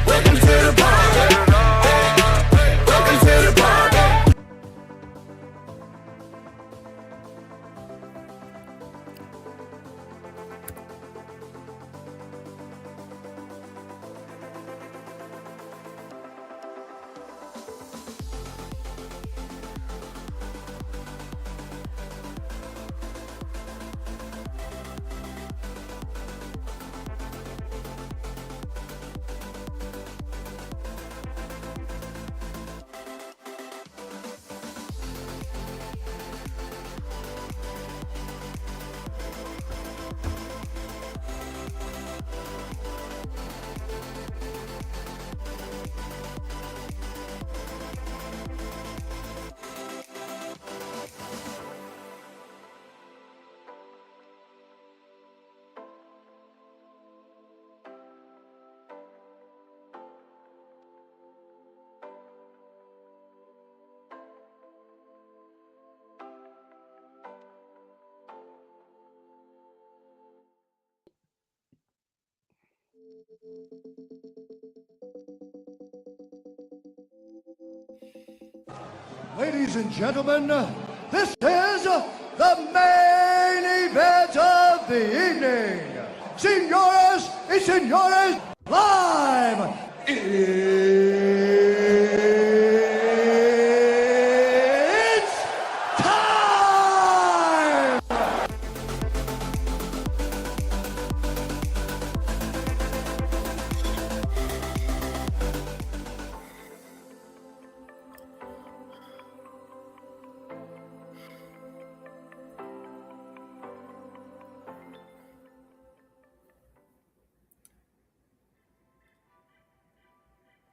Welcome to the party. Welcome to the party. Ladies and gentlemen, this is the main event of the evening. Senores y senores, live! It's time!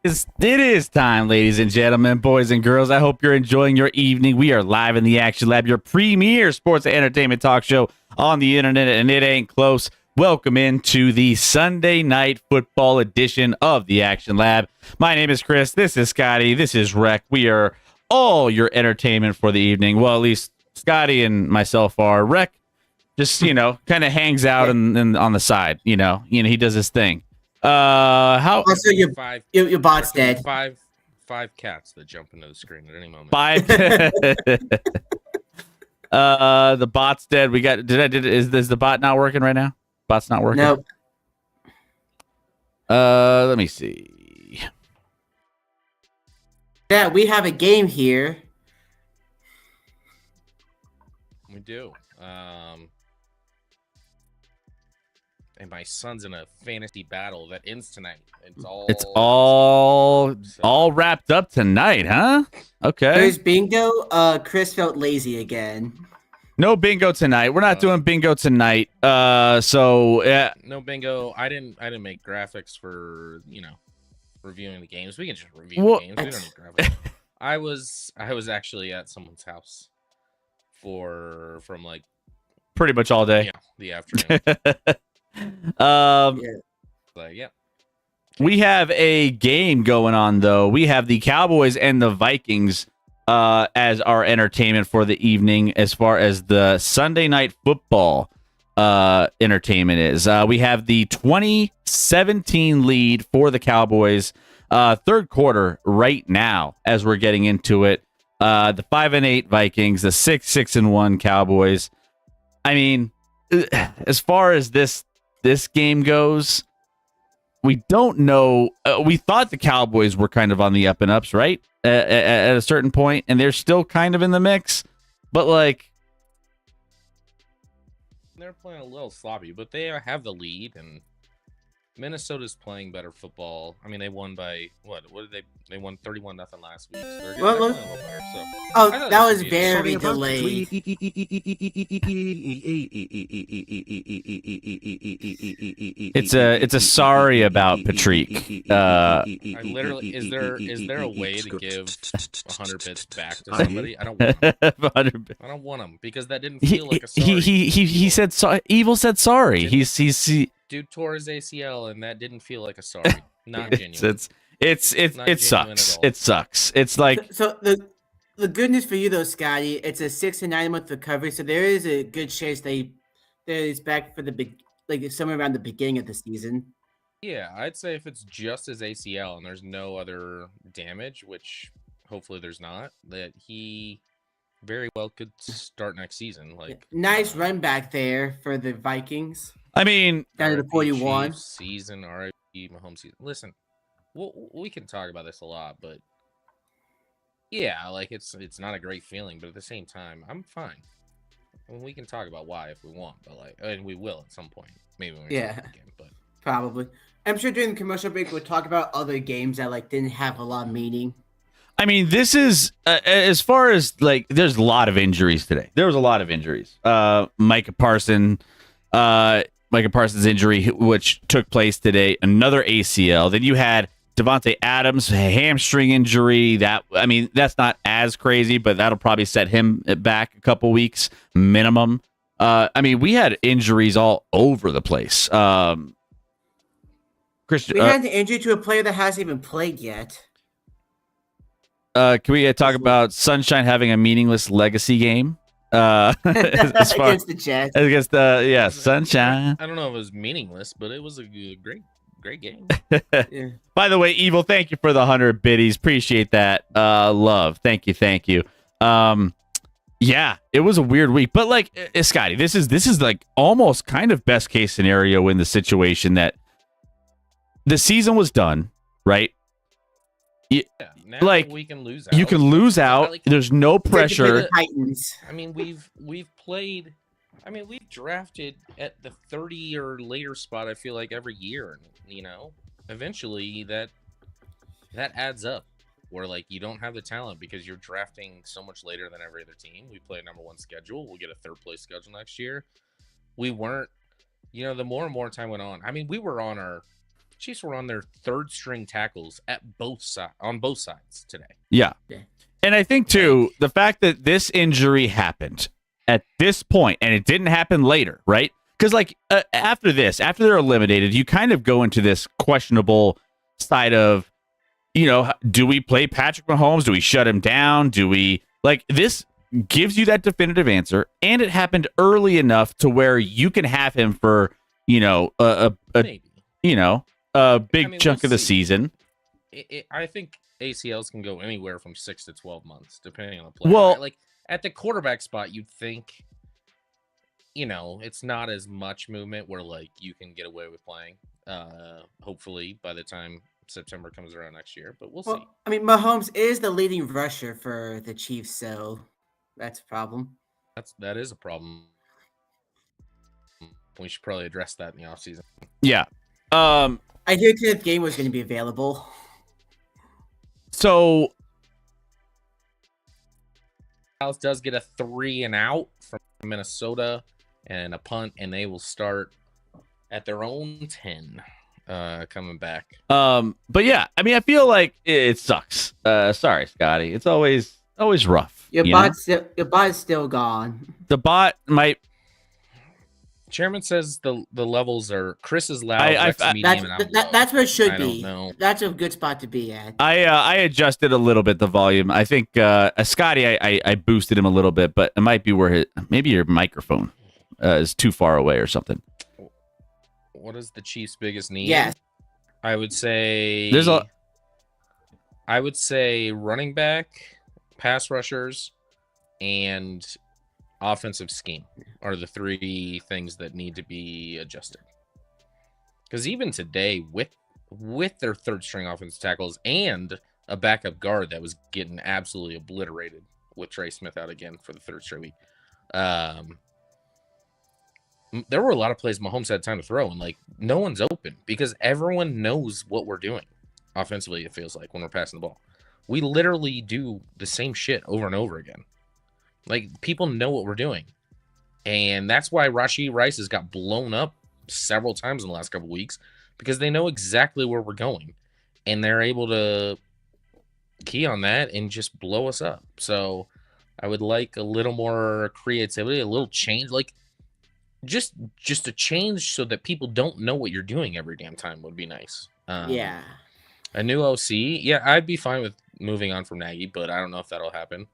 It is time, ladies and gentlemen, boys and girls. I hope you're enjoying your evening. We are live in the Action Lab, your premier sports and entertainment talk show on the internet, and it ain't close. Welcome into the Sunday night football edition of the Action Lab. My name is Chris. This is Scotty. This is Rec. We are all your entertainment for the evening. Well, at least Scotty and myself are. Rec just, kind of hangs out and on the side. He does his thing. How also your bot's dead. Five cats that jump into the screen at any moment. The bot's dead. We got is the bot not working right now? Bot's not working. Nope. Let me see. Yeah, we have a game here. We do. And my son's in a fantasy battle that ends tonight. It's all wrapped up tonight, huh? Okay. There's bingo. Chris felt lazy again. No bingo tonight. We're not doing bingo tonight. So yeah. No bingo. I didn't make graphics for reviewing the games. We can just review the games. We don't need graphics. I was actually at someone's house from like pretty much all day. Yeah, the afternoon. We have a game going on though. We have the Cowboys and the Vikings as our entertainment for the evening as far as the Sunday night football entertainment is. We have the 2017 lead for the Cowboys, third quarter right now as we're getting into it. The 5-8 Vikings, the 6-1 Cowboys. I mean, as far as this game goes, we don't know. We thought the Cowboys were kind of on the up and ups, right? At a certain point, and they're still kind of in the mix, but like they're playing a little sloppy, but they have the lead, and Minnesota's playing better football. I mean, they won by what? What did they won 31-0 last week. So they're playing a little better. So Oh, that was very delayed. It's a sorry about Patrick. I literally is there a way to give 100 bits back to somebody? I don't want them. I don't want them because that didn't feel like a sorry. He said Evil said sorry. He Dude tore his ACL, and that didn't feel like a sorry. Not genuine. It sucks. It sucks. It's like so the good news for you though, Scotty, it's a 6 to 9 month recovery, so there is a good chance that he's back for the big, like somewhere around the beginning of the season. Yeah, I'd say if it's just his ACL and there's no other damage, which hopefully there's not, that he very well could start next season. Like nice run back there for the Vikings. I mean, down to 41 season. RIP Mahomes season. Listen, we can talk about this a lot, but yeah, like it's not a great feeling, but at the same time, I'm fine. I mean, we can talk about why if we want, but like, and we will at some point, maybe when we again, but probably. I'm sure during the commercial break we'll talk about other games that like didn't have a lot of meaning. I mean, this is as far as like, there's a lot of injuries today. There was a lot of injuries. Micah Parsons' injury, which took place today, another ACL. Then you had Devontae Adams' hamstring injury. That's not as crazy, but that'll probably set him back a couple weeks minimum. We had injuries all over the place. Christian, we had an injury to a player that hasn't even played yet. Can we talk about Sunshine having a meaningless legacy game? As far, against the Jets. Against Sunshine. I don't know if it was meaningless, but it was a great game. Yeah. By the way, Evil, thank you for the 100 biddies. Appreciate that. Love. Thank you. Yeah, it was a weird week, but like Scotty, this is like almost kind of best case scenario in the situation that the season was done, right? Now like we can lose out. You can lose out. There's no pressure. Titans. We've played. We've drafted at the 30 or later spot. I feel like every year, and eventually that adds up. Where like you don't have the talent because you're drafting so much later than every other team. We play a number 1 schedule. We'll get a 3rd place schedule next year. We weren't. The more and more time went on. Chiefs were on their 3rd string tackles on both sides today. Yeah. And I think too, the fact that this injury happened at this point and it didn't happen later, right? Because like after they're eliminated, you kind of go into this questionable side of, do we play Patrick Mahomes? Do we shut him down? Do we this gives you that definitive answer, and it happened early enough to where you can have him for a big chunk of the season. I think ACLs can go anywhere from 6 to 12 months, depending on the player. Well, right? Like at the quarterback spot, you'd think, it's not as much movement where like you can get away with playing. Hopefully by the time September comes around next year, but we'll see. Mahomes is the leading rusher for the Chiefs, so that's a problem. That is a problem. We should probably address that in the offseason. Yeah. I hear Kenneth Game was going to be available. So Dallas does get a 3 and out from Minnesota and a punt, and they will start at their own 10 coming back. But yeah, I feel like it sucks. Sorry, Scotty. It's always rough. Your bot's still gone. The bot might. Chairman says the levels are Chris is loud. That's where it should be. Know. That's a good spot to be at. I adjusted a little bit the volume. I think Scotty, I boosted him a little bit, but it might be where maybe your microphone is too far away or something. What is the Chiefs' biggest need? Yes. I would say running back, pass rushers, and offensive scheme are the three things that need to be adjusted. Because even today, with their third string offensive tackles and a backup guard that was getting absolutely obliterated with Trey Smith out again for the third straight week, there were a lot of plays Mahomes had time to throw, and like no one's open because everyone knows what we're doing offensively. It feels like when we're passing the ball, we literally do the same shit over and over again. Like people know what we're doing, and that's why Rashee Rice has got blown up several times in the last couple of weeks because they know exactly where we're going, and they're able to key on that and just blow us up. So I would like a little more creativity, a little change, like just a change so that people don't know what you're doing every damn time would be nice. Yeah. A new OC, yeah, I'd be fine with moving on from Nagy, but I don't know if that'll happen.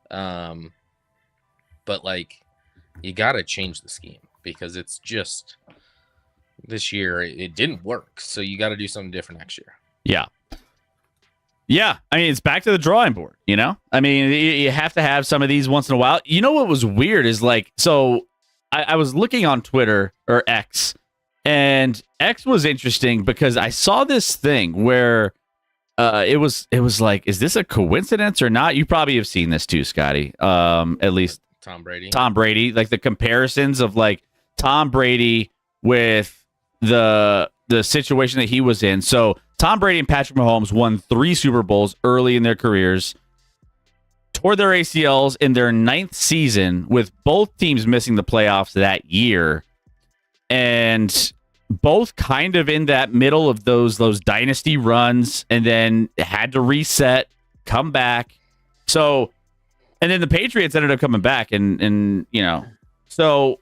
But like, you got to change the scheme because it's just this year it didn't work, so you got to do something different next year. Yeah. Yeah, I mean, it's back to the drawing board, you know? I mean, you have to have some of these once in a while. You know what was weird is like, so I was looking on Twitter or X, and X was interesting because I saw this thing where it was like, is this a coincidence or not? You probably have seen this too, Scotty. At least Tom Brady, like the comparisons of like Tom Brady with the situation that he was in. So Tom Brady and Patrick Mahomes won 3 Super Bowls early in their careers, tore their ACLs in their 9th season, with both teams missing the playoffs that year, and both kind of in that middle of those dynasty runs, and then had to reset, come back. So, and then the Patriots ended up coming back, and you know, so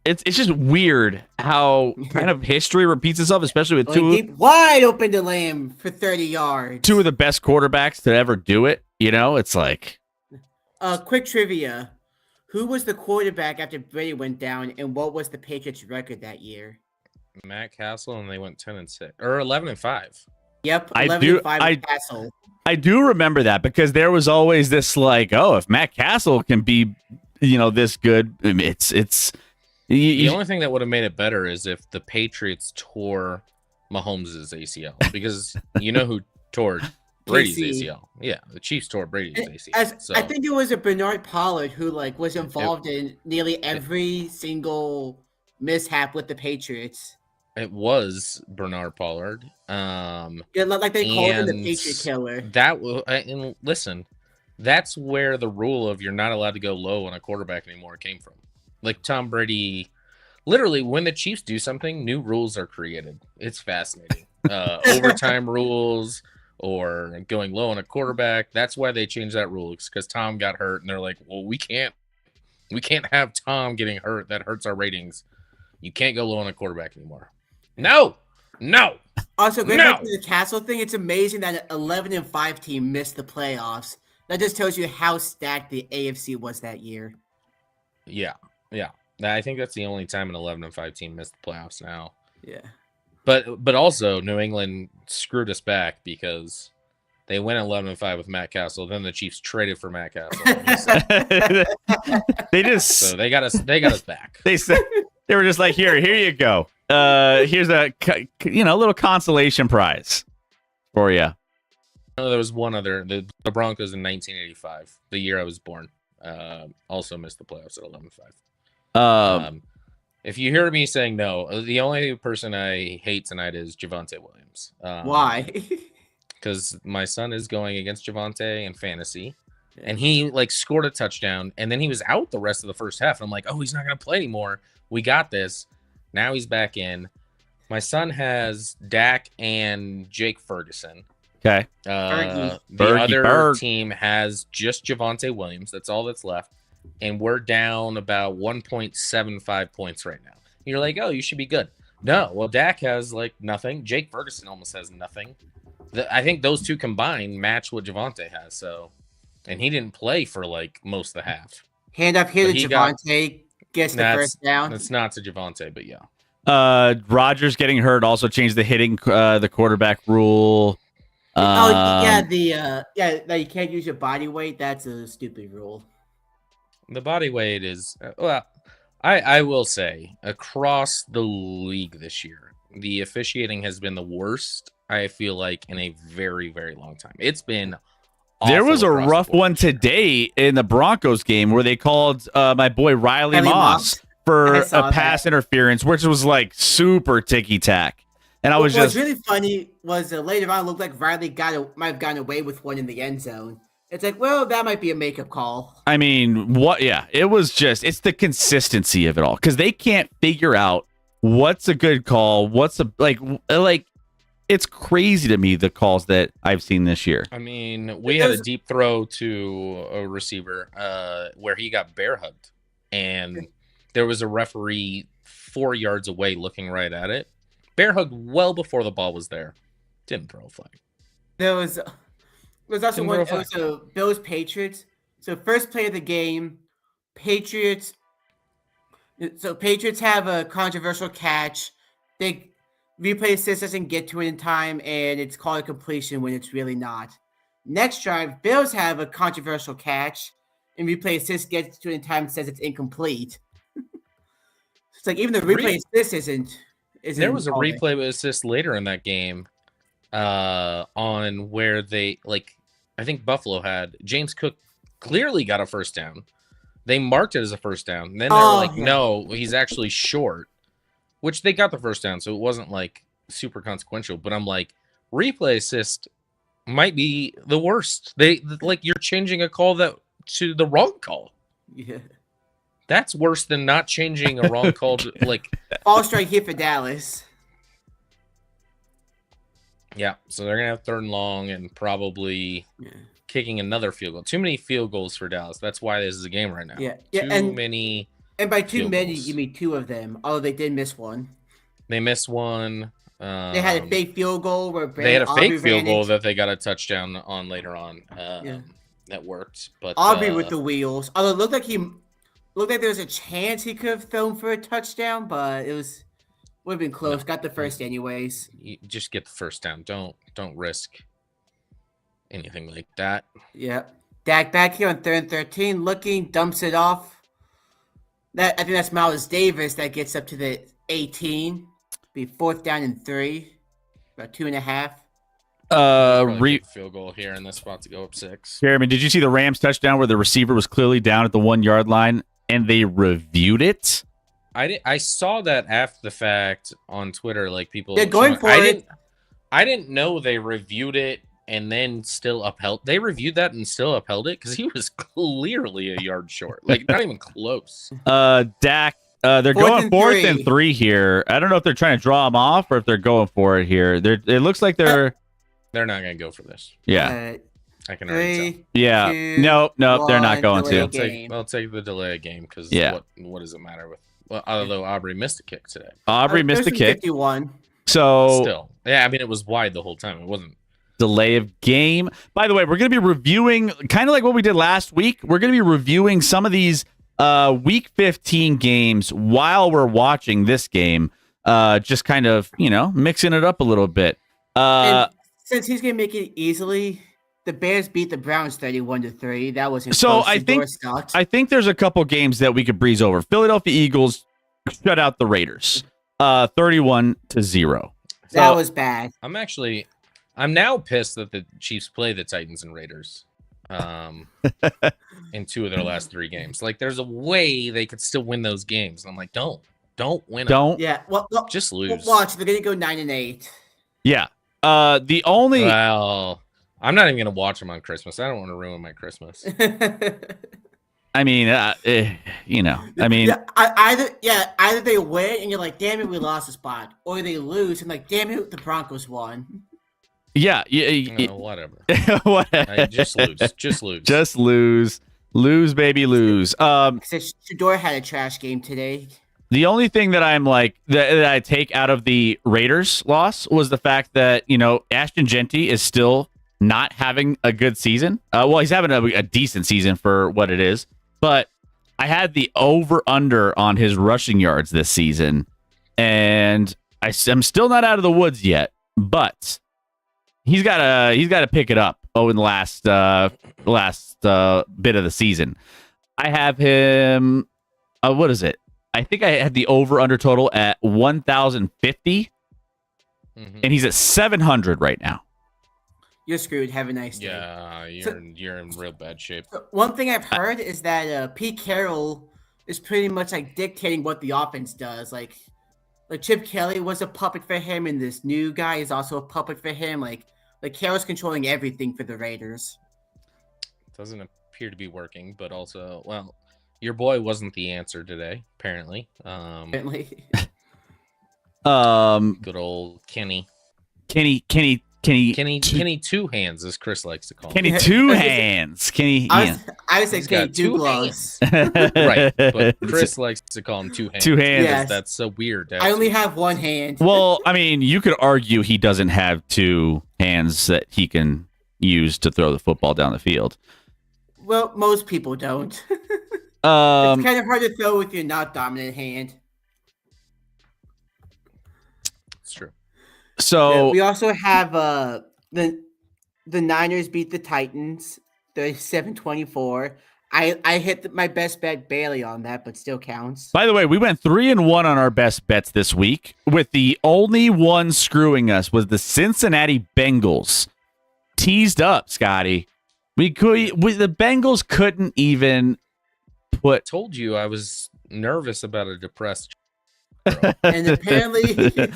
it's just weird how kind of history repeats itself, especially with deep wide open to Lamb for 30 yards. 2 of the best quarterbacks to ever do it. You know, it's like quick trivia. Who was the quarterback after Brady went down, and what was the Patriots' record that year? Matt Castle, and they went 10-6 or 11-5. Yep, 11-5 with Castle. I do remember that because there was always this like, oh, if Matt Castle can be, you know, this good, it's. The only thing that would have made it better is if the Patriots tore Mahomes' ACL, because you know who tore Brady's ACL. Yeah, the Chiefs tore Brady's ACL. I think it was a Bernard Pollard who like was involved in nearly every single mishap with the Patriots. It was Bernard Pollard. Yeah, like they called him the Patriot killer. And listen, that's where the rule of you're not allowed to go low on a quarterback anymore came from. Like Tom Brady, literally, when the Chiefs do something, new rules are created. It's fascinating. Overtime rules or going low on a quarterback. That's why they changed that rule, because Tom got hurt, and they're like, well, we can't have Tom getting hurt. That hurts our ratings. You can't go low on a quarterback anymore. No. Also, going back to the Castle thing, it's amazing that an 11-5 team missed the playoffs. That just tells you how stacked the AFC was that year. Yeah. I think that's the only time an 11-5 team missed the playoffs now. Yeah. But also New England screwed us back because they went 11-5 with Matt Castle. Then the Chiefs traded for Matt Castle. So they got us back. They said they were just like, here you go. Here's a little consolation prize for you. There was one other, the Broncos in 1985, the year I was born. Also missed the playoffs at 11-5. If you hear me saying no, the only person I hate tonight is Javonte Williams. Why? Because my son is going against Javonte in fantasy, and he like scored a touchdown, and then he was out the rest of the first half. And I'm like, oh, he's not going to play anymore. We got this. Now he's back in. My son has Dak and Jake Ferguson. Okay. The other team has just Javonte Williams. That's all that's left. And we're down about 1.75 points right now. You're like, oh, you should be good. No, well, Dak has like nothing. Jake Ferguson almost has nothing. I think those two combined match what Javonte has. So, and he didn't play for like most of the half. Hand up here to Javonte. Gets the first down. It's not to Javonte, but yeah. Rodgers getting hurt also changed the hitting the quarterback rule. That you can't use your body weight. That's a stupid rule. The body weight is well. I will say across the league this year, the officiating has been the worst. I feel like in a very very long time. It's been. There was a awful across the rough board one this year. today in the Broncos game where they called my boy Riley Riley Moss Moss. for I a saw pass that. interference, which was like super ticky tack. And I was What's just, really funny was later on, it looked like Riley might have gotten away with one in the end zone. It's like, well, that might be a makeup call. I mean, what? Yeah, it was just, it's the consistency of it all because they can't figure out what's a good call, what's a like. It's crazy to me the calls that I've seen this year. I mean, we had a deep throw to a receiver where he got bear hugged, and there was a referee 4 yards away looking right at it. Bear hugged well before the ball was there. Didn't throw a flag. There was also Didn't one. throw a It was a Bills Patriots. So first play of the game, Patriots. So Patriots have a controversial catch. They replay assist doesn't get to it in time, and it's called a completion when it's really not. Next drive, Bills have a controversial catch, and replay assist gets to it in time and says it's incomplete. It's like even the replay assist isn't. There was a called. replay assist later in that game on where they, like, I think Buffalo had James Cook clearly got a first down. They marked it as a first down. And then they were like, no, he's actually short, which they got the first down. So it wasn't like super consequential. But I'm like, replay assist might be the worst. They like you're changing a call that to the wrong call. Yeah. That's worse than not changing a wrong call to, like, Ball strike here for Dallas. yeah. So they're gonna have third and long and probably kicking another field goal. Too many field goals for Dallas. That's why this is a game right now. Yeah. Too many. And by too field many, goals. you mean two of them. Although they did miss one. They missed one. They had a fake field goal where They had a Aubrey fake field ran goal it. that they got a touchdown on later on. That worked, but Aubrey with the wheels. Although it looked like there was a chance he could have thrown for a touchdown, but would have been close. No. Got the first anyways. you just get the first down. Don't risk anything like that. Yep. Dak back here on 3rd and 13, looking, dumps it off. I think that's Miles Davis that gets up to the 18. Be 4th down and 3. About 2.5. Probably get the field goal here in this spot to go up 6. Jeremy, did you see the Rams touchdown where the receiver was clearly down at the 1 yard line and they reviewed it? I saw that after the fact on Twitter, like people. They're going for it. I didn't know they reviewed it and then still upheld. They reviewed that and still upheld it because he was clearly a yard short, like not even close. Dak, they're going 4th and 3 here. I don't know if they're trying to draw him off or if they're going for it here. It looks like they're not going to go for this. Yeah. I can already 3, Yeah. 2, Nope. They're not going delay to. game. I'll take the delay game because what does it matter with? Well, although Aubrey missed a kick today. Aubrey missed the kick. 51. So Still, yeah, I mean it was wide the whole time. It wasn't. delay of game. By the way, we're going to be reviewing kind of like what we did last week. We're going to be reviewing some of these week 15 games while we're watching this game. Just kind of, mixing it up a little bit. And since he's going to make it easily, the Bears beat the Browns 31-3. That wasn't So close. I The think door sucked. I think there's a couple games that we could breeze over. Philadelphia Eagles shut out the Raiders 31-0. That So- was bad. I'm now pissed that the Chiefs play the Titans and Raiders in 2 of their last 3 games. Like, there's a way they could still win those games. And I'm like, don't win. Don't. Yeah. Well, Just lose. watch. They're going to go 9-8. Yeah. The only Well, I'm not even gonna watch them on Christmas. I don't want to ruin my Christmas. I mean, I mean, either they win and you're like, damn it, we lost a spot, or they lose and like, damn it, the Broncos won. yeah, Whatever. what? Just lose. Just lose. Just lose, baby, lose. Because Shador had a trash game today. The only thing that I'm like that I take out of the Raiders loss was the fact that Ashton Genty is still not having a good season. Well, he's having a decent season for what it is, but I had the over under on his rushing yards this season, and I'm still not out of the woods yet, but he's got to pick it up in the last bit of the season. I have him. What is it? I think I had the over/under total at 1,050, and he's at 700 right now. You're screwed. Have a nice day. Yeah, you're in real bad shape. One thing I've heard is that Pete Carroll is pretty much like dictating what the offense does. Like Chip Kelly was a puppet for him, and this new guy is also a puppet for him. Like Carroll's controlling everything for the Raiders. Doesn't appear to be working, but also, well, your boy wasn't the answer today, apparently. Apparently. Good old Kenny. Kenny Two Hands, as Chris likes to call him. Kenny Two Hands. Kenny. I would say He's Kenny got Two two Gloves. Right, but Chris likes to call him Two Hands. Two Hands. Yes. That's so weird. I only have one hand. Well, I mean, you could argue he doesn't have two hands that he can use to throw the football down the field. Well, most people don't. It's kind of hard to throw with your not dominant hand. It's true. So we also have the Niners beat the Titans 37-24. I hit my best bet barely on that, but still counts. By the way, we went 3-1 on our best bets this week, with the only one screwing us was the Cincinnati Bengals. Teased up, Scotty. The Bengals couldn't even put. Told you I was nervous about a depressed. And apparently,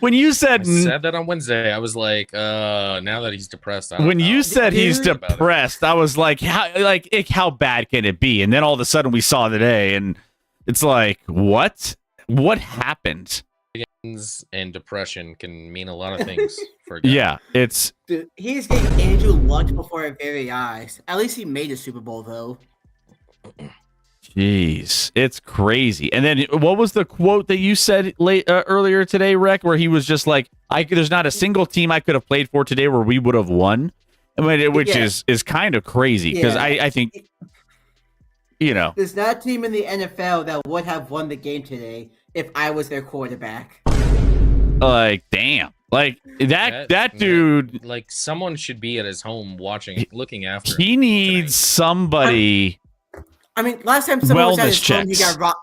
when you said I said that on Wednesday, I was like, now that he's depressed, I don't when know. you said he's depressed, I was like, how bad can it be? And then all of a sudden we saw today, and it's like, what happened? And depression can mean a lot of things for a guy. Yeah, it's dude, he's getting Andrew Luck before our very eyes. At least he made a Super Bowl, though. jeez, it's crazy. And then what was the quote that you said earlier today, Rec, where he was just like, there's not a single team I could have played for today where we would have won. I mean, which is kind of crazy because I think, there's not a team in the NFL that would have won the game today if I was their quarterback. Like, damn. Like that dude, like someone should be at his home watching, looking after him. He needs somebody. I mean, last time someone was at his Wellness home, he got robbed.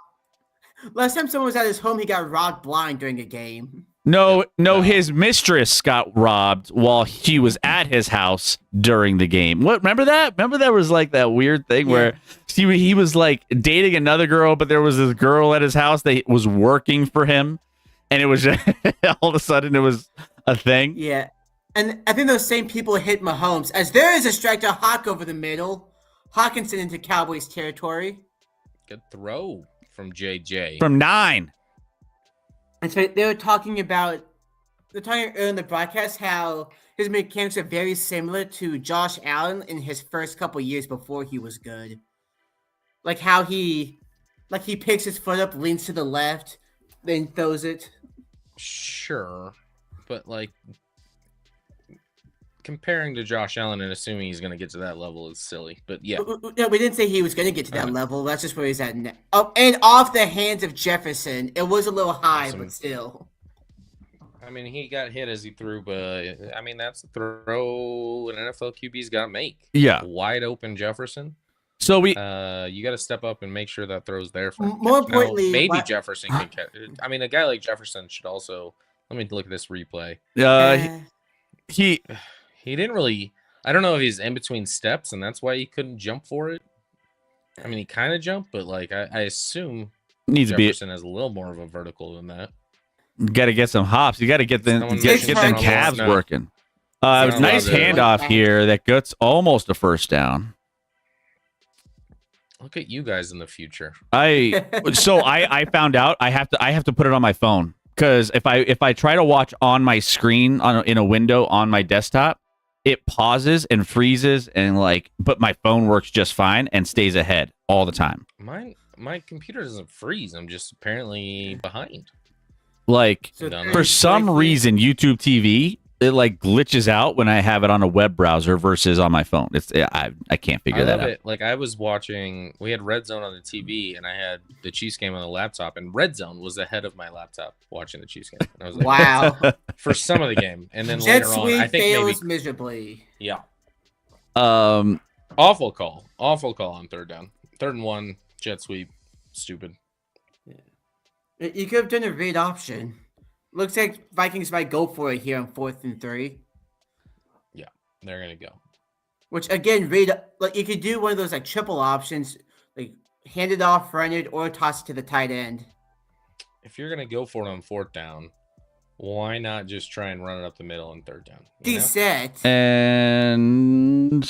Last time someone was at his home, he got robbed blind during a game. No, his mistress got robbed while he was at his house during the game. What? Remember that? Remember there was like that weird thing where he was like dating another girl, but there was this girl at his house that was working for him, and it was just, all of a sudden it was a thing. Yeah, and I think those same people hit Mahomes as there is a strike to Hawk over the middle. Hawkinson into Cowboys territory. Good throw from JJ. From 9. And so they're talking earlier in the broadcast how his mechanics are very similar to Josh Allen in his first couple years before he was good. Like how he picks his foot up, leans to the left, then throws it. Sure, but like comparing to Josh Allen and assuming he's going to get to that level is silly. But yeah, no, we didn't say he was going to get to that level. That's just where he's at. Oh, and off the hands of Jefferson, it was a little high, but still. I mean, he got hit as he threw, but I mean that's the throw an NFL QB's got to make. Yeah, wide open Jefferson. So you got to step up and make sure that throw's there for him. More importantly, now, maybe Jefferson can catch. I mean, a guy like Jefferson should also. Let me look at this replay. He didn't really. I don't know if he's in between steps and that's why he couldn't jump for it. I mean, he kind of jumped, but like I assume Jefferson has a little more of a vertical than that. You got to get some hops. You got to get them calves working. Nice handoff here that gets almost a first down. Look at you guys in the future. I found out I have to put it on my phone because if I try to watch on my screen in a window on my desktop, it pauses and freezes but my phone works just fine and stays ahead all the time. My computer doesn't freeze. I'm just apparently behind. For some reason, YouTube TV it glitches out when I have it on a web browser versus on my phone. I can't figure that out. Like I was watching, we had Red Zone on the TV, and I had the Chiefs game on the laptop, and Red Zone was ahead of my laptop watching the Chiefs game. And I was like, wow, for some of the game, and then later on, I think fails miserably. Yeah. Awful call on third down. 3rd and 1, jet sweep, stupid. You could have done a read option. Looks like Vikings might go for it here on 4th and 3. Yeah, they're gonna go. Which again, read like you could do one of those like triple options, like hand it off, run it, or toss it to the tight end. If you're gonna go for it on 4th down, why not just try and run it up the middle on 3rd down? Set. And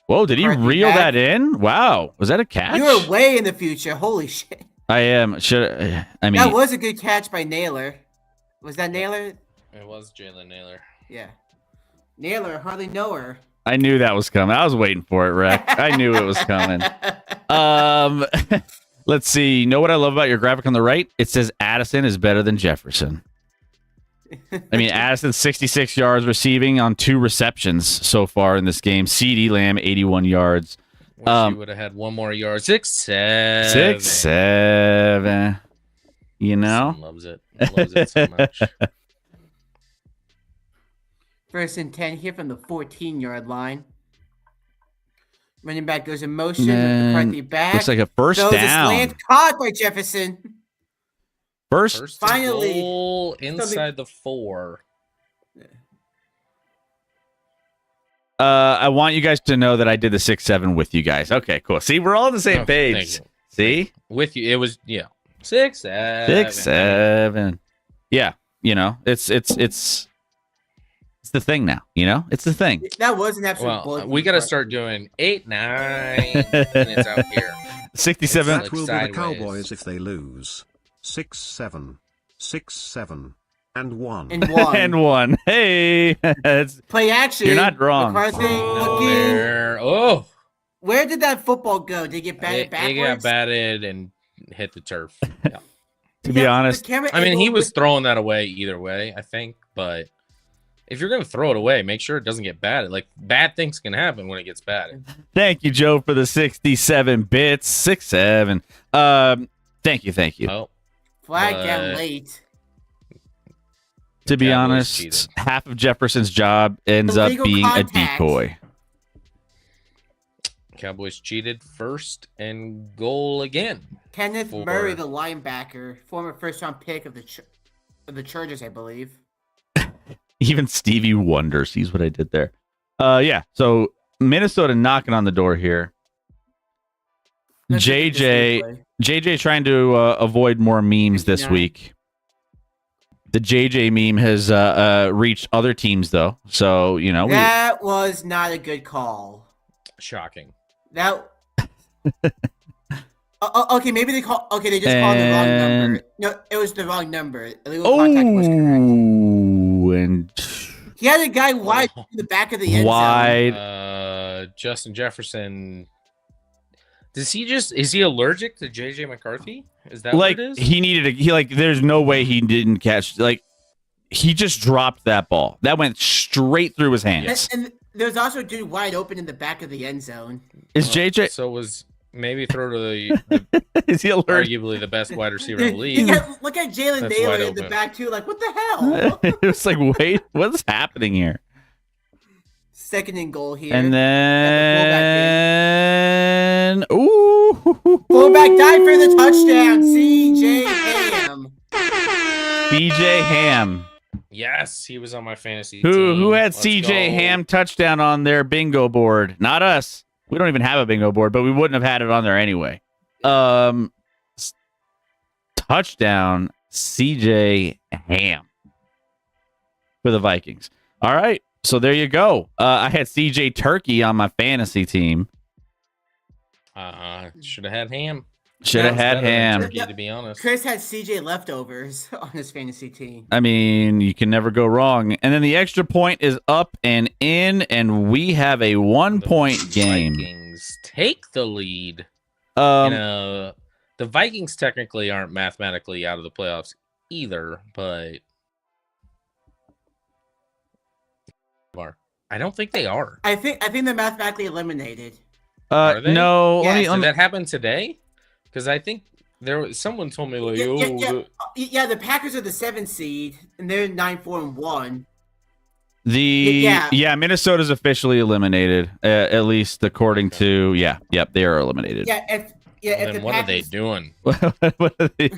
whoa, did he McCarthy reel back. that in? Wow, was that a catch? You were way in the future. Holy shit. I am. I mean, That was a good catch by Naylor. Was that Naylor? It was Jalen Naylor. Yeah. Naylor, hardly know her. I knew that was coming. I was waiting for it, Rick. I knew it was coming. Let's see. You know what I love about your graphic on the right? It says Addison is better than Jefferson. I mean, Addison 66 yards receiving on 2 receptions so far in this game. CeeDee Lamb 81 yards. Wish he would have had one more yard. 6'7". 6'7". You know, Son loves it. Loves it so much. 1st and 10 here from the 14-yard line. Running back goes in motion. Man, McCarthy back. looks like a first Throws a down. slant caught by Jefferson. First Finally, goal inside the 4. I want you guys to know that I did the 6'7" with you guys. Okay, cool. See, we're all on the same Okay, page. thank you. See? With you, it was 6'7". 6'7". Yeah, you know, it's the thing now. You know, it's the thing. That was an absolute Well, bullet. we got to start doing 8, 9 minutes out here. 67. That will be the sideways. Cowboys if they lose. 6-7, 6-7, and 1. And one. And 1. Hey, it's, Play action. You're not wrong. McCarthy No, looking. there. Oh, Where did that football go? Did it get batted it backwards? got batted and hit the turf. Yeah. to be honest, the camera I mean, he angle was with- throwing that away either way, I think. But if you're going to throw it away, make sure it doesn't get batted. Like, bad things can happen when it gets batted. thank you, Joe, for the 67 bits. 6'7". Thank you. Oh, flag but- down late. To be Cowboys honest, cheated. half of Jefferson's job ends up Illegal being contact. a decoy. Cowboys cheated, 1st and goal again. Kenneth For- Murray, the linebacker, former first-round pick of the Chargers, I believe. Even Stevie Wonder sees what I did there. Yeah, so Minnesota knocking on the door here. Let's look at this JJ gameplay. trying to avoid more memes this 59. week. The JJ meme has reached other teams though, so you know. That was not a good call. Shocking. That. Okay, maybe they call. Okay, they just called the wrong number. No, it was the wrong number. Illegal contact was correct. Oh, and He had a guy wide in the back of the end zone. wide. Justin Jefferson. Is he allergic to JJ McCarthy? Is that Like what it is? he needed there's no way he didn't catch. Like he just dropped that ball. That went straight through his hands. And there's also a dude wide open in the back of the end zone. Is JJ? So was maybe throw to the Is he allergic? arguably the best wide receiver in the You league. got- look at Jalen That's Naylor wide in the open. back too. Like, what the hell? It was like, wait, what's happening here? 2nd and goal here. And And then, ooh, fullback dive for the touchdown. CJ Ham. CJ Ham. Yes, he was on my fantasy Who team. had Let's CJ go. Ham touchdown on their bingo board? Not us. We don't even have a bingo board, but we wouldn't have had it on there anyway. Touchdown CJ Ham for the Vikings. All right. So there you go. I had CJ Turkey on my fantasy team. Should have had Ham. Should have Sounds had better than Ham. Turkey, to be honest. Chris had CJ leftovers on his fantasy team. I mean, you can never go wrong. And then the extra point is up and in, and we have a 1-point game. Vikings take the lead. Um, The Vikings technically aren't mathematically out of the playoffs either, but I don't think they are. I think they're mathematically eliminated. Are they? no, Yeah, let me, Did let me, that happen today? Because I think someone told me like, Yeah, the Packers are the 7th seed, and they're 9-4-1. Minnesota's officially eliminated, at least according to they are eliminated. If what are they doing? What are they-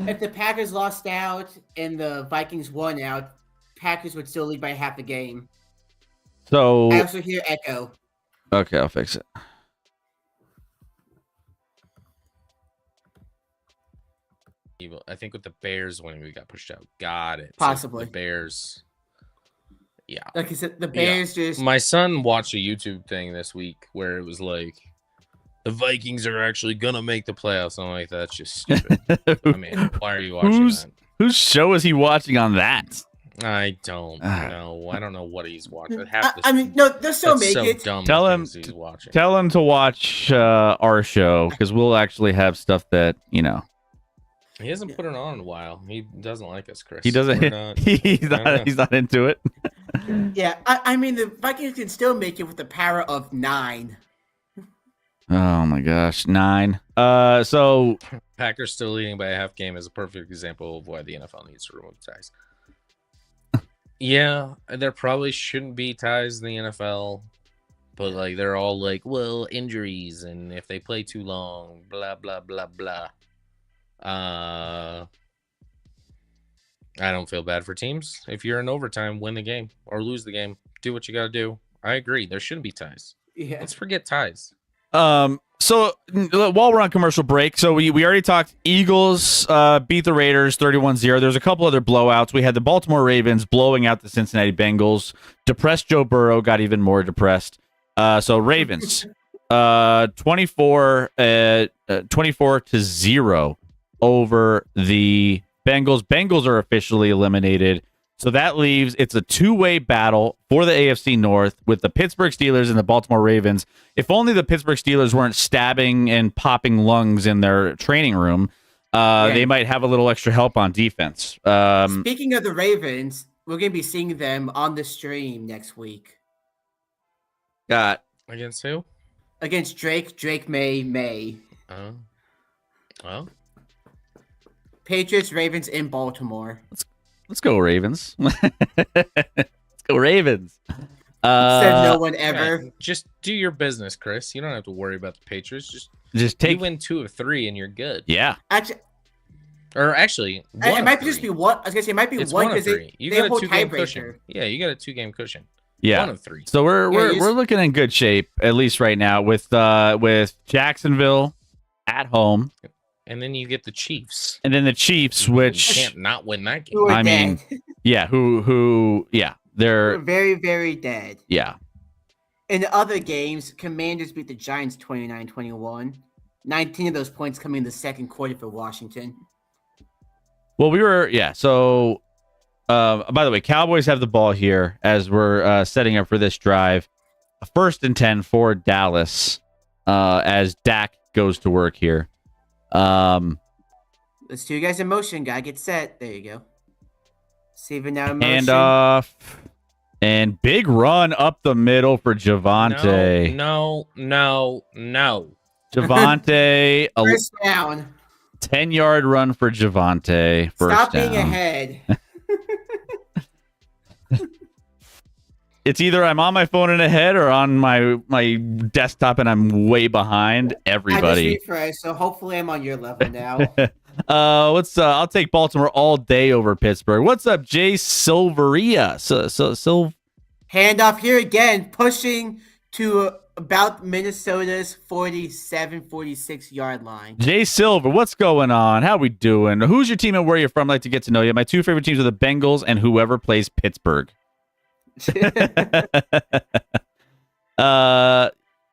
If the Packers lost out and the Vikings won out, Packers would still lead by half a game. So I also hear echo. okay, I'll fix it. I think with the Bears winning, we got pushed out. Got it. Possibly. So the Bears. Yeah. Like I said, the Bears just. My son watched a YouTube thing this week where it was like, the Vikings are actually gonna make the playoffs. I'm like, that's just stupid. I mean, why are you watching that? Whose show is he watching on that? I don't know. I don't know what he's watching. They'll still make it. Dumb Tell him. he's watching. Tell him to watch our show because we'll actually have stuff that He hasn't put it on in a while. He doesn't like us, Chris. he doesn't. He's not into it. Yeah, the Vikings can still make it with the power of 9. Oh my gosh, 9. So Packers still leading by a half game is a perfect example of why the NFL needs to remove ties. Yeah, there probably shouldn't be ties in the NFL, but like they're all like, well, injuries and if they play too long, blah blah blah blah. I don't feel bad for teams. If you're in overtime, win the game or lose the game, do what you got to do. I agree. There shouldn't be ties. Yeah. Let's forget ties. So while we're on commercial break, so we already talked Eagles beat the Raiders 31-0. There's a couple other blowouts. We had the Baltimore Ravens blowing out the Cincinnati Bengals. Depressed Joe Burrow got even more depressed. So Ravens 24-0 over the Bengals. Bengals are officially eliminated. So that leaves it's a two-way battle for the AFC North with the Pittsburgh Steelers and the Baltimore Ravens. If only the Pittsburgh Steelers weren't stabbing and popping lungs in their training room, they might have a little extra help on defense. Speaking of the Ravens, we're going to be seeing them on the stream next week. Got Against who? Against Drake, May. Well, Patriots, Ravens in Baltimore. let's go Ravens. Let's go Ravens. Said no one ever. yeah, just do your business, Chris. You don't have to worry about the Patriots. Just take you win 2 of 3 and you're good. Yeah. Actually, one it might of just 3. be one. I was gonna say it might be It's one one of because 3. You they got a hold 2-game tiebreaker. cushion. Yeah, you got a 2-game cushion. Yeah. 1 of 3. So we're looking in good shape at least right now with Jacksonville at home. And then you get the Chiefs. And then the Chiefs, You which can't not win that game. Who are I mean, dead. they're very, very dead. yeah. In the other games, Commanders beat the Giants 29-21. 19 of those points coming in the second quarter for Washington. Well, so by the way, Cowboys have the ball here as we're setting up for this drive. 1st and 10 for Dallas as Dak goes to work here. Let's do you guys in motion. Gotta get set. There you go. Saving now in motion. Handoff. And big run up the middle for Javonte. No. Javonte, a First down. 10-yard run for Javonte. Stop down. being ahead. It's either I'm on my phone and ahead or on my desktop and I'm way behind everybody. I just refreshed, so hopefully I'm on your level now. I'll take Baltimore all day over Pittsburgh. What's up, Jay Silveria? Handoff here again, pushing to about Minnesota's 47-46 yard line. Jay Silver, what's going on? How we doing? Who's your team and where you're from? I'd like to get to know you. My 2 favorite teams are the Bengals and whoever plays Pittsburgh.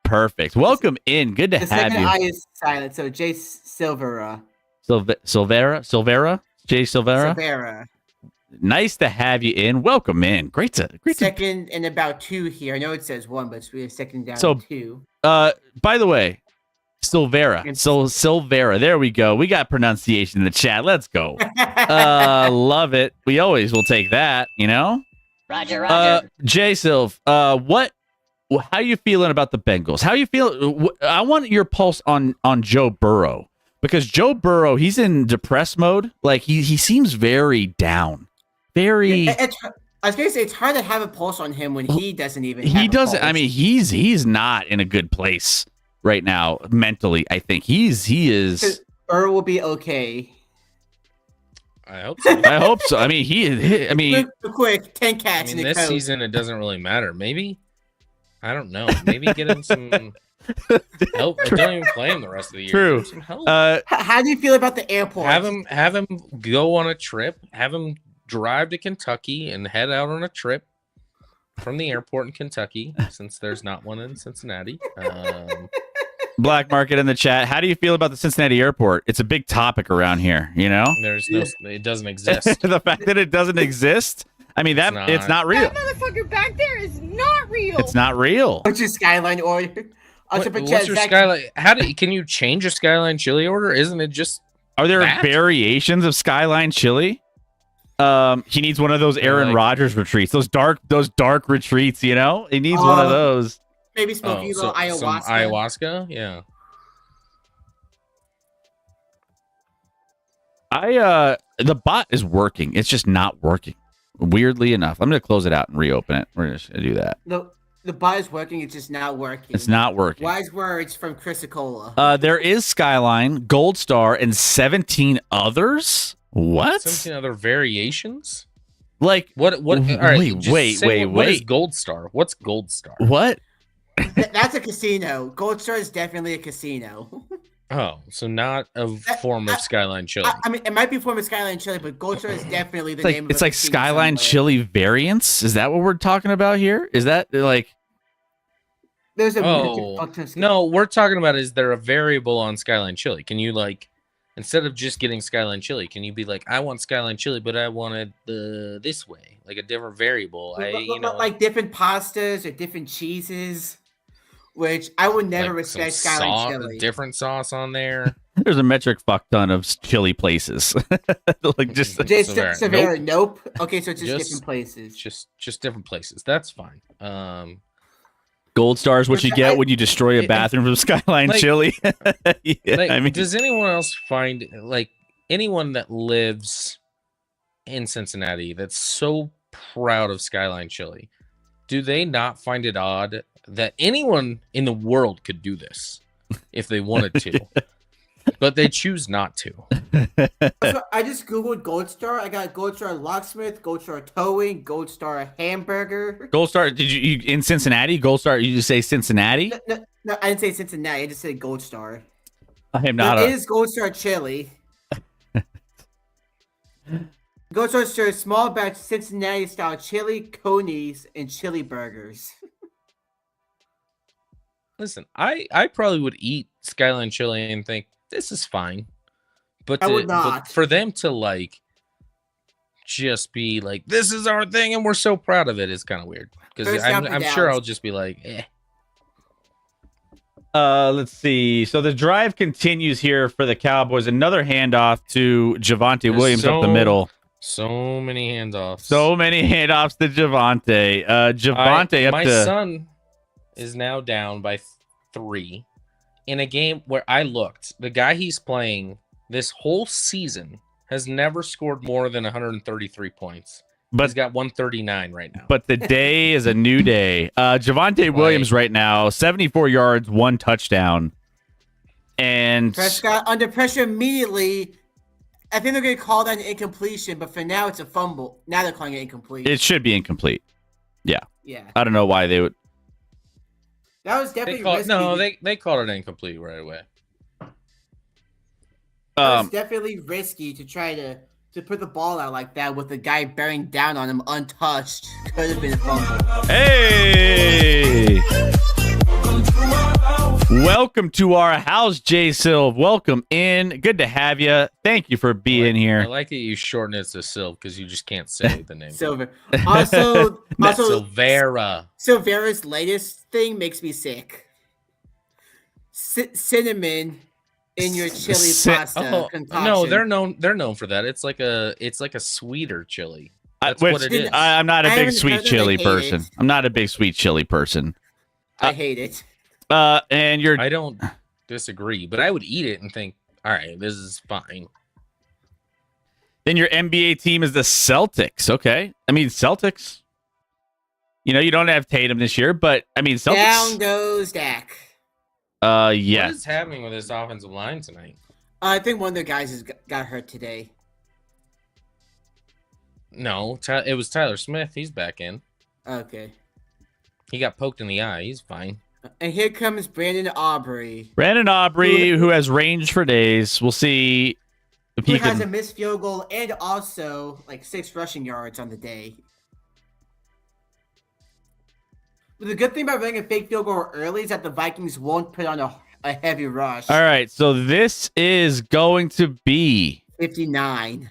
Perfect. Welcome in. Good to The have second you. I is silent, so Jay Silvera. Silvera? Jay Silvera? Silvera. Nice to have you in. Welcome in. Great to Second and about 2 here. I know it says 1, but it's really second down So, and 2. by the way, Silvera. Silvera. There we go. We got pronunciation in the chat. Let's go. Love it. We always will take that, you know? Roger. Jay Silv, how you feeling about the Bengals? How you feel? I want your pulse on Joe Burrow because Joe Burrow, he's in depressed mode. Like he seems very down. Very. I was gonna say it's hard to have a pulse on him when he doesn't even. He have doesn't. A pulse. I mean, he's not in a good place right now mentally. I think he is. Earl will be okay. I hope so. I hope so. I mean, I mean, quick 10 cats in the this coat. season it doesn't really matter. Maybe I don't know. Maybe get him some help. Don't even play him the rest of the year. True. Give him some help. How do you feel about the airport? Have him go on a trip. Have him drive to Kentucky and head out on a trip from the airport in Kentucky, since there's not one in Cincinnati. Black Market in the chat. How do you feel about the Cincinnati airport? It's a big topic around here. You know, it doesn't exist. The fact that it doesn't exist. I mean, it's not real. That motherfucker back there is not real. It's not real. What's your Skyline order? What's your Skyline? Can you change your Skyline chili order? Isn't it just? Are there variations of Skyline chili? He needs one of those Aaron Rodgers retreats. Those dark retreats. You know, he needs one of those. Maybe smoking a little ayahuasca. Some ayahuasca, yeah. The bot is working. It's just not working. Weirdly enough, I'm gonna close it out and reopen it. We're just gonna do that. The bot is working. It's just not working. It's not working. Wise words from Chris-Cola. There is Skyline, Gold Star, and 17 others. What? 17 other variations? Like what? All right, wait. What is Gold Star? What's Gold Star? What? That's a casino. Gold Star is definitely a casino. Oh, so not a form of Skyline chili. I mean, it might be a form of Skyline chili, but Gold Star is definitely the name of it's like Skyline chili variants. Is that what we're talking about here? Is that like? There's a no. We're talking about, is there a variable on Skyline chili? Can you instead of just getting Skyline chili, can you be like, I want Skyline chili, but I want it this way, like a different variable? Like different pastas or different cheeses, which I would never respect Skyline chili. Different sauce on there. There's a metric fuck ton of chili places. Severa, nope. Okay, so it's just different places. Just different places. That's fine. Gold Star is what you get when you destroy a bathroom from Skyline chili. I mean, does anyone else find, anyone that lives in Cincinnati that's so proud of Skyline chili, do they not find it odd that anyone in the world could do this if they wanted to, but they choose not to? So I just Googled Gold Star. I got Gold Star Locksmith, Gold Star Towing, Gold Star Hamburger. Gold Star, did you in Cincinnati? Gold Star, you just say Cincinnati? No, I didn't say Cincinnati. I just said Gold Star. I am not. It is Gold Star chili. Gold Star serves small batch Cincinnati style chili, conies, and chili burgers. Listen, I probably would eat Skyline chili and think this is fine, but I would not. But for them to just be like, this is our thing and we're so proud of it, is kind of weird, because I'm sure I'll just be like, eh. Let's see. So the drive continues here for the Cowboys. Another handoff to Javonte Williams up the middle. So many handoffs. So many handoffs to Javonte. Javonte my son is now down by 3 in a game where I looked. The guy he's playing this whole season has never scored more than 133 points. But he's got 139 right now. But the day is a new day. Javonte Williams right now, 74 yards, 1 touchdown. And Prescott under pressure immediately. I think they're going to call that an incompletion, but for now it's a fumble. Now they're calling it incomplete. It should be incomplete. Yeah. Yeah. I don't know why they would. That was definitely risky. They called it incomplete right away. It's definitely risky to try to put the ball out like that with the guy bearing down on him untouched. Could have been a fumble. Hey! Welcome to our house, Jay Silv. Welcome in. Good to have you. Thank you for being here. I like that you shorten it to Silv because you just can't say the name. Silver. Also, Silvera. Silvera's latest thing makes me sick. Cinnamon in your chili pasta concoction. No, they're known for that. It's like a sweeter chili. That's what it is. I'm not a big sweet chili person. I'm not a big sweet chili person. I hate it. And I don't disagree, but I would eat it and think, all right, this is fine. Then your NBA team is the Celtics. Okay. I mean, Celtics. You don't have Tatum this year, but I mean, Celtics. Down goes Dak. Yes. What is happening with this offensive line tonight? I think one of the guys got hurt today. No, it was Tyler Smith. He's back in. Okay. He got poked in the eye. He's fine. And here comes Brandon Aubrey. Brandon Aubrey, who has range for days. We'll see if Who he has a can. missed field goal and also like 6 rushing yards on the day. But the good thing about running a fake field goal early is that the Vikings won't put on a heavy rush. All right, so this is going to be 59.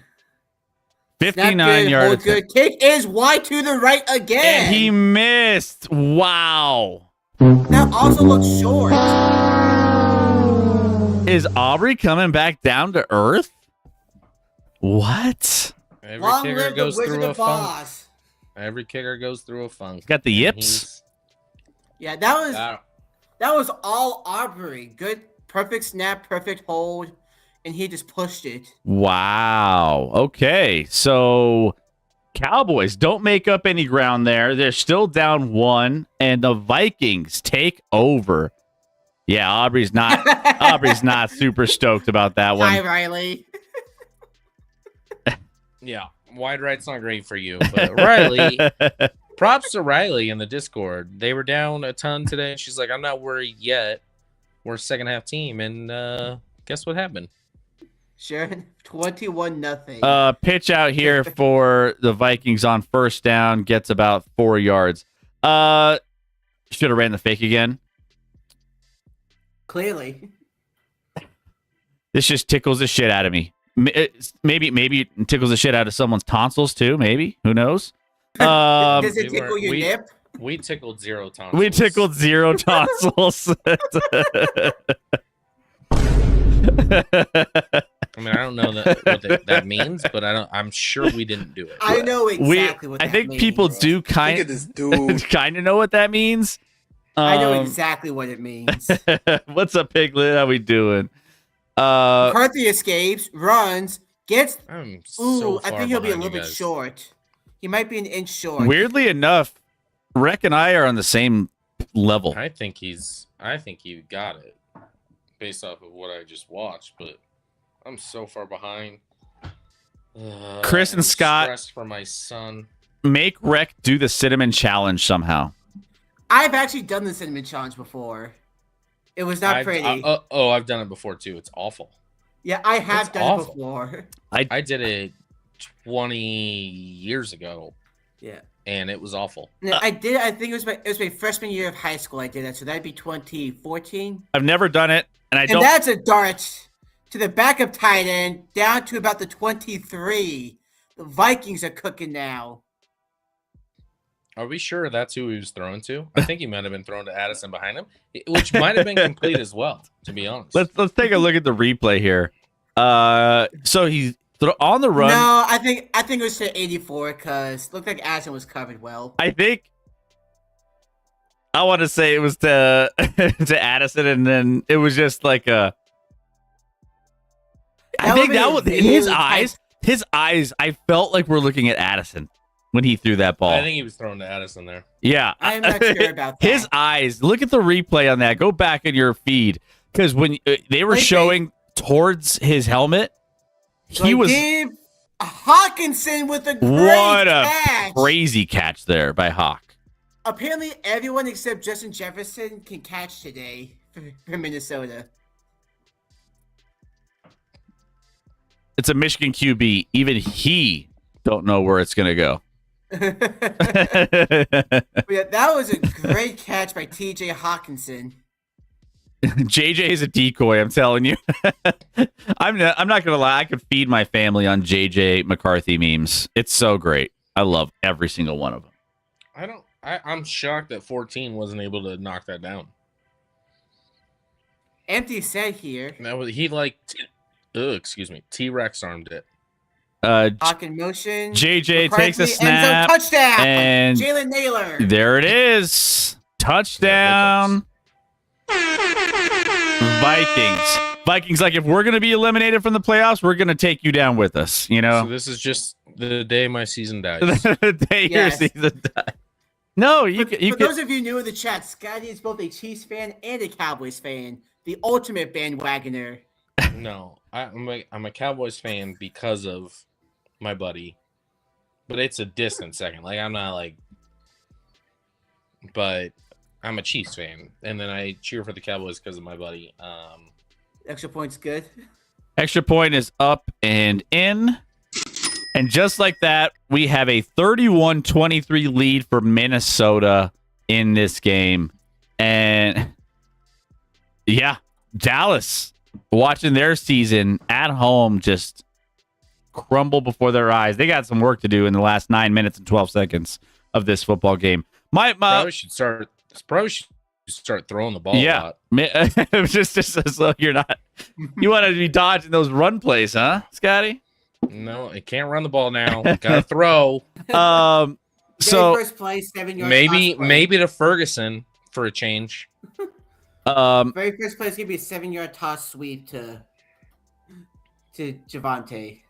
59 yards. Good kick is wide to the right again. And he missed. Wow. That also looks short. Is Aubrey coming back down to earth? What? Every Long kicker live the goes Wizard through a of funk. Oz. Every kicker goes through a funk. Got the And yips. Yeah, that was he's- that was all Aubrey. Good, perfect snap, perfect hold, and he just pushed it. Wow. Okay. So Cowboys don't make up any ground there. They're still down 1, and the Vikings take over. Yeah, Aubrey's not super stoked about that Hi, one. Riley. Yeah, wide right's not great for you, but Riley. Props to Riley in the Discord. They were down a ton today, and she's like, "I'm not worried yet. We're a second half team." And guess what happened? Sure, 21-0. Pitch out here for the Vikings on first down, gets about 4 yards. Should have ran the fake again. Clearly. This just tickles the shit out of me. Maybe it tickles the shit out of someone's tonsils too. Maybe, who knows? Does it tickle your nip? We tickled 0 tonsils. We tickled 0 tonsils. I mean, I don't know what that means, but I'm sure we didn't do it. I know exactly what that I think means. people do Look kind at this dude. of know what that means. I know exactly what it means. What's up, Piglet? How we doing? McCarthy escapes, runs, gets. I'm Ooh, so I far think he'll be a behind little you bit guys. short. He might be an inch short. Weirdly enough, Rec and I are on the same level. I think he got it based off of what I just watched, but I'm so far behind. Chris and I'm Scott- stressed for my son. Make Rec do the cinnamon challenge somehow. I've actually done the cinnamon challenge before. It was not pretty. I've done it before too. It's awful. Yeah, I have It's done awful. it before. I did it 20 years ago, Yeah. and it was awful. No, I did. I think it was my freshman year of high school. I did that, so that'd be 2014. I've never done it, and I And don't. that's a dart to the backup tight end down to about the 23. The Vikings are cooking now. Are we sure that's who he was throwing to? I think he might have been thrown to Addison behind him, which might have been complete as well, to be honest. Let's take a look at the replay here. So he's on the run. No, I think it was to 84 because looked like Addison was covered well. I think I want to say it was to to Addison, and then it was just like a. I That think would be that a was really his tight- eyes. His eyes. I felt like we're looking at Addison when he threw that ball. I think he was thrown to Addison there. Yeah, I'm not sure about that. His eyes. Look at the replay on that. Go back in your feed because when they were Okay. showing towards his helmet, he So was. Dave Hawkinson with a great What a catch. crazy catch there by Hawk. Apparently, everyone except Justin Jefferson can catch today for Minnesota. It's a Michigan QB. Even he don't know where it's gonna go. But yeah, that was a great catch by TJ Hawkinson. JJ is a decoy. I'm telling you. I'm not gonna lie. I could feed my family on JJ McCarthy memes. It's so great. I love every single one of them. I'm shocked that 14 wasn't able to knock that down. Empty set here. That was T-Rex armed it. Hawk in motion. JJ McCarthy, takes a end zone snap, touchdown. and Jalen Naylor. there it is. Touchdown. Vikings Vikings, like, if we're going to be eliminated from the playoffs, we're going to take you down with us, you know? So this is just the day my season dies. The day Yes. your season dies. No, you For can. those of you new in the chat, Scotty is both a Chiefs fan and a Cowboys fan. The ultimate bandwagoner. No, I'm a Cowboys fan because of my buddy, but it's a distant second. Like I'm not like, but I'm a Chiefs fan, and then I cheer for the Cowboys because of my buddy. Extra points good. Extra point is up and in. And just like that, we have a 31-23 lead for Minnesota in this game. And yeah, Dallas watching their season at home just crumble before their eyes. They got some work to do in the last 9 minutes and 12 seconds of this football game. Probably should start throwing the ball. Yeah, a lot. just so you're not. You want to be dodging those run plays, huh, Scotty? No, it can't run the ball now. Gotta throw. So first play, 7 yards. Maybe to Ferguson for a change. Very first play is gonna be a 7-yard toss sweep to Javante.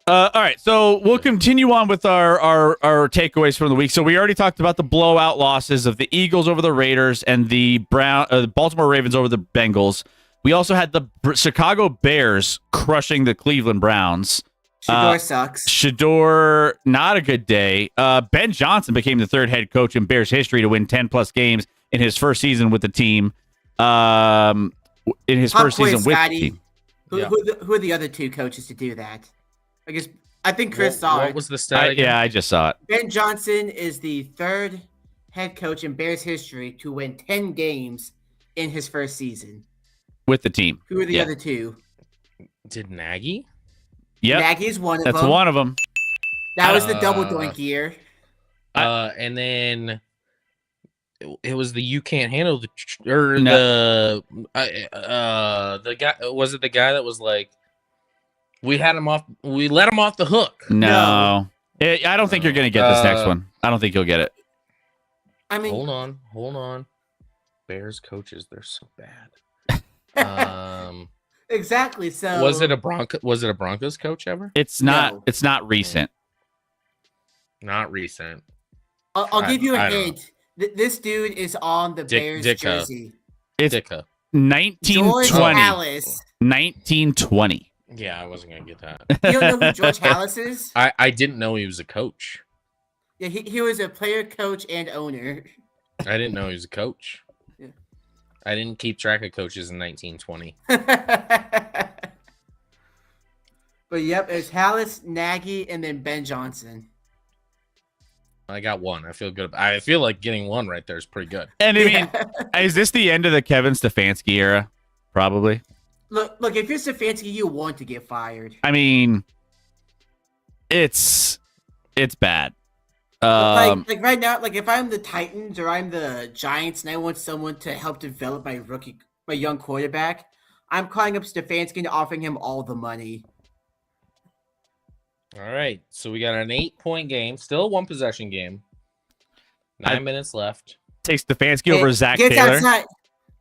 All right, so we'll continue on with our takeaways from the week. So we already talked about the blowout losses of the Eagles over the Raiders and the Baltimore Ravens over the Bengals. We also had the Chicago Bears crushing the Cleveland Browns. Shador sucks. Shador, not a good day. Ben Johnson became the third head coach in Bears history to win 10-plus games in his first season with the team. Season with the team. Who are the other two coaches to do that? I think Chris saw it. What was the stat? Yeah, I just saw it. Ben Johnson is the third head coach in Bears history to win 10 games in his first season. With the team. Who are the other two? Did Nagy? Yep. Nagy's one of them. That's one of them. That was the double doink year. And then it was the you can't handle the guy. Was it the guy that was like, we let him off the hook? No. I don't think you're going to get this next one. I don't think you'll get it. I mean, hold on. Bears coaches, they're so bad. Exactly. So was it a Broncos coach ever? It's not. No. It's not recent. Not recent. I'll give you a hint. This dude is on the Bears jersey. It's Ditka. 1920. 1920. Yeah, I wasn't gonna get that. You don't know who George Halas is? I didn't know he was a coach. Yeah, he was a player, coach, and owner. I didn't know he was a coach. Yeah. I didn't keep track of coaches in 1920. But yep, it's Halas, Nagy, and then Ben Johnson. I got one. I feel good. I feel like getting one right there is pretty good. And I mean, is this the end of the Kevin Stefanski era? Probably. Look, if you're Stefanski, you want to get fired. I mean, it's bad. Like right now, like if I'm the Titans or I'm the Giants and I want someone to help develop my young quarterback, I'm calling up Stefanski and offering him all the money. All right, so we got an 8-point game, still a 1-possession game. 9 minutes left. Takes Stefanski over Zach Gets Taylor. Outside.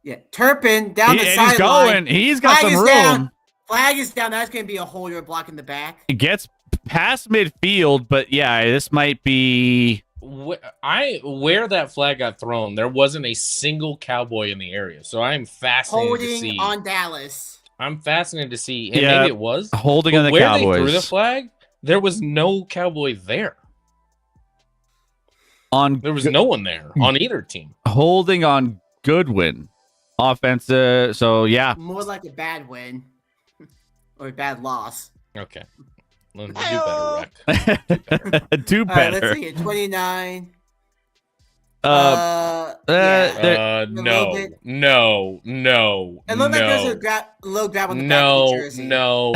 Yeah, Turpin down the sideline. He's going. He's got Flag some is room. down. Flag is down. That's going to be a holder blocking the back. It gets past midfield, but yeah, this might be. Where that flag got thrown, there wasn't a single Cowboy in the area, so I'm fascinated to see. Holding on Dallas. I'm fascinated to see, and Yeah, maybe it was holding on the where Cowboys. They threw the flag, there was no Cowboy there. There was no one there on either team. Holding on Goodwin. Offensive, so yeah. More like a bad win or a bad loss. Okay. Do better, Rick. Do better. All right, let's see it. 29. No. It looked like there's a low grab on the back of the jersey. No.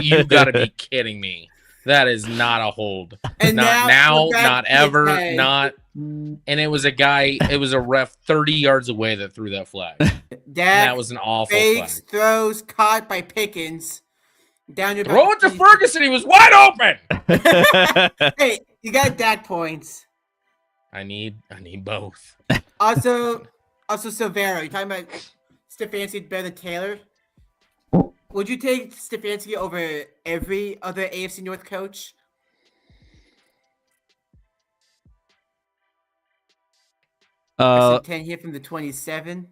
You gotta be kidding me. That is not a hold. And not now, not ever, not. And it was a guy, it was a ref 30 yards away that threw that flag. That was an awful fakes, flag. throws, caught by Pickens. Down your Throw it to Ferguson. He was wide open. Hey, you got Dak points. I need both. Also Silvero. You're talking about Stefanski better than Taylor? Would you take Stefanski over every other AFC North coach? First and 10 here from the 27.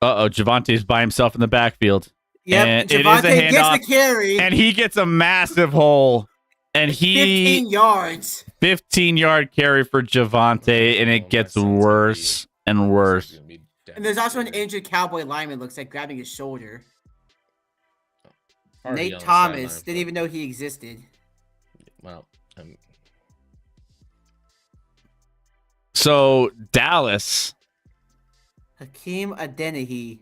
Javante's by himself in the backfield. Yep, and Javonte it is a handoff, gets the carry. and he gets a massive hole. And 15 yards. 15-yard carry for Javonte, and it gets worse and worse. And there's also an injured Cowboy lineman, looks like, grabbing his shoulder. Nate Thomas didn't even know he existed. Well, so Dallas. Hakeem Adeniji.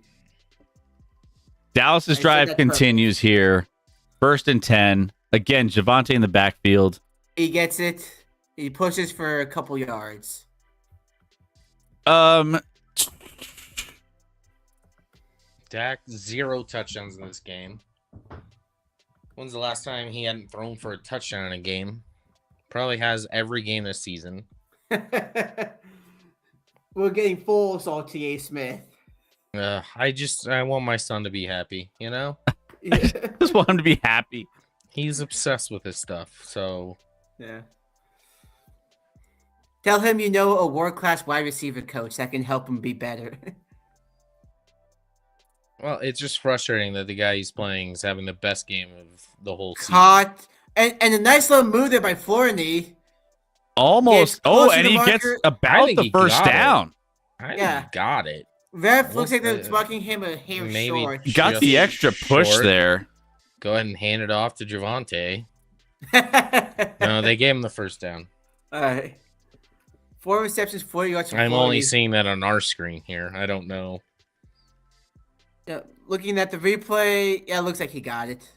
Dallas's drive continues here. 1st and 10. Again, Javonte in the backfield. He gets it. He pushes for a couple yards. Dak, 0 touchdowns in this game. When's the last time he hadn't thrown for a touchdown in a game? Probably has every game this season. We're getting full assault T.A. Smith. I want my son to be happy, you know? Just want him to be happy. He's obsessed with his stuff, so... Yeah. Tell him you know a world-class wide receiver coach that can help him be better. Well, it's just frustrating that the guy he's playing is having the best game of the whole season. Caught. And a nice little move there by Florney. Almost. Oh, and he gets about the first down. I think he got it. Ref looks like they're blocking him a hair short. He got the extra push there. Go ahead and hand it off to Javonte. No, they gave him the first down. All right. 4 receptions, 40 yards from I'm Florney. only seeing that on our screen here. I don't know. Yeah, looking at the replay, yeah, it looks like he got it.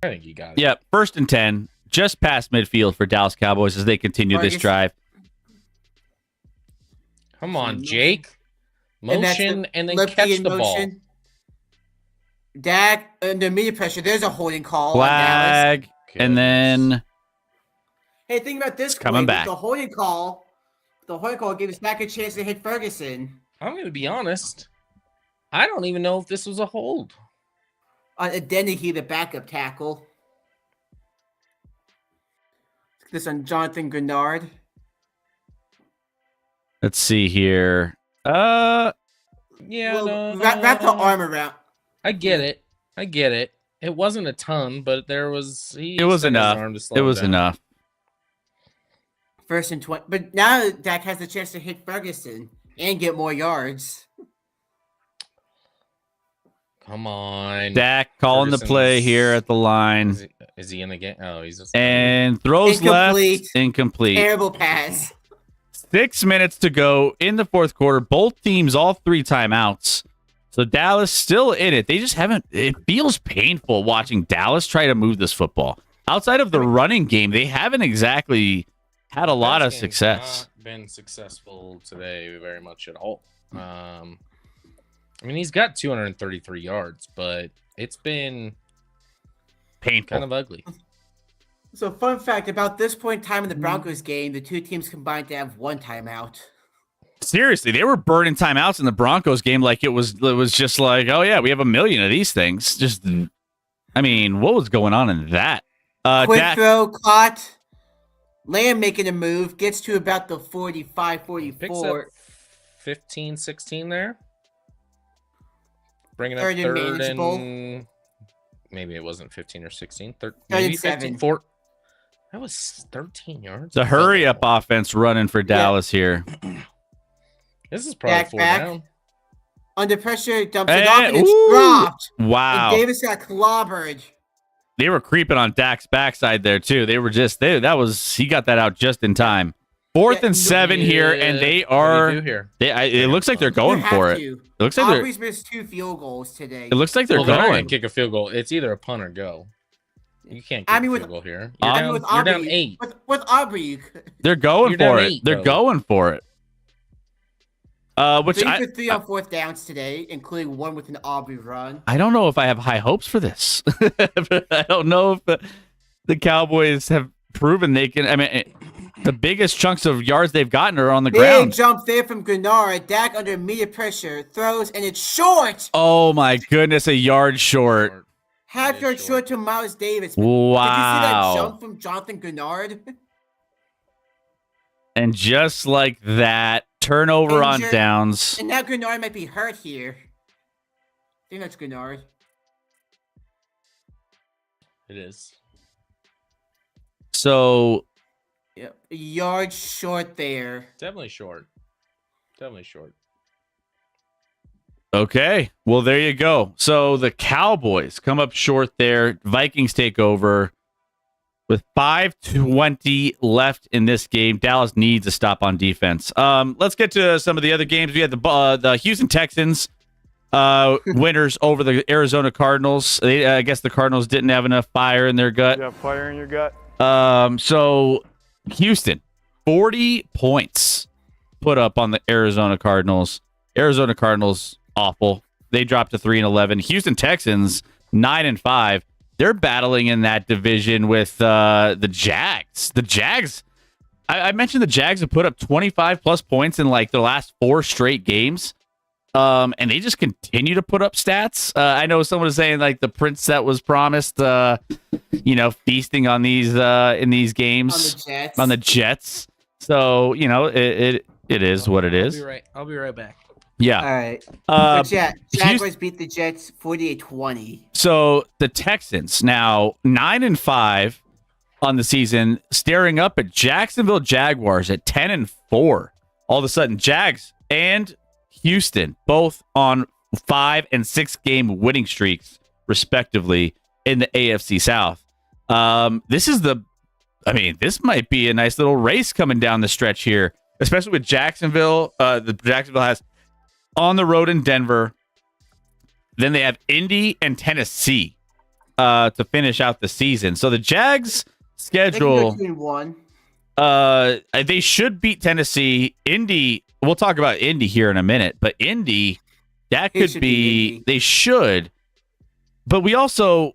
I think he got it. Yep, 1st and 10. Just past midfield for Dallas Cowboys as they continue this drive. Come on, Jake. Motion and then catch the ball. Dak under immediate pressure. There's a holding call. Flag. And then... Hey, think about this. Coming back. The holding call gave us back a chance to hit Ferguson. I'm going to be honest. I don't even know if this was a hold. On Adeniji, the backup tackle. This on Jonathan Grenard. Let's see here. Yeah, well, wrap the arm around. I get it. It wasn't a ton, but there was. It was enough. It was enough. 1st and 20. But now Dak has the chance to hit Ferguson and get more yards. Come on. Dak calling the play here at the line. Is he in the game? Oh, he's just... And throws left. Incomplete. Terrible pass. 6 minutes to go in the 4th quarter. Both teams, all 3 timeouts. So Dallas still in it. They just haven't... It feels painful watching Dallas try to move this football. Outside of the running game, they haven't exactly had a lot of success. Not been successful today very much at all. I mean, he's got 233 yards, but it's been painful, kind of ugly. So, fun fact about this point in time in the Broncos game, the 2 teams combined to have 1 timeout. Seriously, they were burning timeouts in the Broncos game like it was just like, oh yeah, we have a million of these things. Just, I mean, what was going on in that? Quick throw, caught. Lamb making a move, gets to about the 45, 44. Picks up 15, 16 there. Bringing up 3rd and maybe it wasn't 15 or 16. Maybe 15. That was 13 yards. The hurry up offense running for Dallas here. This is probably 4 down. Under pressure, dumps it off, and it's dropped. Wow. And Davis got clobbered. They were creeping on Dak's backside there too. They were just he got that out just in time. 4th and 7 here, and they are. It looks like they're going for it. It looks like Aubrey's missed 2 field goals today. It looks like they're going. They're not going to kick a field goal. It's either a punt or go. You can't kick a field goal here. You're down 8. With Aubrey, they're going for it. They're going for it. Which 3 for 3 on 4th downs today, including 1 with an Aubrey run. I don't know if I have high hopes for this. I don't know if the Cowboys have proven they can. I mean, The biggest chunks of yards they've gotten are on the Big ground. jump there from Gennard. Dak under immediate pressure. Throws, and it's short. Oh, my goodness, a yard short. Half It yard is short to Miles Davis. Did you see Wow. that jump from Jonathan Gennard? And just like that, turnover on Injured. downs. And now Gennard might be hurt here. I think that's Gennard. It is. So, Yep. A yard short there. Definitely short. Definitely short. okay. Well, there you go. So the Cowboys come up short there. Vikings take over with 5:20 left in this game. Dallas needs a stop on defense. Let's get to some of the other games. We had the Houston Texans winners over the Arizona Cardinals. I guess the Cardinals didn't have enough fire in their gut. You have fire in your gut? So Houston, 40 points put up on the Arizona Cardinals. Arizona Cardinals, awful. They dropped to 3-11. Houston Texans, 9-5. They're battling in that division with the Jags. The Jags, I mentioned the Jags have put up 25 plus points in like their last 4 straight games. And they just continue to put up stats. I know someone was saying like the prince that was promised, feasting on these in these games On the Jets. Jets. So it is what it is. I'll be right back. Yeah. All right. Uh, But yeah, Jaguars beat the Jets 48-20. So the Texans now 9-5 on the season, staring up at Jacksonville Jaguars at 10-4. All of a sudden, Jags and Houston both on 5 and 6 game winning streaks, respectively, in the AFC South. This might be a nice little race coming down the stretch here, especially with Jacksonville. The Jacksonville has on the road in Denver. Then they have Indy and Tennessee to finish out the season. So the Jags schedule, They can go 2-1. they should beat Tennessee. Indy, we'll talk about Indy here in a minute, but Indy, that They could should be, beat Indy. they should. But we also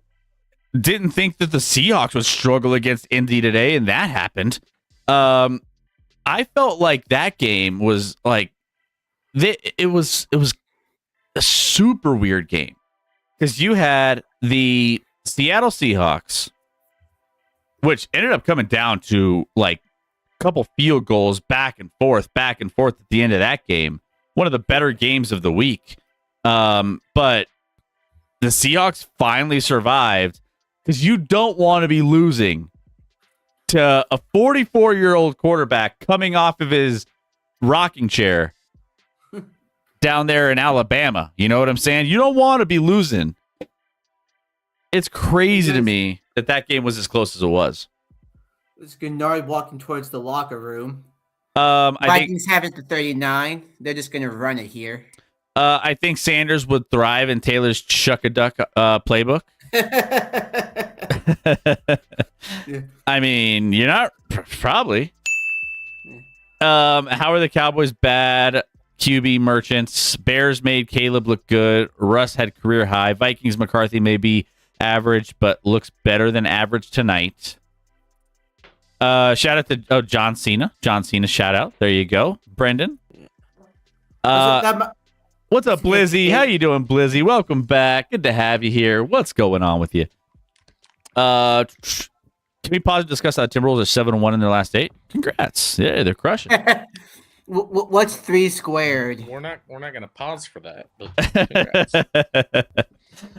didn't think that the Seahawks would struggle against Indy today, and that happened. I felt like that game was like, it was a super weird game because you had the Seattle Seahawks, which ended up coming down to like a couple field goals back and forth at the end of that game. One of the better games of the week. But the Seahawks finally survived because you don't want to be losing to a 44-year-old quarterback coming off of his rocking chair down there in Alabama. You know what I'm saying? You don't want to be losing. It's crazy to me that game was as close as it was. It's Gennard walking towards the locker room. I think Vikings have it to 39. They're just going to run it here. I think Sanders would thrive in Taylor's Chuck-a-Duck playbook. I mean, you're not probably. How are the Cowboys bad? QB merchants. Bears made Caleb look good. Russ had career high. Vikings McCarthy may be average, but looks better than average tonight. Shout out to John Cena. John Cena shout out. There you go, Brendan. What's up, Blizzy? How you doing, Blizzy? Welcome back. Good to have you here. What's going on with you? Can we pause and discuss how Timberwolves are 7-1 in their last 8? Congrats. Yeah, they're crushing. What's 3 squared? We're not gonna pause for that. But congrats.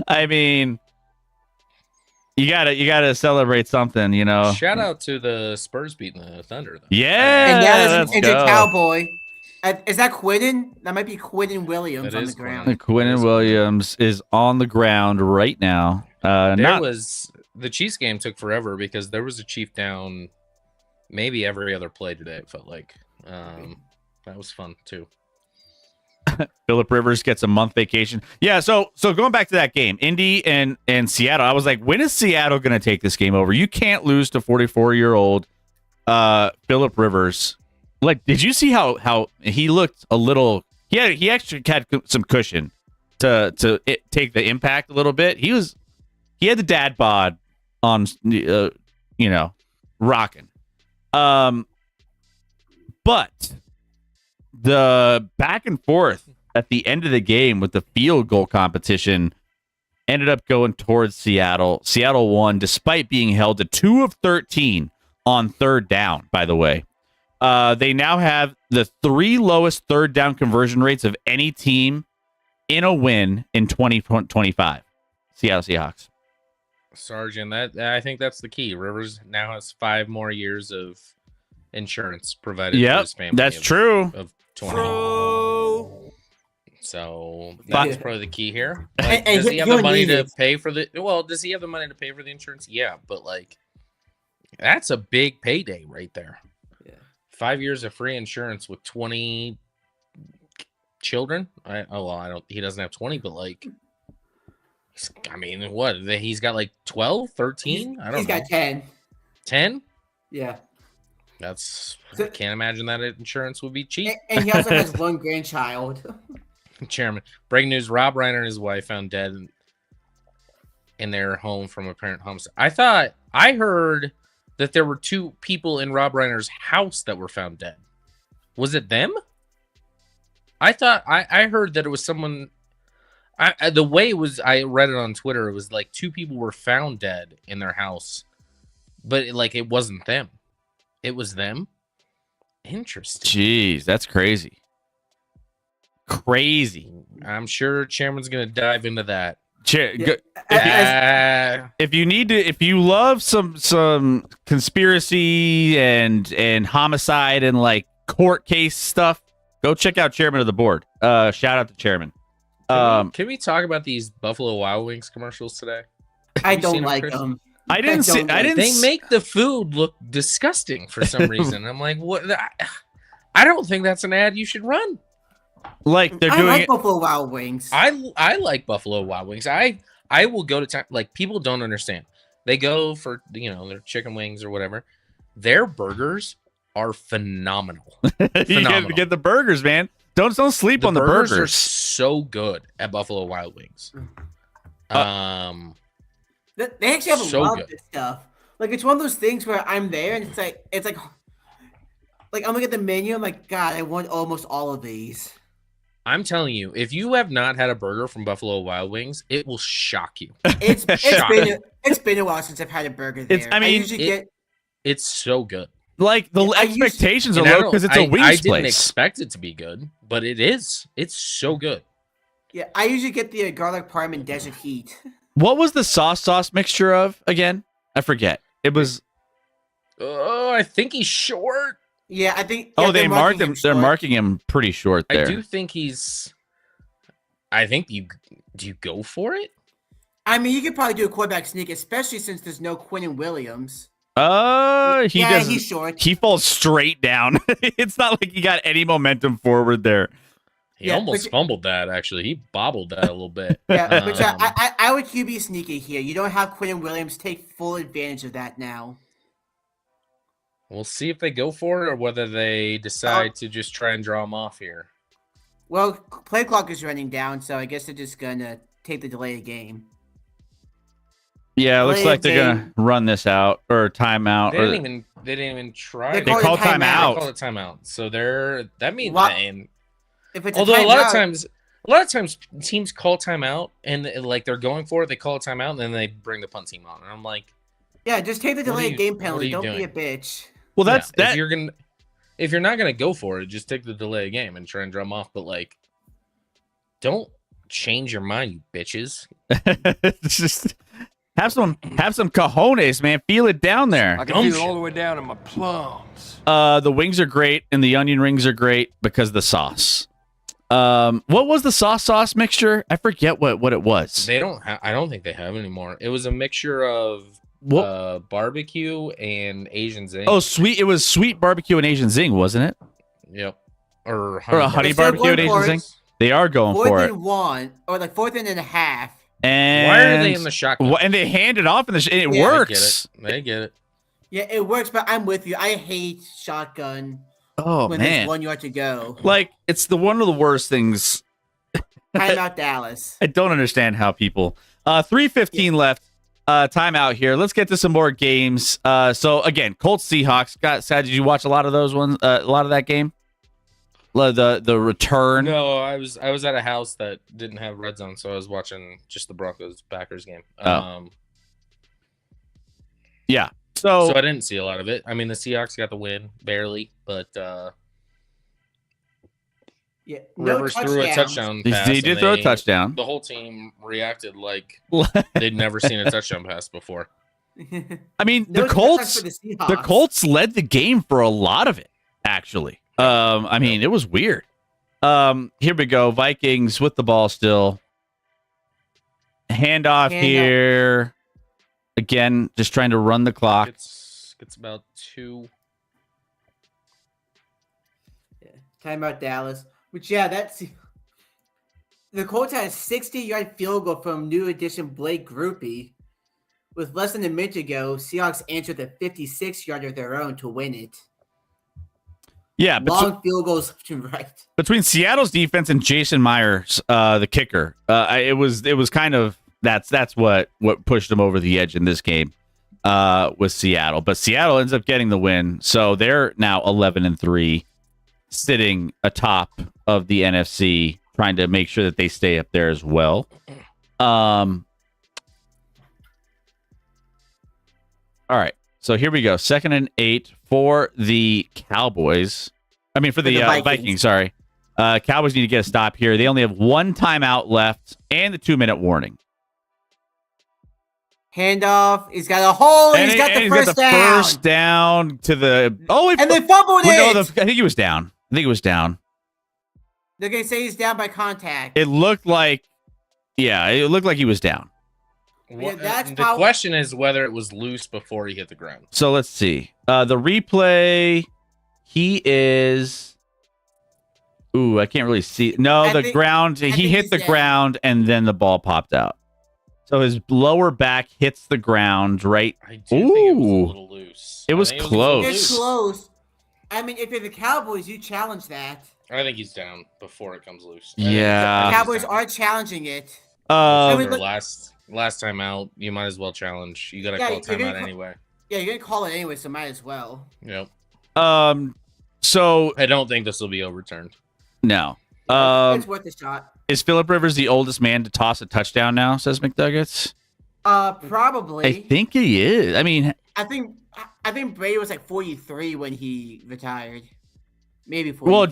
I mean, you gotta celebrate something, you know. Shout out to the Spurs beating the Thunder, though. Yeah, And now there's let's an injured go. Cowboy. Is that Quinton? That might be Quinton Williams That on the is ground. Quinton Williams is on the ground right now. The Chiefs game took forever because there was a Chief down maybe every other play today, it felt like. That was fun too. Phillip Rivers gets a month vacation. Yeah, so going back to that game, Indy and Seattle, I was like, when is Seattle going to take this game over? You can't lose to 44-year-old Phillip Rivers. Like, did you see how he looked a little? He actually had some cushion to take the impact a little bit. He had the dad bod on, rocking. But the back and forth at the end of the game with the field goal competition ended up going towards Seattle. Seattle won despite being held to 2 of 13 on third down, by the way. They now have the 3 lowest third down conversion rates of any team in a win in 2025. Seattle Seahawks. Sergeant, I think that's the key. Rivers now has 5 more years of insurance provided to his family. That's true. Of 20. So that's probably the key here. Like, does he have the money to pay for the? Well, does he have the money to pay for the insurance? Yeah, but like, that's a big payday right there. Yeah. 5 years of free insurance with 20 children. I don't. He doesn't have 20, but like, I mean, what? He's got like 12, 13? I don't know. He's got 10. 10? Yeah. That's. I can't imagine that insurance would be cheap. And he also has 1 grandchild. Chairman, breaking news: Rob Reiner and his wife found dead in their home from apparent homicide. I heard that there were 2 people in Rob Reiner's house that were found dead. Was it them? I thought I heard that it was someone. The way it was, I read it on Twitter. It was like 2 people were found dead in their house, but it wasn't them. It was them. Interesting. Jeez, that's crazy. Crazy. I'm sure Chairman's gonna dive into that. If you love some conspiracy and homicide and like court case stuff, go check out Chairman of the Board. Shout out to Chairman. Can we talk about these Buffalo Wild Wings commercials today? I don't like them. I didn't see. They make the food look disgusting for some reason. I'm like, what? I don't think that's an ad you should run. Like they're doing I like Buffalo Wild Wings. I like Buffalo Wild Wings. I will go to time. Like, people don't understand. They go for their chicken wings or whatever. Their burgers are phenomenal. You get the burgers, man. Don't sleep on the burgers. Are so good at Buffalo Wild Wings. They actually have a lot of this stuff. Like, it's one of those things where I'm there and it's like I'm looking at the menu. I'm like, God, I want almost all of these. I'm telling you, if you have not had a burger from Buffalo Wild Wings, it will shock you. It's been a while since I've had a burger there. It's so good. Like, the expectations are low because it's a wings place. I didn't expect it to be good, but it is. It's so good. Yeah, I usually get the garlic parm and desert heat. What was the sauce mixture of again? I forget. It was. Oh, I think he's short. Yeah, I think. Yeah, they marked him. They're marking him pretty short there. I do think he's. I think do you go for it? I mean, you could probably do a quarterback sneak, especially since there's no Quinnen Williams. He's short. He falls straight down. It's not like he got any momentum forward there. He almost fumbled that. Actually, he bobbled that a little bit. Yeah, which I would QB sneaky here. You don't have Quinnen Williams take full advantage of that now. We'll see if they go for it or whether they decide to just try and draw him off here. Well, play clock is running down, so I guess they're just gonna take the delay of game. Yeah, it looks like they're gonna run this out or timeout. They didn't even try. They called timeout. They called it timeout. So that means if it's although a lot of times teams call timeout and like they're going for it, they call a timeout and then they bring the punt team on. And I'm like, yeah, just take the delay of game penalty. Don't be a bitch. Well, that's that. If you're not gonna go for it, just take the delay of game and try and drum off. But like, don't change your mind, you bitches. Just have some cojones, man. Feel it down there. I can feel it all the way down in my plums. The wings are great and the onion rings are great because of the sauce. What was the sauce mixture? I forget what it was. They don't. I don't think they have anymore. It was a mixture of barbecue and Asian zing. Oh, sweet! It was sweet barbecue and Asian zing, wasn't it? Yep. Or a honey barbecue and Asian zing. They are going for it. 4th and 1 or like 4th and a half. And why are they in the shotgun? And they hand it off and it works. They get it. Yeah, it works, but I'm with you. I hate shotgun. When there's 1 yard to go. Like, it's one of the worst things. Timeout Dallas. I don't understand how people. 3:15 left. timeout here. Let's get to some more games. So again, Colts Seahawks. Did you watch a lot of those ones? A lot of that game. The return. No, I was at a house that didn't have red zone, so I was watching just the Broncos Packers game. Yeah. So I didn't see a lot of it. I mean, the Seahawks got the win barely, but Yeah, Rivers threw a touchdown pass. He did throw a touchdown. The whole team reacted like they'd never seen a touchdown pass before. I mean, No the Colts. touchdown for the The Seahawks. Colts led the game for a lot of it. Actually, I mean, it was weird. Here we go. Vikings with the ball still. Handoff here. Again, just trying to run the clock. Gets about 2. Yeah. Timeout Dallas. Which, yeah, that's... The Colts had a 60-yard field goal from new addition Blake Groupie. With less than a minute ago, Seahawks answered a 56-yarder of their own to win it. Yeah, Long field goals left and right. between Seattle's defense and Jason Myers, the kicker, it was kind of that's what pushed them over the edge in this game with Seattle. But Seattle ends up getting the win, so they're now 11-3, sitting atop of the NFC, trying to make sure that they stay up there as well. All right, so here we go. 2nd and 8 for the Cowboys. I mean, for the Vikings. Sorry, Cowboys need to get a stop here. They only have 1 timeout left and the 2-minute warning. Handoff. He's got a hole. He's got the first down to the. Oh, and they fumbled it. I think he was down. They're going to say he's down by contact. It looked like he was down. Yeah, that's the question is whether it was loose before he hit the ground. So let's see. The replay. He is. Ooh, I can't really see. No, he hit the ground and then the ball popped out. So his lower back hits the ground, right? I do think it was a little loose. It was close. It's close. I mean, if you're the Cowboys, you challenge that. I think he's down before it comes loose. Yeah. The Cowboys are challenging it. Last time out, you might as well challenge. You got to call timeout anyway. Yeah, you're going to call it anyway, so might as well. Yep. So I don't think this will be overturned. No. It's worth a shot. Is Phillip Rivers the oldest man to toss a touchdown now, says McNuggets? Probably. I think he is. I mean, I think Brady was like 43 when he retired. Maybe 44. Well,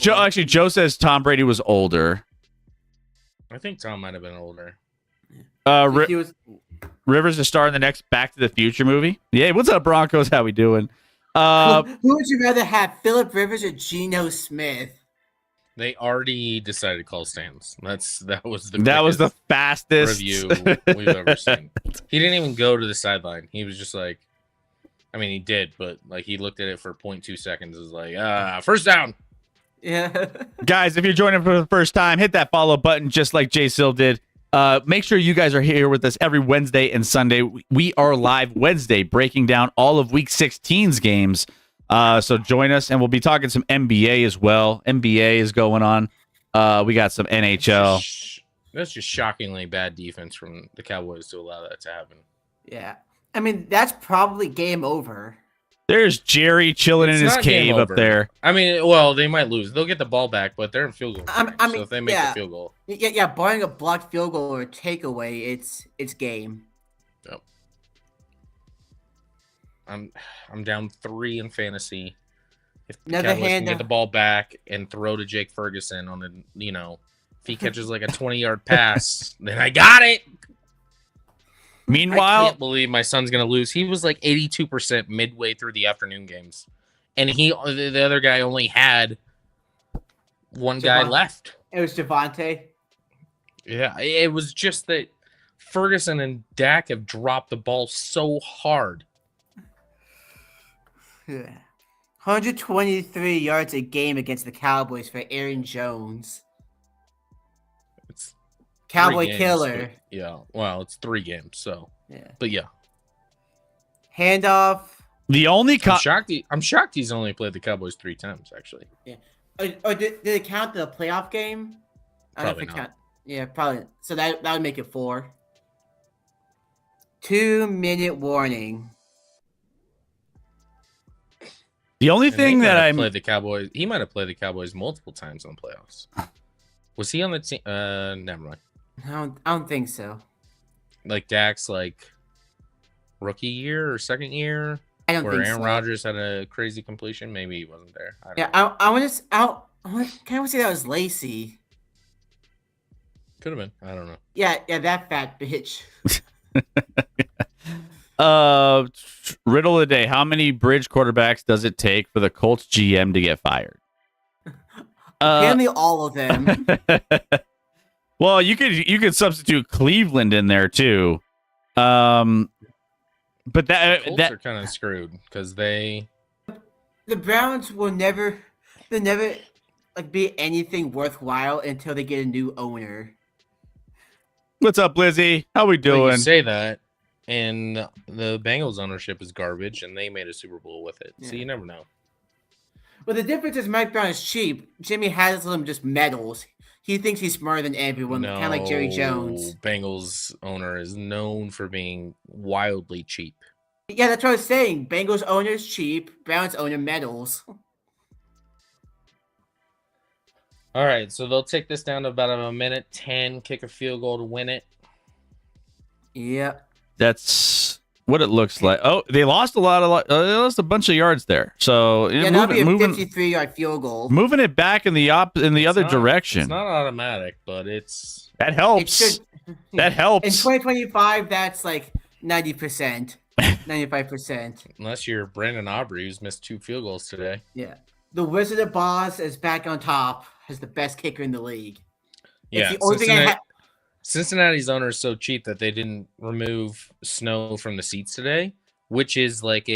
Joe says Tom Brady was older. I think Tom might have been older. Rivers is starring the next Back to the Future movie. Yeah, what's up, Broncos? How we doing? Who would you rather have, Phillip Rivers or Geno Smith? They already decided to call stands. That was the fastest review we've ever seen. He didn't even go to the sideline. He was just like, I mean, he did, but like he looked at it for 0.2 seconds. It was like, first down. Yeah. Guys, if you're joining for the first time, hit that follow button just like Jay Sil did. Make sure you guys are here with us every Wednesday and Sunday. We are live Wednesday, breaking down all of Week 16's games. So join us, and we'll be talking some NBA as well. NBA is going on. We got some NHL. That's just shockingly bad defense from the Cowboys to allow that to happen. Yeah. I mean, that's probably game over. There's Jerry chilling in his cave up there. I mean, well, they might lose. They'll get the ball back, but they're in field goal. So if they make the field goal. Yeah, barring a blocked field goal or a takeaway, it's game. Yep. I'm down 3 in fantasy. If the Cowboys can get the ball back and throw to Jake Ferguson on if he catches like a 20-yard pass, then I got it. Meanwhile, I can't believe my son's gonna lose. He was like 82% midway through the afternoon games, and the other guy only had one guy left. It was Javonte. Yeah, it was just that Ferguson and Dak have dropped the ball so hard. Yeah. 123 yards a game against the Cowboys for Aaron Jones. It's Cowboy games, killer. Yeah, well, it's 3 games, so yeah. But yeah, handoff. The only I'm shocked he's only played the Cowboys 3 times actually. Yeah. Or did it count the playoff game? Probably not. Yeah, probably. So that would make it 4. 2-minute warning. The only And thing that I'm played the Cowboys. He might have played the Cowboys multiple times in the playoffs. Was he on the team? Never mind. I don't think so. Like Dak's like rookie year or second year, I don't where think Aaron so. Rodgers had a crazy completion. Maybe he wasn't there. I don't Yeah, know. I want to. Can I say that was Lacey? Could have been. I don't know. Yeah, that fat bitch. riddle of the day. How many bridge quarterbacks does it take for the Colts GM to get fired? Apparently, all of them. Well, you could substitute Cleveland in there too. But that Colts that are kind of screwed because they. The Browns will never. They'll never like be anything worthwhile until they get a new owner. What's up, Lizzie? How we Well, doing? you say that, and the Bengals ownership is garbage, and they made a Super Bowl with it. So Yeah. you never know. Well, the difference is Mike Brown is cheap. Jimmy Haslam just meddles. He thinks he's smarter than everyone, kind of like Jerry Jones. Bengals owner is known for being wildly cheap. Yeah, that's what I was saying. Bengals owner is cheap. Browns owner meddles. All right, so they'll take this down to about a minute 10, kick a field goal to win it. Yep. That's what it looks like. Oh, they lost they lost a bunch of yards there. So Yeah, that'll be a 53-yard field goal. moving it back in the other direction. It's not automatic, but it's That It helps. should. That helps. In 2025, that's like 90%, 95%. unless you're Brandon Aubrey, who's missed 2 field goals today. Yeah. The Wizard of Oz is back on top. Has the best kicker in the league. Yeah, It's the only thing I Cincinnati's owner is so cheap that they didn't remove snow from the seats today, which is like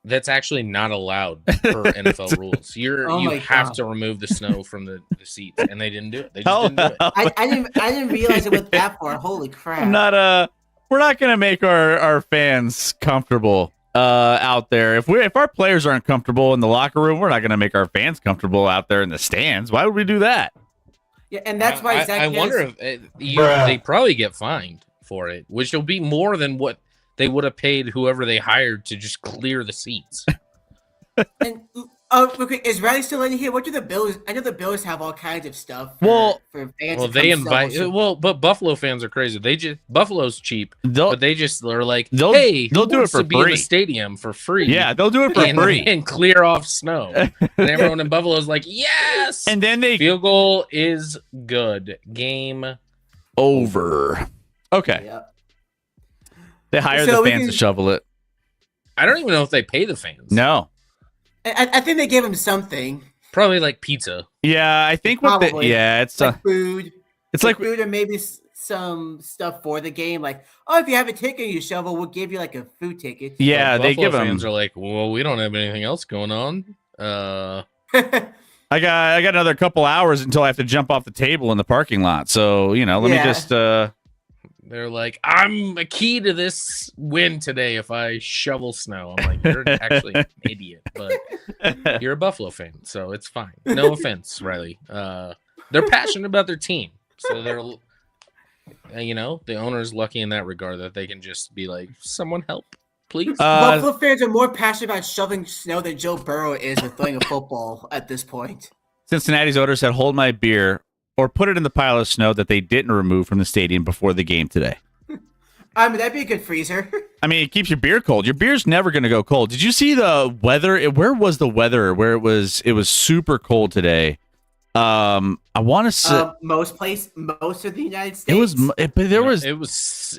that's actually not allowed per NFL rules. Oh you my have God. to remove the snow from the seats, and they didn't do it. They just didn't do it. I didn't realize it went that far. Holy crap! I'm not we're not gonna make our fans comfortable out there. If our players aren't comfortable in the locker room, we're not gonna make our fans comfortable out there in the stands. Why would we do that? Yeah, and that's why Zach I wonder if they probably get fined for it, which will be more than what they would have paid whoever they hired to just clear the seats. And okay, is Riley still in here? What do the Bills? I know the Bills have all kinds of stuff. For fans Well, to they come invite. celebrate. Well, but Buffalo fans are crazy. Buffalo's cheap, but they just are like, they'll hey, do it wants for to be in free. the stadium for free. Yeah, they'll do it for free. And clear off snow. And everyone in Buffalo is like, yes. And then they Field goal is good. Game over. Okay. Yeah. They hire So the we fans can- to shovel it. I don't even know if they pay the fans. No. I think they gave him something. Probably like pizza. Yeah, I think what the Probably. it's Like food. it's like food or maybe some stuff for the game. Like, oh, if you have a ticket you shovel, we'll give you like a food ticket. yeah, But they Buffalo give them. fans are like, well, we don't have anything else going on. I got another couple hours until I have to jump off the table in the parking lot. So, let me Yeah. just They're like, I'm a key to this win today if I shovel snow. I'm like, you're actually an idiot, but you're a Buffalo fan, so it's fine. No offense, Riley. They're passionate about their team, so they're, the owner's lucky in that regard that they can just be like, someone help, please. Buffalo fans are more passionate about shoveling snow than Joe Burrow is with throwing a football at this point. Cincinnati's owner said, "Hold my beer or put it in the pile of snow that they didn't remove from the stadium before the game today." I mean, that'd be a good freezer. I mean, it keeps your beer cold. Your beer's never going to go cold. Did you see the weather? Where was the weather? Where it was super cold today. I want to say Most of the United States. it was, but there was. it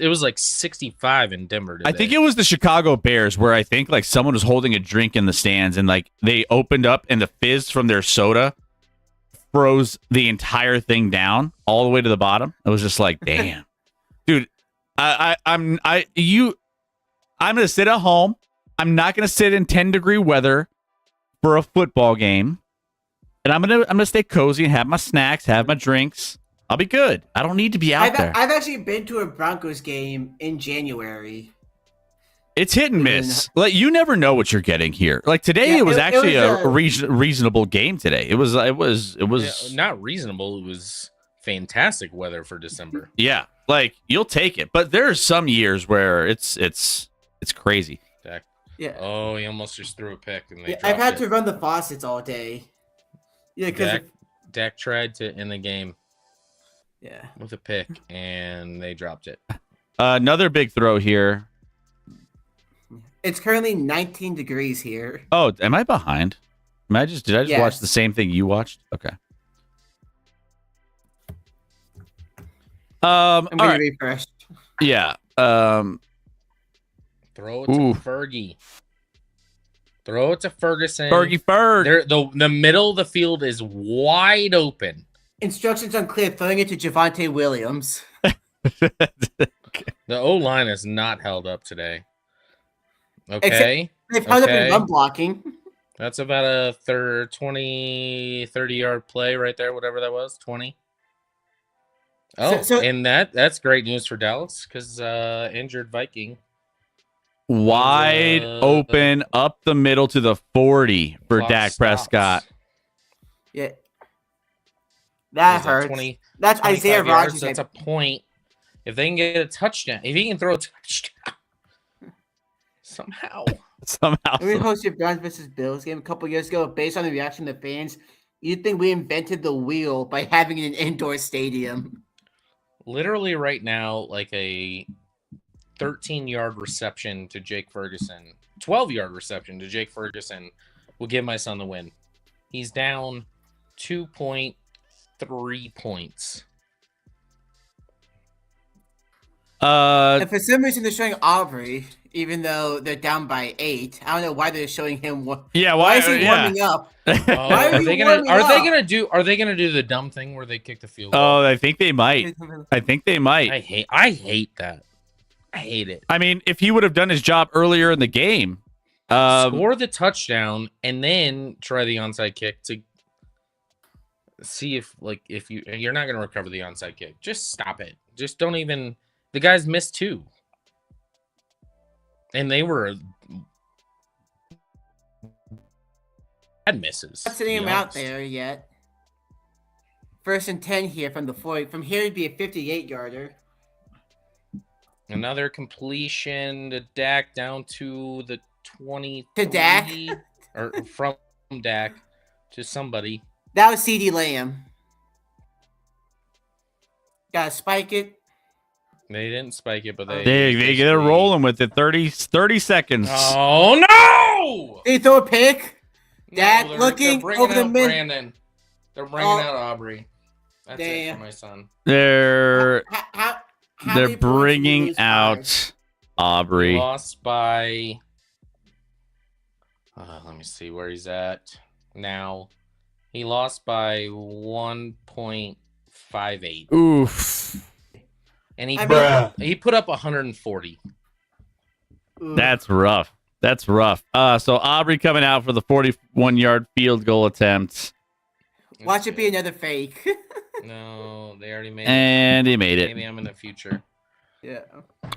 was like 65 in Denver today. I think it was the Chicago Bears where I think like someone was holding a drink in the stands and like they opened up and the fizz from their soda froze the entire thing down all the way to the bottom. It was just like, damn, dude. I'm gonna sit at home. I'm not gonna sit in 10-degree weather for a football game, and I'm gonna stay cozy and have my snacks, have my drinks. I'll be good. I don't need to be out there. I've actually been to a Broncos game in January. It's hit and miss. Like you never know what you're getting here. Like today, Yeah, it was it actually was a reasonable game today. It was not reasonable. It was fantastic weather for December. Yeah. like you'll take it. But there are some years where it's crazy. Dak. Yeah. Oh, he almost just threw a pick and they Yeah, I've had dropped to run the faucets all day. Yeah, because Dak tried to end the game yeah. with a pick and they dropped it. Another big throw here. It's currently 19 degrees here. Oh, am I behind? Did I just watch Yes. the same thing you watched? Okay. I'm All gonna right. refresh. Yeah. Throw it to Ooh. Fergie. Throw it to Ferguson. Ferg. The middle of the field is wide open. Instructions unclear. Throwing it to Javante Williams. The O-line is not held up today. Okay. They've held up in run blocking. That's about a 30-yard play right there, whatever that was, 20. Oh, So- and that's great news for Dallas because injured Viking. Wide open up the middle to the 40 for Clock Dak stops. Prescott. Yeah. That Is hurts. 20 That's 25 Isaiah yards, Rodgers. that's a point. If they can get a touchdown, if he can throw a touchdown somehow. Somehow. When we hosted Browns versus Bills game a couple years ago, based on the reaction of the fans, you'd think we invented the wheel by having an indoor stadium. Literally right now, like a 13-yard reception to Jake Ferguson, 12-yard reception to Jake Ferguson will give my son the win. He's down 2.3 points. And for some reason, they're showing Aubrey, even though they're down by 8. I don't know why they're showing him. Yeah, Why is he warming up? Why Are they gonna do the dumb thing where they kick the field goal? Oh, I think they might. I hate that. I hate it. I mean, if he would have done his job earlier in the game, Score the touchdown and then try the onside kick to see if you're not gonna recover the onside kick. Just stop it. Just don't even. The guys missed 2, and they were bad misses. Not sitting him out there yet. 1st and 10 here from the 40. From here, it'd be a 58-yarder. Another completion to Dak down to the 20. To Dak? Or from Dak to somebody. That was CeeDee Lamb. Gotta spike it. They didn't spike it, but they're rolling with it. 30 seconds. Oh no! Did he throw a pick? Dak No, looking bringing over the out mid. Brandon. They're bringing out Aubrey. That's it Damn. for my son. They're How they're many points did he bringing lose by? out Aubrey. He lost by. Let me see where he's at now. He lost by 1.58, Oof. and he I put up 140. Ooh. That's rough. So Aubrey coming out for the 41-yard field goal attempt. Watch it be another fake. No, they already made it. And he made it. Maybe I'm in the future. Yeah.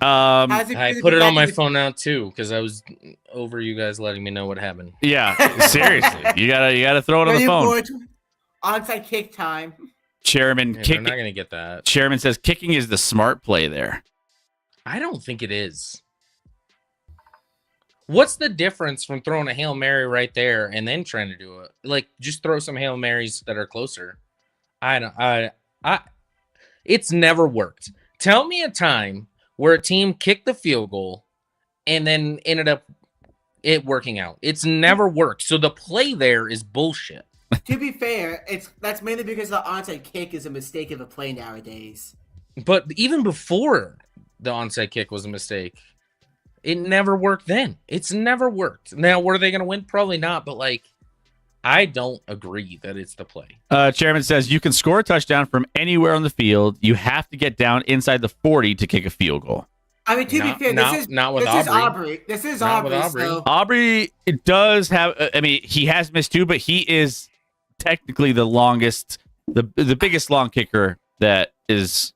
Um, I put it on my phone now too because I was over you guys letting me know what happened. yeah, seriously. You gotta throw it on the phone. Onside kick time. Chairman They're kick. not gonna get that. Chairman says kicking is the smart play there. I don't think it is. What's the difference from throwing a Hail Mary right there and then trying to do it? Like, just throw some Hail Marys that are closer. It's never worked. Tell me a time where a team kicked the field goal and then ended up it working out. It's never worked. So the play there is bullshit. To be fair, that's mainly because the onside kick is a mistake of a play nowadays. But even before the onside kick was a mistake, it never worked then. It's never worked. Now, were they going to win? Probably not. But, I don't agree that it's the play. Chairman says you can score a touchdown from anywhere on the field. You have to get down inside the 40 to kick a field goal. I mean, to be fair, not with Aubrey. This is Not Aubrey. with Aubrey. So Aubrey does have. I mean, he has missed 2, but he is technically the longest, the biggest long kicker that is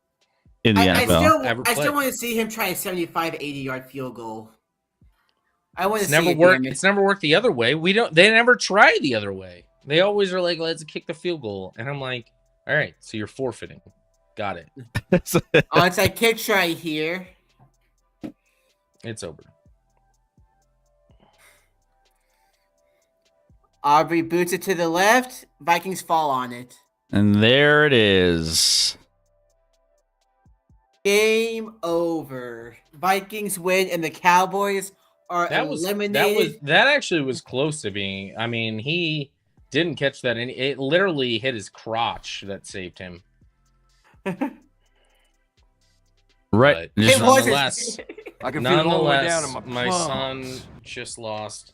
in the NFL. I still want to see him try a 75, 80-yard field goal. I want to It's see never it. worked. It's never worked the other way. They never try the other way. They always are like, let's kick the field goal. And I'm like, all right, so you're forfeiting. Got it. Onside kick try here. It's over. Aubrey boots it to the left. Vikings fall on it. And there it is. Game over. Vikings win, and the Cowboys are eliminated. That actually was close to being. I mean, he didn't catch that. It literally hit his crotch that saved him. Right. But It wasn't. nonetheless, I can feel it all the way down in my my son plums. just lost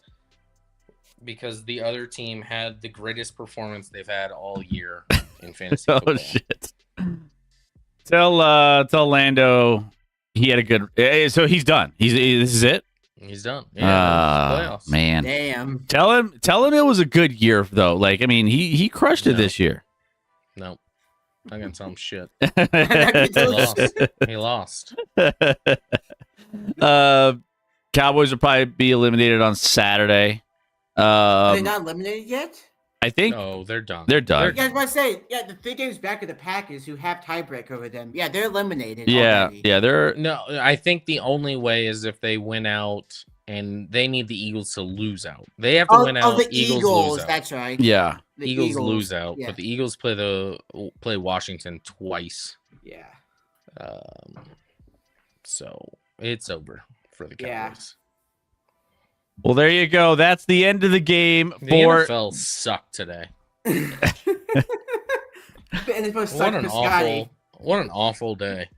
because the other team had the greatest performance they've had all year in fantasy Oh football. shit. Tell Lando he had a good. So he's done. This is it. He's done. Yeah, playoffs. Man. Damn. Tell him it was a good year though. Like I mean, he crushed it No. this year. No, I'm gonna tell him shit. He He lost. Cowboys will probably be eliminated on Saturday. Are they not eliminated yet? I think No, they're done. they're done. Yeah, I was about to say, the 3 games back of the Packers who have tiebreak over them. Yeah, they're eliminated. Yeah, already. yeah, they're No, I think the only way is if they win out, and they need the Eagles to lose out. They have to win out. The Eagles lose out. That's right. yeah. The Eagles lose out, yeah. but the Eagles play Washington twice. Yeah. So it's over for the Yeah. Cowboys. Well, there you go. That's the end of the game The for. NFL sucked today. What an awful day.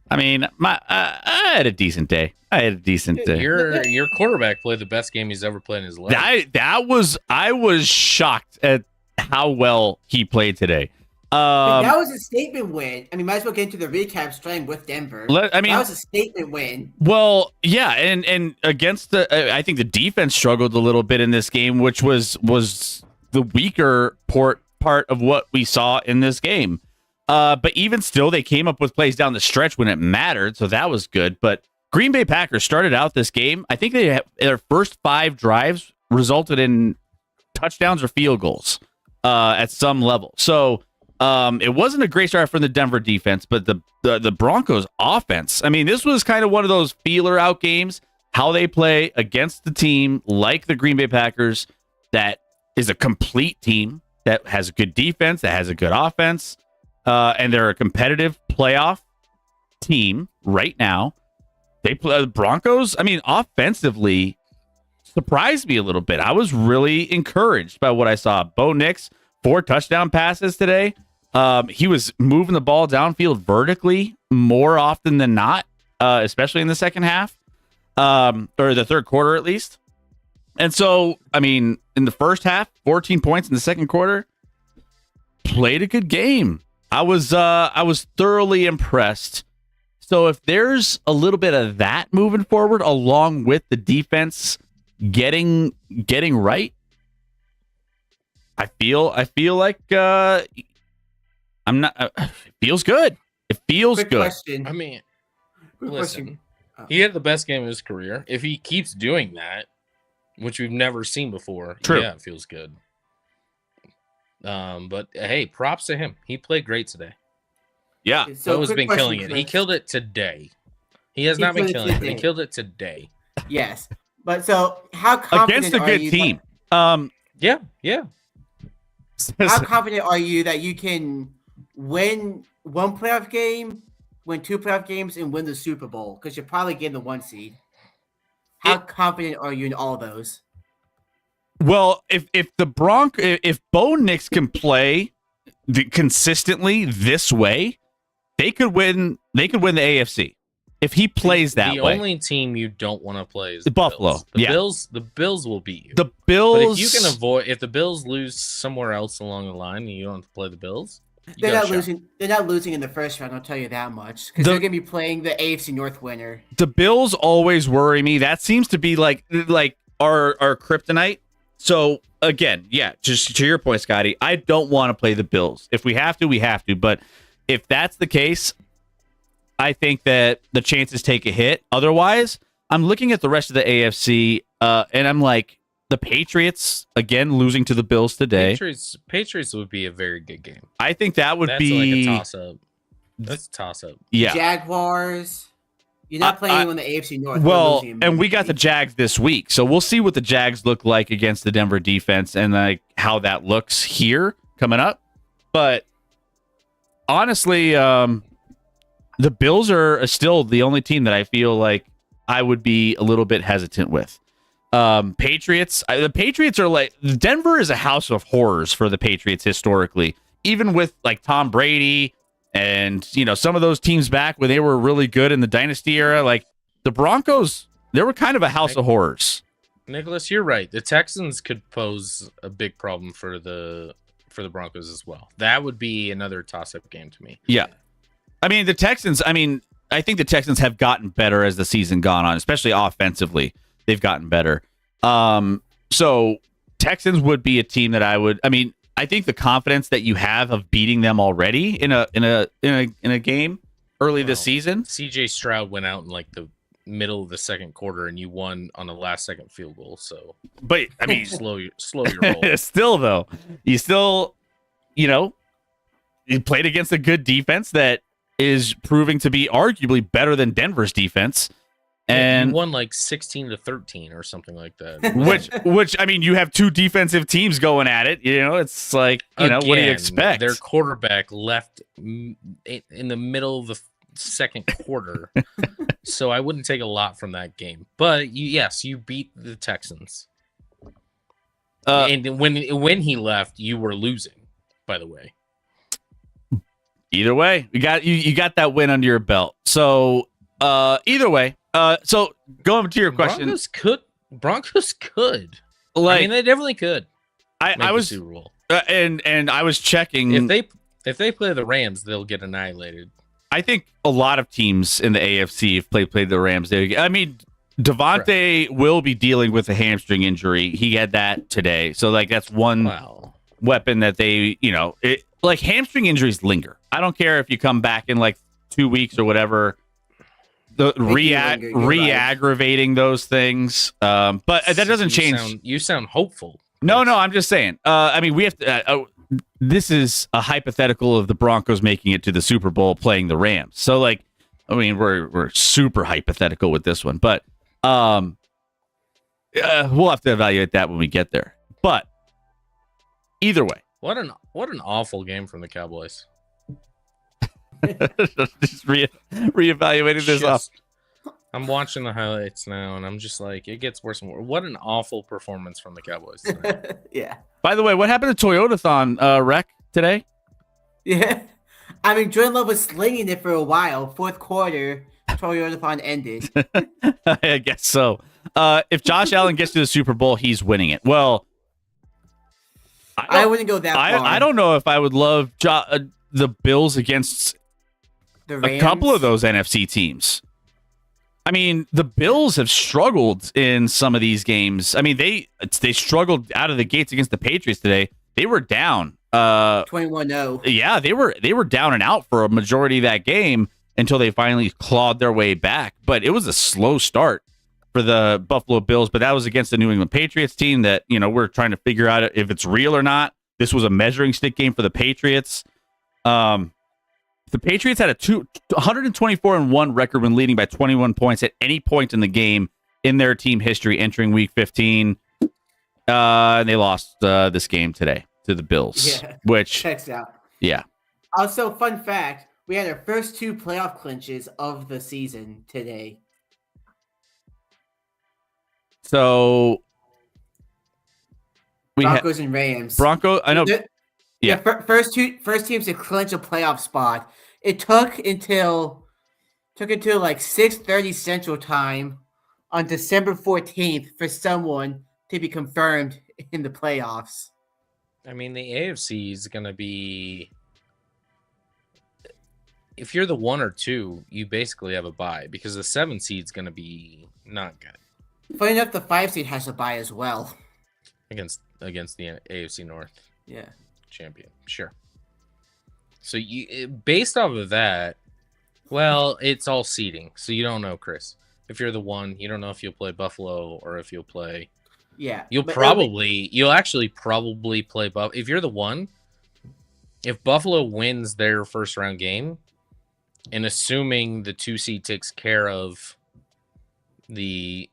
I mean, I had a decent day. Your quarterback played the best game he's ever played in his life. I was shocked at how well he played today. That was a statement win. I mean, might as well get into the recap starting with Denver. That was a statement win. Well, yeah, and against I think the defense struggled a little bit in this game, which was the weaker part of what we saw in this game. But even still, they came up with plays down the stretch when it mattered, so that was good. But Green Bay Packers started out this game. I think their first 5 drives resulted in touchdowns or field goals at some level. So it wasn't a great start from the Denver defense, but the Broncos offense. I mean, this was kind of one of those feeler out games, how they play against the team like the Green Bay Packers that is a complete team that has a good defense, that has a good offense, and they're a competitive playoff team right now. They play the Broncos. I mean, offensively surprised me a little bit. I was really encouraged by what I saw. Bo Nix, 4 touchdown passes today. He was moving the ball downfield vertically more often than not, especially in the second half, or the third quarter at least. And so, I mean, in the first half, 14 points in the second quarter, played a good game. I was thoroughly impressed. So if there's a little bit of that moving forward, along with the defense getting right, I feel like I'm not. It feels good. It feels Quick good. question. I mean, Quick listen, question. he had the best game of his career. If he keeps doing that, which we've never seen before, True. Yeah, it feels good. But hey, props to him. He played great today. Yeah. So Bo's quick been question, killing it. He Chris. killed it today. He has He not been killed it killing it, but he today. killed it today. Yes, but so how confident Against a are good you team. Yeah. How confident are you that you can win 1 playoff game, win 2 playoff games, and win the Super Bowl? Because you're probably getting the 1 seed. How confident are you in all those? Well, if Bo Nix can play consistently this way, they could win the AFC. If he plays that the way. only team you don't want to play is the Buffalo. Bills. Yeah. The Bills will beat you. The But Bills. if you can avoid, if the Bills lose somewhere else along the line and you don't have to play the Bills, you They're got a not shot. losing. They're not losing in the first round. I'll tell you that much. Because they're going to be playing the AFC North winner. The Bills always worry me. That seems to be like our kryptonite. So again, yeah, just to your point, Scotty, I don't want to play the Bills. If we have to, we have to. But if that's the case, I think that the chances take a hit. Otherwise, I'm looking at the rest of the AFC, and I'm like, the Patriots again losing to the Bills today. Patriots would be a very good game. I think that would That's be like a toss up. That's a toss up. Yeah. Jaguars. You're not playing anyone in the AFC North. We're Well, losing and we got the Jags this week, so we'll see what the Jags look like against the Denver defense and like how that looks here coming up. But honestly, the Bills are still the only team that I feel like I would be a little bit hesitant with. Patriots. The Patriots are like Denver is a house of horrors for the Patriots historically, even with like Tom Brady. And, some of those teams back when they were really good in the dynasty era, like the Broncos, they were kind of a house of horrors. Nicholas, you're right. The Texans could pose a big problem for the Broncos as well. That would be another toss-up game to me. Yeah. I think the Texans have gotten better as the season gone on, especially offensively. They've gotten better. So Texans would be a team that I think the confidence that you have of beating them already in a game early this season. CJ Stroud went out in like the middle of the second quarter, and you won on a last-second field goal. So, but I mean, slow your roll. Still though, you played against a good defense that is proving to be arguably better than Denver's defense. And you won like 16-13 or something like that. which I mean, you have two defensive teams going at it. It's like, what do you expect? Their quarterback left in the middle of the second quarter. So I wouldn't take a lot from that game. But you beat the Texans. And when he left, you were losing, by the way. Either way, you got that win under your belt. So either way. So going to your question, Broncos could. Like, I mean, they definitely could. I was Super Bowl. And I was checking. If they play the Rams, they'll get annihilated. I think a lot of teams in the AFC have played the Rams. Devontae will be dealing with a hamstring injury. He had that today, so like that's one weapon that they like hamstring injuries linger. I don't care if you come back in like 2 weeks or whatever. The re-aggravating those things, but that doesn't change. You sound hopeful. No, I'm just saying. We have to. This is a hypothetical of the Broncos making it to the Super Bowl playing the Rams. So, we're super hypothetical with this one, but we'll have to evaluate that when we get there. But either way, what an awful game from the Cowboys. Just reevaluating this off. I'm watching the highlights now, and I'm just like, it gets worse and worse. What an awful performance from the Cowboys tonight. Yeah. By the way, what happened to Toyotathon wreck today? Yeah. Jordan Love was slinging it for a while. Fourth quarter, Toyotathon ended. I guess so. If Josh Allen gets to the Super Bowl, he's winning it. Well, I wouldn't go that far. I don't know if I would love the Bills against a couple of those NFC teams. The Bills have struggled in some of these games. They struggled out of the gates against the Patriots today. They were down 21-0. Yeah, they were down and out for a majority of that game until they finally clawed their way back. But it was a slow start for the Buffalo Bills, but that was against the New England Patriots team that, we're trying to figure out if it's real or not. This was a measuring stick game for the Patriots. The Patriots had a 124-1 record when leading by 21 points at any point in the game in their team history entering Week 15. And they lost this game today to the Bills, which checks out. Yeah. Also, fun fact: we had our first two playoff clinches of the season today. So Broncos and Rams. I know. First teams to clinch a playoff spot. It took until like 6:30 Central Time on December 14th for someone to be confirmed in the playoffs. The AFC is going to be, if you're the 1 or 2, you basically have a bye because the 7 seed's going to be not good. Funny enough, the 5 seed has a bye as well against the AFC North. Yeah. Champion, sure. So based off of that, well, it's all seeding. So you don't know, Chris. If you're the 1, you don't know if you'll play Buffalo or if you'll play. Yeah, you'll actually probably play Buffalo. If you're the 1, if Buffalo wins their first round game, And assuming the 2 seed takes care of the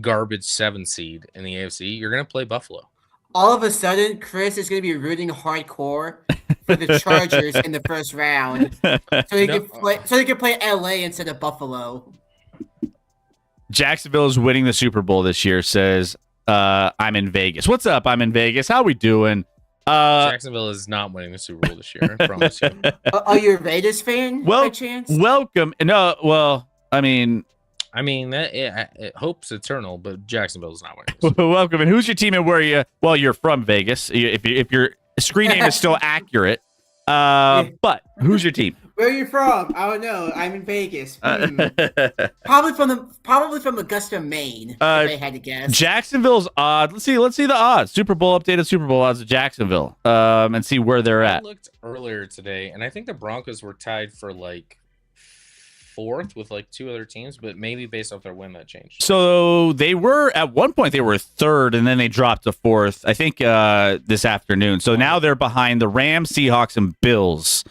garbage 7 seed in the AFC, you're going to play Buffalo. All of a sudden, Chris is going to be rooting hardcore for the Chargers in the first round, so he can play LA instead of Buffalo. Jacksonville is winning the Super Bowl this year. Says I'm in Vegas. What's up? I'm in Vegas. How we doing? Jacksonville is not winning the Super Bowl this year. I promise you. Are you a Raiders fan by chance? Welcome. No, well, I mean, hope's eternal, but Jacksonville's not winning. Welcome. And who's your team and where are you? Well, you're from Vegas. If your screen name is still accurate. But who's your team? Where are you from? I don't know. I'm in Vegas. Probably from Augusta, Maine. If I had to guess. Jacksonville's odd. Let's see the odds. Updated Super Bowl odds of Jacksonville. And see where they're at. I looked earlier today, and I think the Broncos were tied for like 4th with like 2 other teams, but maybe based off their win that changed. So they were at one point they were 3rd, and then they dropped to 4th. I think this afternoon. So now they're behind the Rams, Seahawks, and Bills.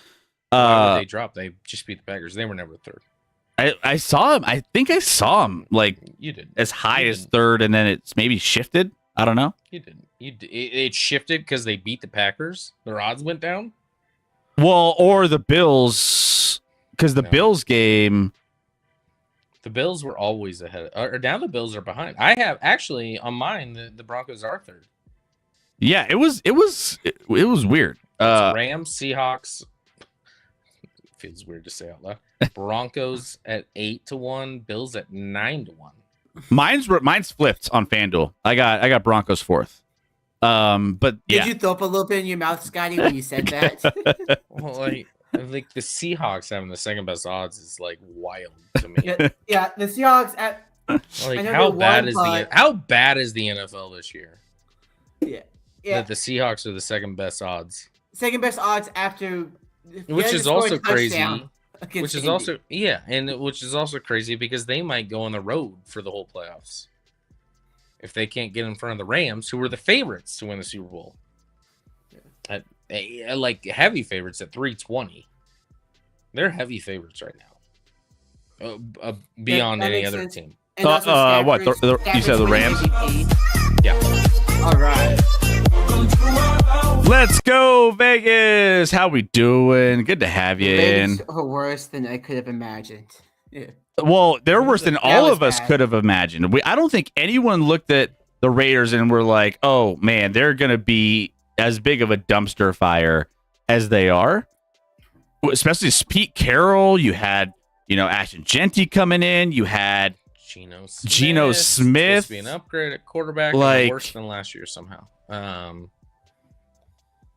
Why would they drop? They just beat the Packers. They were never 3rd. I saw him. I think I saw him like you did as high as 3rd, and then it's maybe shifted. I don't know. You didn't. It shifted because they beat the Packers. Their odds went down. Well, or the Bills, because the Bills game. The Bills were always ahead. Or now the Bills are behind. I have actually on mine the Broncos are 3rd. Yeah, it was weird. Rams, Seahawks. Feels weird to say out loud. Broncos at 8-1, Bills at 9-1. Mine's flipped on FanDuel. I got Broncos 4th. But yeah. Did you throw up a little bit in your mouth, Scotty, when you said that? Well, like the Seahawks having the second best odds is like wild to me. Yeah, the Seahawks at like how bad is the NFL this year? Yeah. That the Seahawks are the second best odds. Second best odds after. Which is also crazy. Which is also crazy because they might go on the road for the whole playoffs if they can't get in front of the Rams, who were the favorites to win the Super Bowl. At like heavy favorites at 320. They're heavy favorites right now. Beyond any other team. What? You said the Rams? Yeah. All right. Let's go, Vegas. How we doing? Good to have you in. Are worse than I could have imagined. Yeah. Well, they're worse than all of us could have imagined. I don't think anyone looked at the Raiders and were like, "Oh man, they're going to be as big of a dumpster fire as they are." Especially Pete Carroll. You had, Ashton Genty coming in. You had Geno Smith. Supposed to be an upgrade at quarterback. Like worse than last year somehow.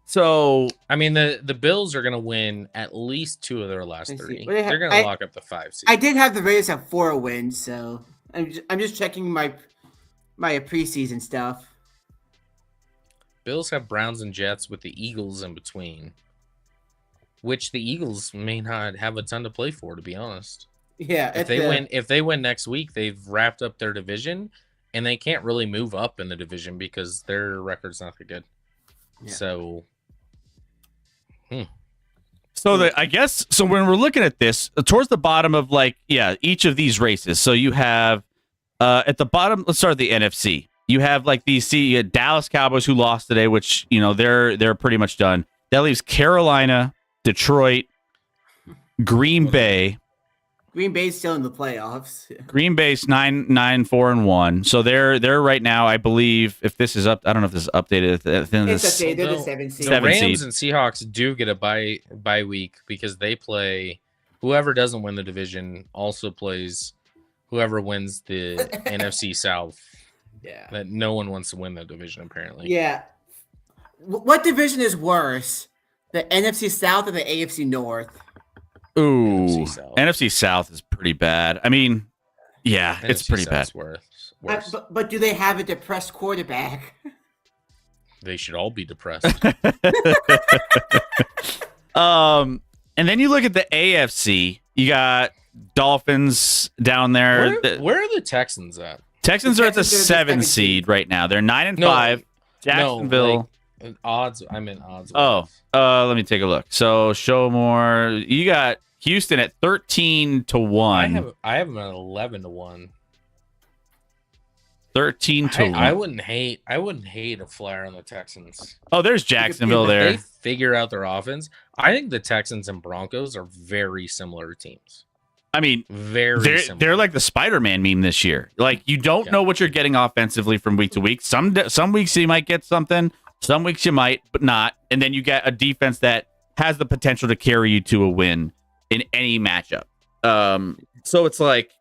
So I mean, the Bills are going to win at least 2 of their last 3. They're going to lock up the 5 seed. I did have the Raiders have 4 wins, so I'm just checking my preseason stuff. Bills have Browns and Jets with the Eagles in between, which the Eagles may not have a ton to play for, to be honest. Yeah, if they win next week, they've wrapped up their division, and they can't really move up in the division because their record's not that good. Yeah. So. I guess when we're looking at this towards the bottom of each of these races. So you have at the bottom. Let's start with the NFC. You have these Dallas Cowboys who lost today, which they're pretty much done. That leaves Carolina, Detroit, Green Bay. Green Bay's still in the playoffs. Green Bay's 9-4-1. So they're right now, I believe, if this is up, I don't know if this is updated at the end of this. They're the 7 seed. The Rams and Seahawks do get a bye week because they play whoever doesn't win the division also plays whoever wins the NFC South. Yeah. That no one wants to win that division apparently. Yeah. What division is worse? The NFC South or the AFC North? Ooh, NFC South is pretty bad. I mean, yeah, NFC it's pretty South's bad. Worse. But do they have a depressed quarterback? They should all be depressed. And then you look at the AFC. You got Dolphins down there. Where are the Texans at? Texans are at the 7 seed right now. They're 9-5. Jacksonville. Odds. I meant odds. Oh, let me take a look. So show more. You got Houston at 13-1. I have them at 11-1. 13-1. I wouldn't hate a flyer on the Texans. Oh, there's Jacksonville If there. they figure out their offense, I think the Texans and Broncos are very similar teams. I mean, they're like the Spider-Man meme this year. Like, you don't know what you're getting offensively from week to week. Some weeks you might get something, some weeks you might, but not. And then you get a defense that has the potential to carry you to a win in any matchup. So it's like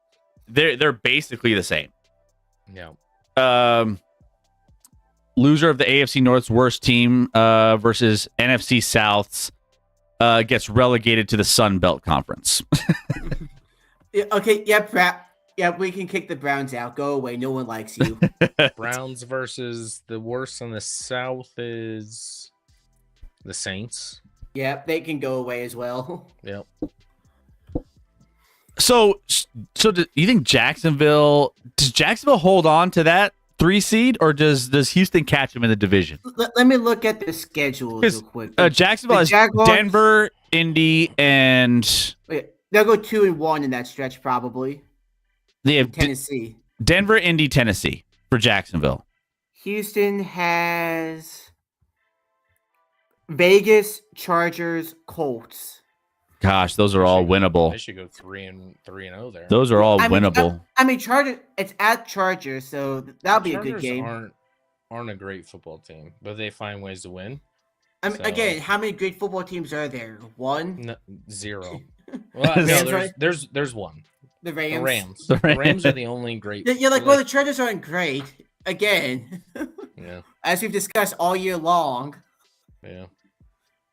they're basically the same. Yeah. Loser of the AFC North's worst team versus NFC South's gets relegated to the Sun Belt Conference. Yeah, okay, yeah, we can kick the Browns out. Go away. No one likes you. Browns versus the worst in the South is the Saints. Yeah, they can go away as well. Yep. So do you think does Jacksonville hold on to that 3 seed, or does Houston catch them in the division? Let me look at the schedule real quick. Jacksonville has Denver, Indy, and they'll go 2-1 in that stretch probably. They have Tennessee. Denver, Indy, Tennessee for Jacksonville. Houston has Vegas, Chargers, Colts. Gosh, those are all winnable. They should go 3-0 there. Those are all winnable. I mean, Chargers. It's at Chargers, so that'll be a good game. Aren't a great football team, but they find ways to win. I mean, again, how many great football teams are there? One? No, 0. Well, no, there's one. The Rams. The Rams are the only great. You're like, well, the Chargers aren't great. Again. Yeah. As we've discussed all year long. Yeah.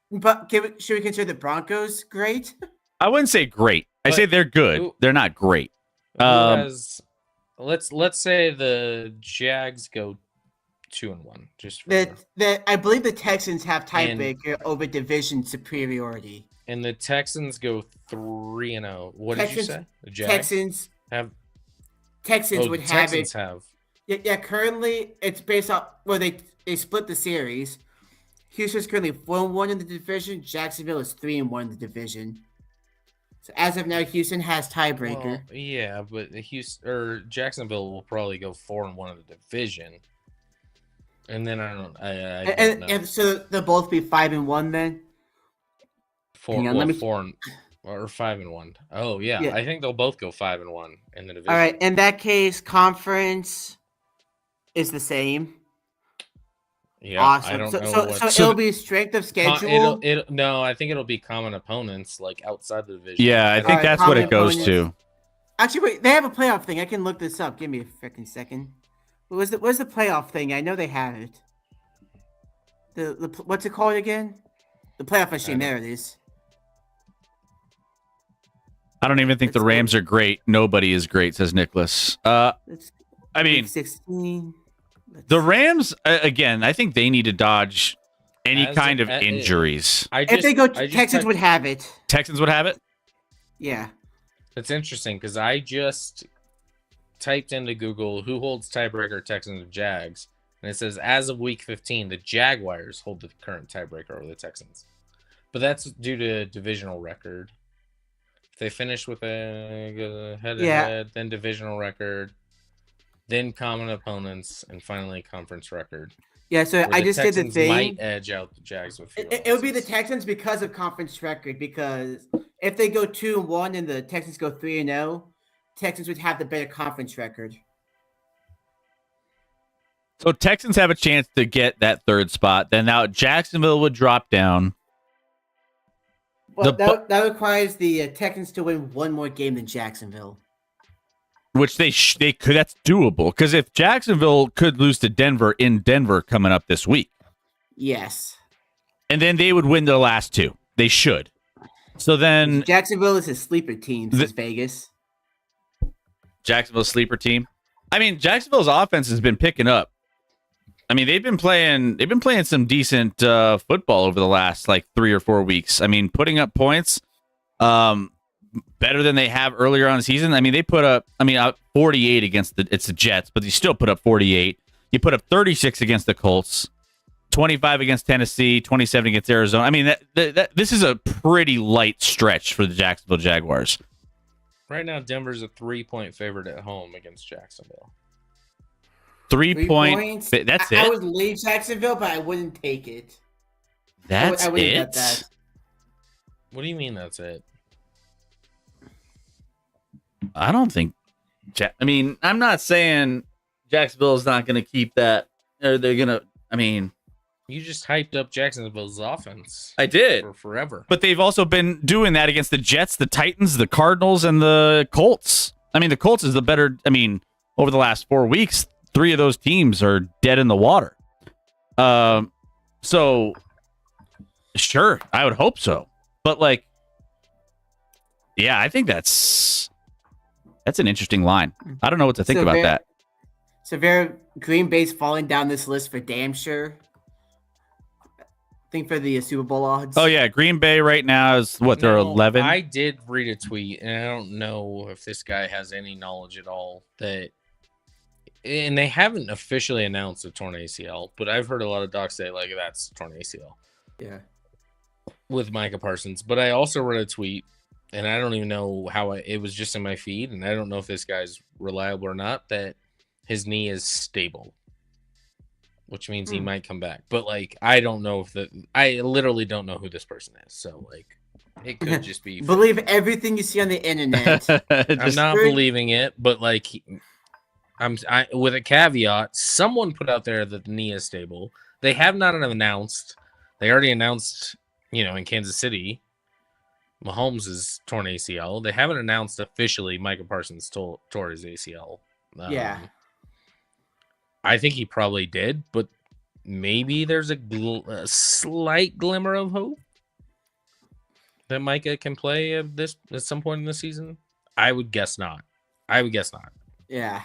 But should we consider the Broncos great? I wouldn't say great. I say they're good. They're not great. Let's say the Jags go 2-1. Just I believe the Texans have tiebreaker over division superiority. And the Texans go 3-0. What did you say? The Jags Texans have. Texans would have Texans it. Have. Yeah. Currently, it's based off. Well, they split the series. Houston's currently 4-1 in the division. Jacksonville is 3-1 in the division. So as of now, Houston has tiebreaker. Well, yeah, but Jacksonville will probably go 4-1 in the division. And then I don't know. And so they'll both be 5-1 then. 4-4 or 5-1. Oh yeah, I think they'll both go 5-1 in the division. All right, in that case, conference is the same. Yeah, awesome. I don't know so it'll be strength of schedule. No, I think it'll be common opponents like outside the division. Yeah, I think that's what it goes to. Actually, wait, they have a playoff thing. I can look this up. Give me a freaking second. Where's the playoff thing? I know they have it. The what's it called again? The playoff machine. There it is. I don't even think the Rams are great. Nobody is great, says Nicholas. I mean, 16. The Rams, again, I think they need to dodge any kind of injuries. If they go, Texans would have it. Texans would have it? Yeah. That's interesting because I just typed into Google who holds tiebreaker Texans and Jags, and it says as of week 15, the Jaguars hold the current tiebreaker over the Texans. But that's due to divisional record. If they finish with a head-to-head, then divisional record, then common opponents, and finally conference record. Yeah, so I just did the thing. Might edge out the Jags with. It would be the Texans because of conference record. Because if they go 2-1 and the Texans go 3-0, Texans would have the better conference record. So Texans have a chance to get that third spot. Then now Jacksonville would drop down. Well, that requires the Texans to win one more game than Jacksonville. Which they could. That's doable because if Jacksonville could lose to Denver in Denver coming up this week, yes, and then they would win their last two. They should. So then Jacksonville is a sleeper team. This is Vegas. Jacksonville's sleeper team. I mean, Jacksonville's offense has been picking up. I mean, they've been playing some decent football over the last like 3 or 4 weeks. I mean, putting up points. Better than they have earlier on the season. I mean, they put up, 48 against the Jets, but you still put up 48. You put up 36 against the Colts, 25 against Tennessee, 27 against Arizona. I mean, this is a pretty light stretch for the Jacksonville Jaguars. Right now, Denver's a 3-point favorite at home against Jacksonville. 3 points. That's it. I would leave Jacksonville, but I wouldn't take it. That's I wouldn't it. bet that. What do you mean that's it? I don't think. I mean, I'm not saying Jacksonville is not going to keep that. Or they're going to. I mean, you just hyped up Jacksonville's offense. I did for forever, but they've also been doing that against the Jets, the Titans, the Cardinals, and the Colts. I mean, the Colts is the better. I mean, over the last 4 weeks, 3 of those teams are dead in the water. So sure, I would hope so. But like, yeah, I think that's an interesting line. I don't know what to think about that. So Green Bay's falling down this list for damn sure. I think for the Super Bowl odds. Oh yeah, Green Bay right now is what, they're 11. I did read a tweet, and I don't know if this guy has any knowledge at all that. And they haven't officially announced a torn ACL, but I've heard a lot of docs say like that's torn ACL. Yeah. With Micah Parsons, but I also read a tweet, and I don't even know how it was just in my feed, and I don't know if this guy's reliable or not, that his knee is stable, which means he might come back. But like, I don't know I literally don't know who this person is. So like, it could just be. Believe everything you see on the internet. I'm not believing it, but like, I with a caveat. Someone put out there that the knee is stable. They have not announced. They already announced, in Kansas City, Mahomes is torn ACL. They haven't announced officially Micah Parsons tore his ACL. Yeah. I think he probably did, but maybe there's a slight glimmer of hope that Micah can play at some point in the season. I would guess not. Yeah.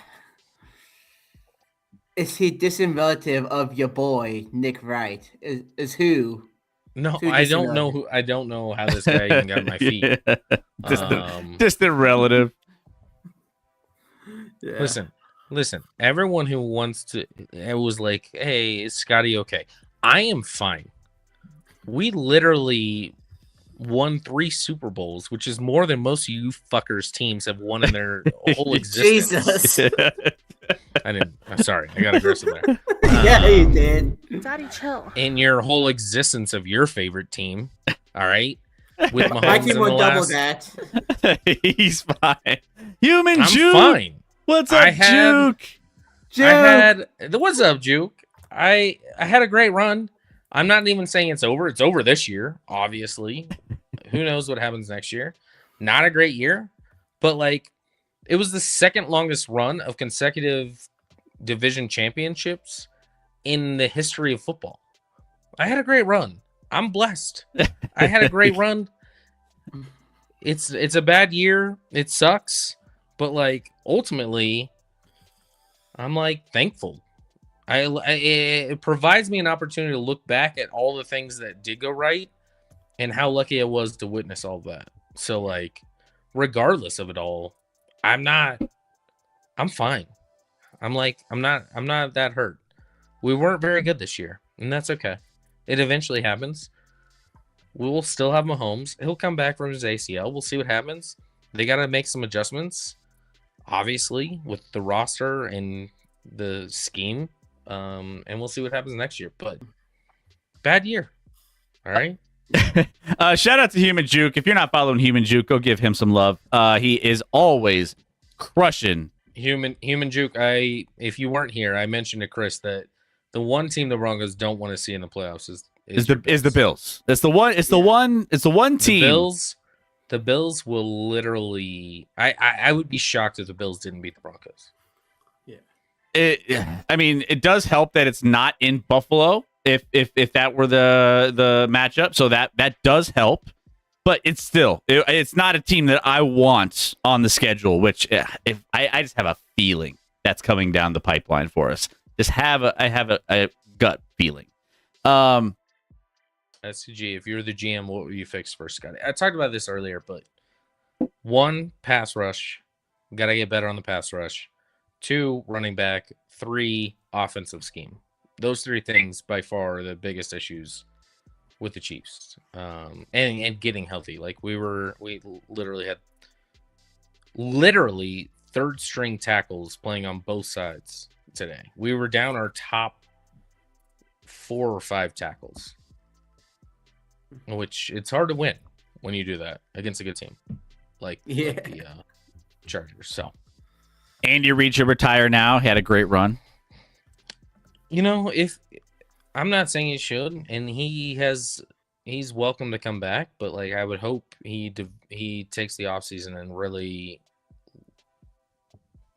Is he distant relative of your boy Nick Wright? Is who? No, I don't know who. I don't know how this guy even got on my feet. Distant relative. Yeah. Listen. Everyone who wants to, it was like, "Hey, is Scotty okay?" I am fine. We literally won 3 Super Bowls, which is more than most of you fuckers teams have won in their whole existence. Jesus. I'm sorry. I got aggressive there. Yeah, you did. Daddy, chill. In your whole existence of your favorite team, all right? With Mahomes My team in the won't double last, that. He's fine. Human I'm Juke. fine. What's up, Juke? What's up, Juke? I had a great run. I'm not even saying it's over. It's over this year, obviously. Who knows what happens next year? Not a great year, but like, it was the second longest run of consecutive division championships in the history of football. I had a great run. I'm blessed. I had a great run. It's a bad year. It sucks, but like, ultimately, I'm like thankful. It provides me an opportunity to look back at all the things that did go right and how lucky I was to witness all that. So like, regardless of it all, I'm fine. I'm not that hurt. We weren't very good this year, and that's okay. It eventually happens. We will still have Mahomes. He'll come back from his ACL. We'll see what happens. They got to make some adjustments, obviously, with the roster and the scheme. And we'll see what happens next year. But bad year. All right. Shout out to Human Juke. If you're not following Human Juke, go give him some love. He is always crushing. Human Juke. If you weren't here, I mentioned to Chris that the one team the Broncos don't want to see in the playoffs is the Bills. It's the one team. The Bills will literally. I would be shocked if the Bills didn't beat the Broncos. I mean, it does help that it's not in Buffalo. If that were the matchup, so that does help. But it's still it's not a team that I want on the schedule. Which if I just have a feeling that's coming down the pipeline for us. I have a gut feeling. SCG, if you're the GM, what would you fix first, Scotty? I talked about this earlier, but 1, pass rush. Got to get better on the pass rush. 2, running back. 3, offensive scheme. Those three things by far are the biggest issues with the Chiefs. And getting healthy. Like we literally had third string tackles playing on both sides today. We were down our top 4 or 5 tackles, which it's hard to win when you do that against a good team like the Chargers. So Andy Reid should retire now. He had a great run. If I'm not saying he should, and he's welcome to come back, but like I would hope he takes the offseason and really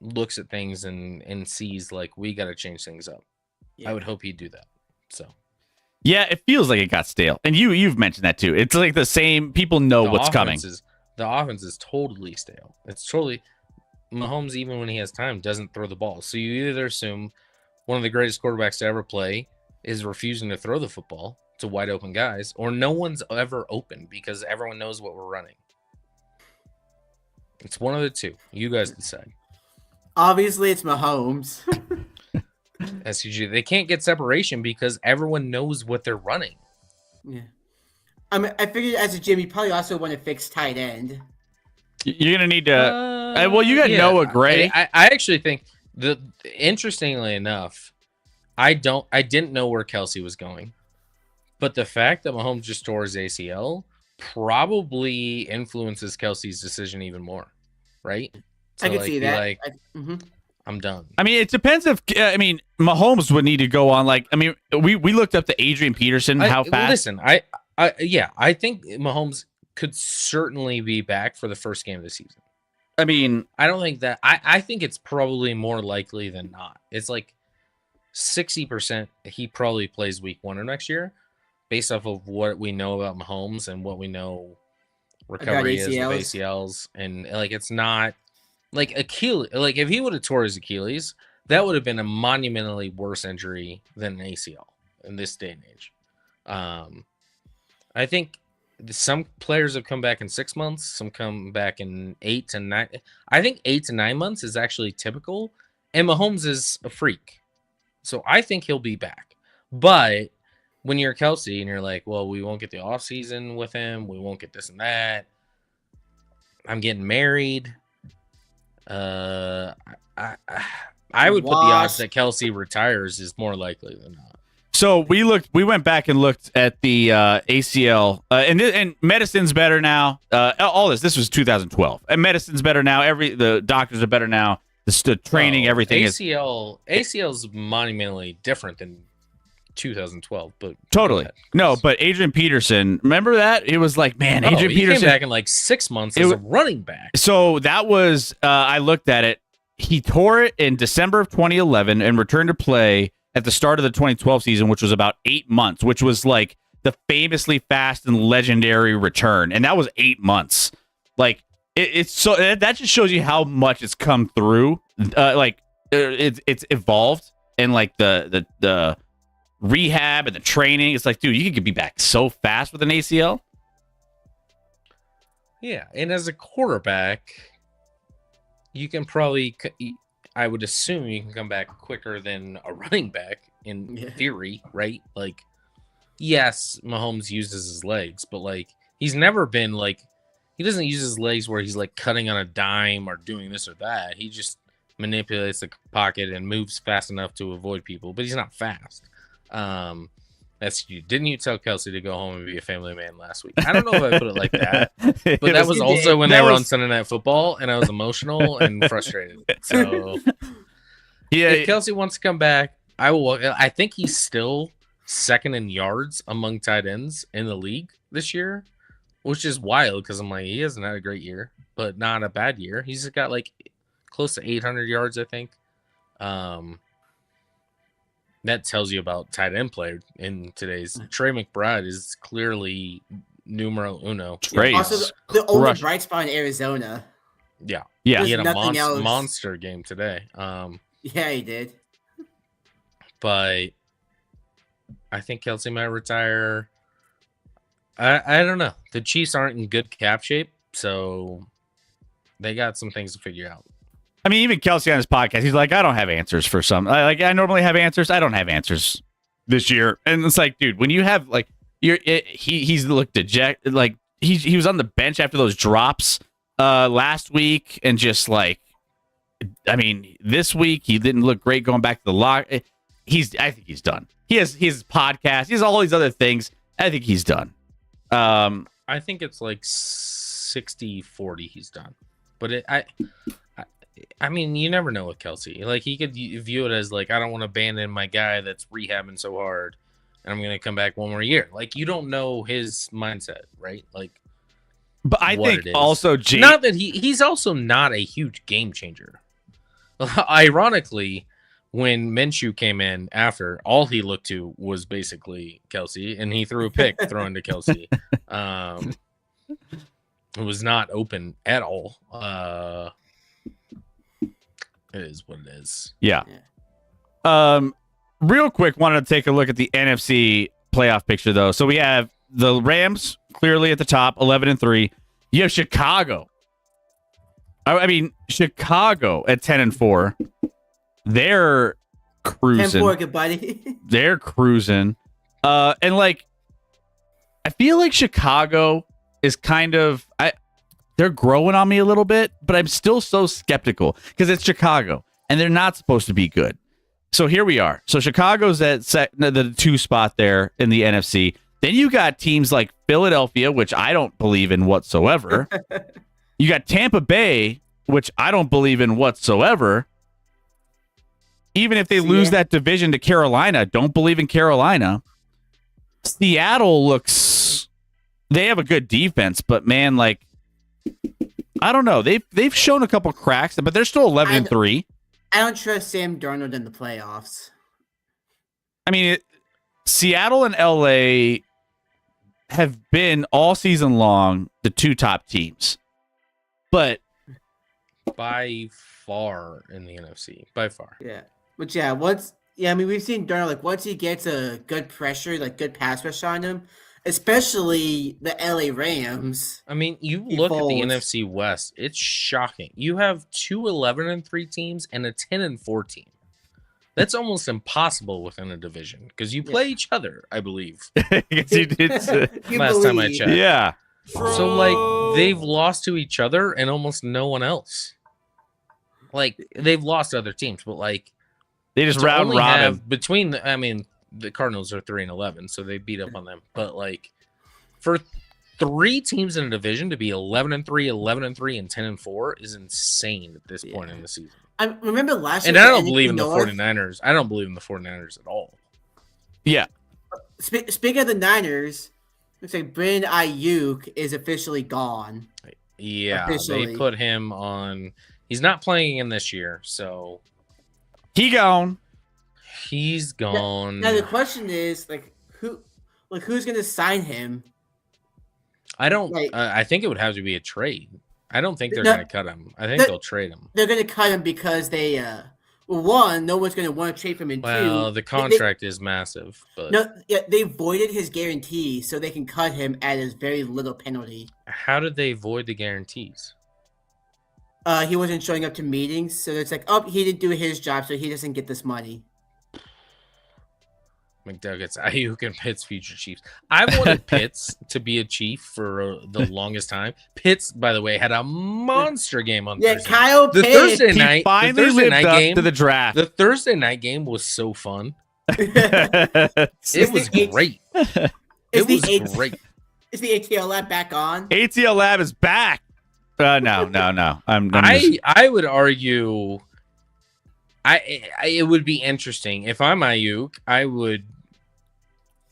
looks at things and sees like we got to change things up. I would hope he'd do that. So yeah, it feels like it got stale, and you've mentioned that too. It's like the same. People know what's coming. The offense is totally stale. It's totally Mahomes, even when he has time, doesn't throw the ball. So you either assume one of the greatest quarterbacks to ever play is refusing to throw the football to wide open guys, or no one's ever open because everyone knows what we're running. It's one of the two. You guys decide. Obviously, it's Mahomes. SCG. They can't get separation because everyone knows what they're running. Yeah. I mean, I figured as a GM, you probably also want to fix tight end. You're gonna need to. Well, you got Noah Gray. I actually think interestingly enough, I didn't know where Kelsey was going, but the fact that Mahomes just tore his ACL probably influences Kelsey's decision even more, right? So I can see that. Like, I'm done. I mean, it depends if Mahomes would need to go on. Like, I mean, we looked up to Adrian Peterson how fast. Listen, I think Mahomes could certainly be back for the first game of the season. I mean, I don't think that. I think it's probably more likely than not. It's like 60% he probably plays week 1 of next year, based off of what we know about Mahomes and what we know recovery is with ACLs, and like it's not like Achilles. Like if he would have tore his Achilles, that would have been a monumentally worse injury than an ACL in this day and age. I think some players have come back in 6 months. Some come back in 8 to 9. I think 8 to 9 months is actually typical. And Mahomes is a freak. So I think he'll be back. But when you're Kelsey and you're like, well, we won't get the offseason with him. We won't get this and that. I'm getting married. I would put the odds that Kelsey retires is more likely than not. So we went back and looked at the ACL, and medicine's better now. This was 2012, and medicine's better now. The doctors are better now. The training, everything ACL is monumentally different than 2012, but totally no. But Adrian Peterson, remember that? It was like, man, Adrian Peterson came back in like 6 months as a running back. So that was I looked at it. He tore it in December of 2011 and returned to play at the start of the 2012 season, which was about 8 months, which was like the famously fast and legendary return. And that was 8 months. Like it's so that just shows you how much it's come through. It's evolved, and like the rehab and the training. It's like, dude, you could be back so fast with an ACL. Yeah. And as a quarterback, you can probably, I would assume you can come back quicker than a running back in theory, right? Like, yes, Mahomes uses his legs, but like he's never been like, he doesn't use his legs where he's like cutting on a dime or doing this or that. He just manipulates the pocket and moves fast enough to avoid people, but he's not fast. Didn't you tell Kelsey to go home and be a family man last week? I don't know if I put it like that, but that was also when they were on Sunday Night Football, and I was emotional and frustrated. So, yeah, if Kelsey wants to come back, I will. I think he's still second in yards among tight ends in the league this year, which is wild because I'm like, he hasn't had a great year, but not a bad year. He's got like close to 800 yards, I think. That tells you about tight end play in today's. Trey McBride is clearly numero uno. Also, the only bright spot in Arizona. Yeah. He had a monster game today. Yeah, he did. But I think Kelsey might retire. I don't know. The Chiefs aren't in good cap shape, so they got some things to figure out. I mean, even Kelsey on his podcast, he's like, I don't have answers for some. Like, I normally have answers. I don't have answers this year. And it's like, dude, when you have like he's looked dejected, like he was on the bench after those drops last week, and just like, I mean, this week he didn't look great going back to the lock. I think he's done. He has his podcast. He has all these other things. I think he's done. I think it's like 60-40 he's done. But I mean, you never know with Kelsey. Like, he could view it as like, I don't want to abandon my guy that's rehabbing so hard, and I'm going to come back one more year. Like, you don't know his mindset, right? Like, but I think also, not that he's also not a huge game changer. Ironically, when Minshew came in after, all he looked to was basically Kelsey, and he threw a pick throwing to Kelsey. It was not open at all. It is what it is. Yeah. Real quick, wanted to take a look at the NFC playoff picture, though. So we have the Rams clearly at the top, 11-3. You have Chicago. I mean, Chicago at 10-4. They're cruising. 10-4, good buddy. They're cruising. And like, I feel like Chicago is kind of, they're growing on me a little bit, but I'm still so skeptical because it's Chicago and they're not supposed to be good. So here we are. So Chicago's at the 2 spot there in the NFC. Then you got teams like Philadelphia, which I don't believe in whatsoever. You got Tampa Bay, which I don't believe in whatsoever. Even if they lose that division to Carolina, don't believe in Carolina. Seattle looks, they have a good defense, but man, like, I don't know. They've shown a couple cracks, but they're still 11-3. I don't trust Sam Darnold in the playoffs. I mean, Seattle and LA have been all season long the 2 top teams, but by far in the NFC, by far. Yeah, but yeah, I mean, we've seen Darnold, like, once he gets a good pressure, like good pass rush on him, especially the LA Rams. I mean, you look at the NFC West, it's shocking. You have 2 11-3 teams and a 10-4 team. That's almost impossible within a division because you play each other, I believe. Yes, you did. Last time I checked. Yeah. So, like, they've lost to each other and almost no one else. Like, they've lost to other teams, but, like, they just round robin. Between the Cardinals are 3-11, so they beat up on them. But, like, for 3 teams in a division to be 11-3, 11-3, and 10-4 is insane at this point in the season. I remember last year. And I don't believe in the 49ers. I don't believe in the 49ers at all. Yeah. Speaking of the Niners, looks like Brandon Ayuk is officially gone. Yeah, they put him on. He's not playing in this year, so he's gone. He's gone. Now the question is, who's going to sign him? I don't. I think it would have to be a trade. I don't think they're going to cut him. I think they'll trade him. They're going to cut him because they, one, no one's going to want to trade him. And well, 2, the contract is massive. But they voided his guarantee so they can cut him at his very little penalty. How did they void the guarantees? He wasn't showing up to meetings, so it's like, oh, he didn't do his job, so he doesn't get this money. McDuggets, Ayuk, and Pitts future Chiefs. I've wanted Pitts to be a Chief for the longest time. Pitts, by the way, had a monster game on Thursday. Kyle Pitts. Thursday night game to the draft. The Thursday night game was so fun. It was great. It was great. Is the ATL lab back on? ATL lab is back. No. I would argue. It would be interesting if I'm Ayuk. I would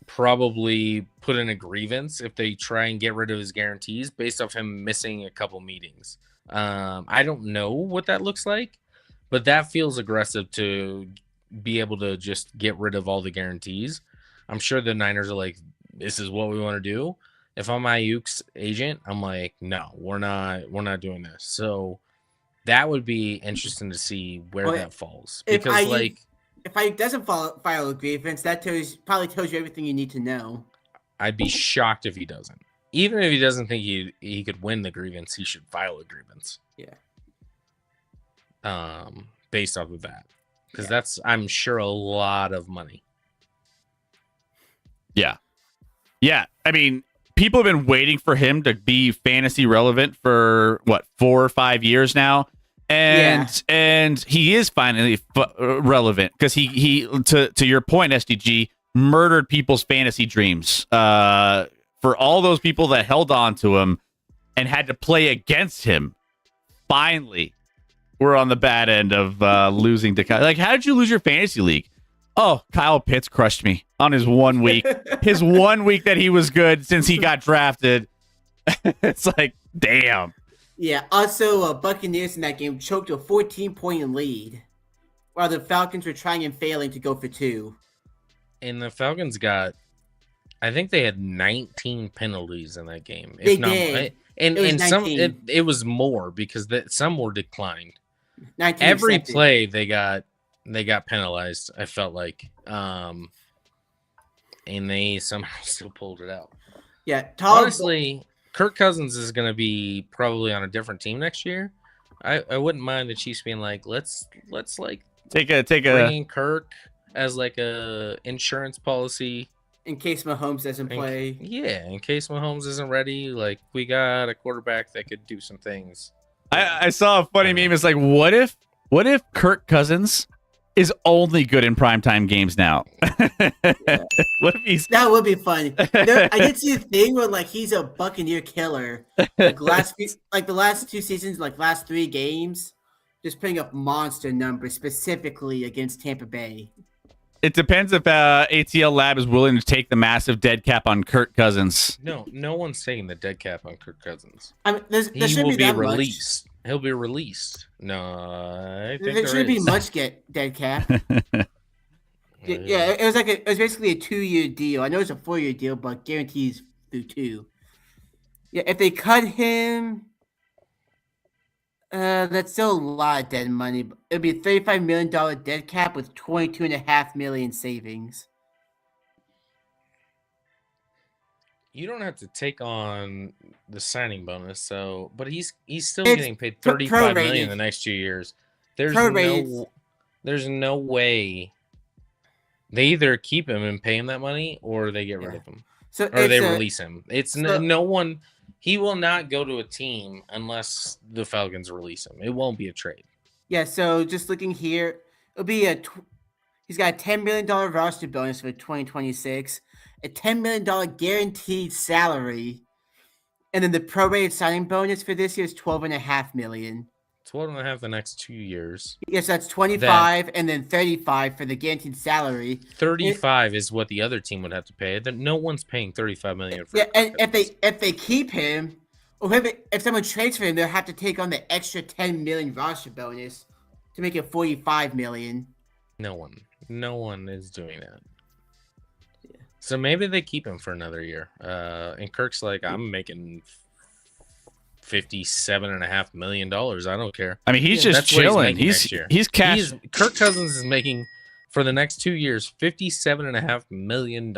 probably put in a grievance if they try and get rid of his guarantees based off him missing a couple meetings. I don't know what that looks like, but that feels aggressive to be able to just get rid of all the guarantees. I'm sure the Niners are like, this is what we want to do. If I'm Ayuk's agent, I'm like, no, we're not doing this. So that would be interesting to see where that falls. Because if Ayuk doesn't file a grievance, that probably tells you everything you need to know. I'd be shocked if he doesn't. Even if he doesn't think he could win the grievance, he should file a grievance. Yeah. Based off of that. Because that's, I'm sure, a lot of money. Yeah. Yeah. I mean, people have been waiting for him to be fantasy relevant for what, 4 or 5 years now. And he is finally relevant because he to your point, SDG, murdered people's fantasy dreams. For all those people that held on to him and had to play against him, finally, we're on the bad end of losing to Kyle. Like, how did you lose your fantasy league? Oh, Kyle Pitts crushed me on his 1 week. His 1 week that he was good since he got drafted. It's like, damn. Yeah. Also, Buccaneers in that game choked a 14-point lead, while the Falcons were trying and failing to go for 2. And the Falcons got, I think they had 19 penalties in that game. They did. And some 19. it was more because some were declined. 19 Every accepted. play they got penalized, I felt like. And they somehow still pulled it out. Yeah. Honestly, Kirk Cousins is going to be probably on a different team next year. I wouldn't mind the Chiefs being like, let's like take a bring in Kirk as like a insurance policy in case Mahomes doesn't play. Yeah, in case Mahomes isn't ready, like we got a quarterback that could do some things. I saw a funny meme. It's like, what if Kirk Cousins is only good in primetime games now? What if he's... That would be funny. I did see a thing where like he's a Buccaneer killer. Like the last 2 seasons, like last 3 games, just putting up monster numbers specifically against Tampa Bay. It depends if ATL Lab is willing to take the massive dead cap on Kirk Cousins. No one's taking the dead cap on Kirk Cousins. I mean, there He shouldn't will be be that released. He'll be released. No, I think there shouldn't be is. much dead cap. Yeah, it was basically a 2-year deal. I know it's a 4-year deal, but guarantees through 2. Yeah, if they cut him, that's still a lot of dead money. It'd be a $35 million dead cap with $22.5 million savings. You don't have to take on the signing bonus, but he's still getting paid $35 million the next 2 years. There's no way they either keep him and pay him that money or they get rid of him. Or they release him. No one. He will not go to a team unless the Falcons release him. It won't be a trade. Yeah, so just looking here, it'll be he's got a $10 million roster bonus for 2026, a $10 million guaranteed salary, and then the prorated signing bonus for this year is $12.5 million. 12.5 the next 2 years. Yes, that's 25 and then 35 for the guaranteed salary. 35 is what the other team would have to pay. No one's paying $35 million for. Yeah, and if they keep him, or if someone trades for him, they'll have to take on the extra $10 million roster bonus to make it $45 million. No one is doing that. Yeah. So maybe they keep him for another year. And Kirk's like, I'm making $57.5 million. I don't care. I mean, he's just chilling. He's cash. Kirk Cousins is making for the next 2 years $57.5 million.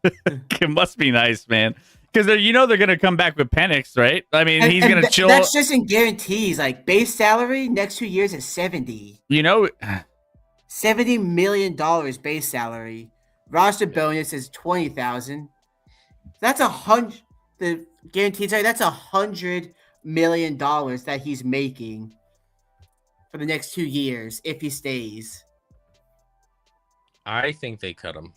It must be nice, man. Because they're gonna come back with Penix, right? I mean, he's gonna chill. That's just in guarantees. Like base salary next 2 years is 70. $70 million base salary. Roster bonus is 20,000. That's $100. The guaranteed salary, that's $100 million that he's making for the next 2 years if he stays. I think they cut him.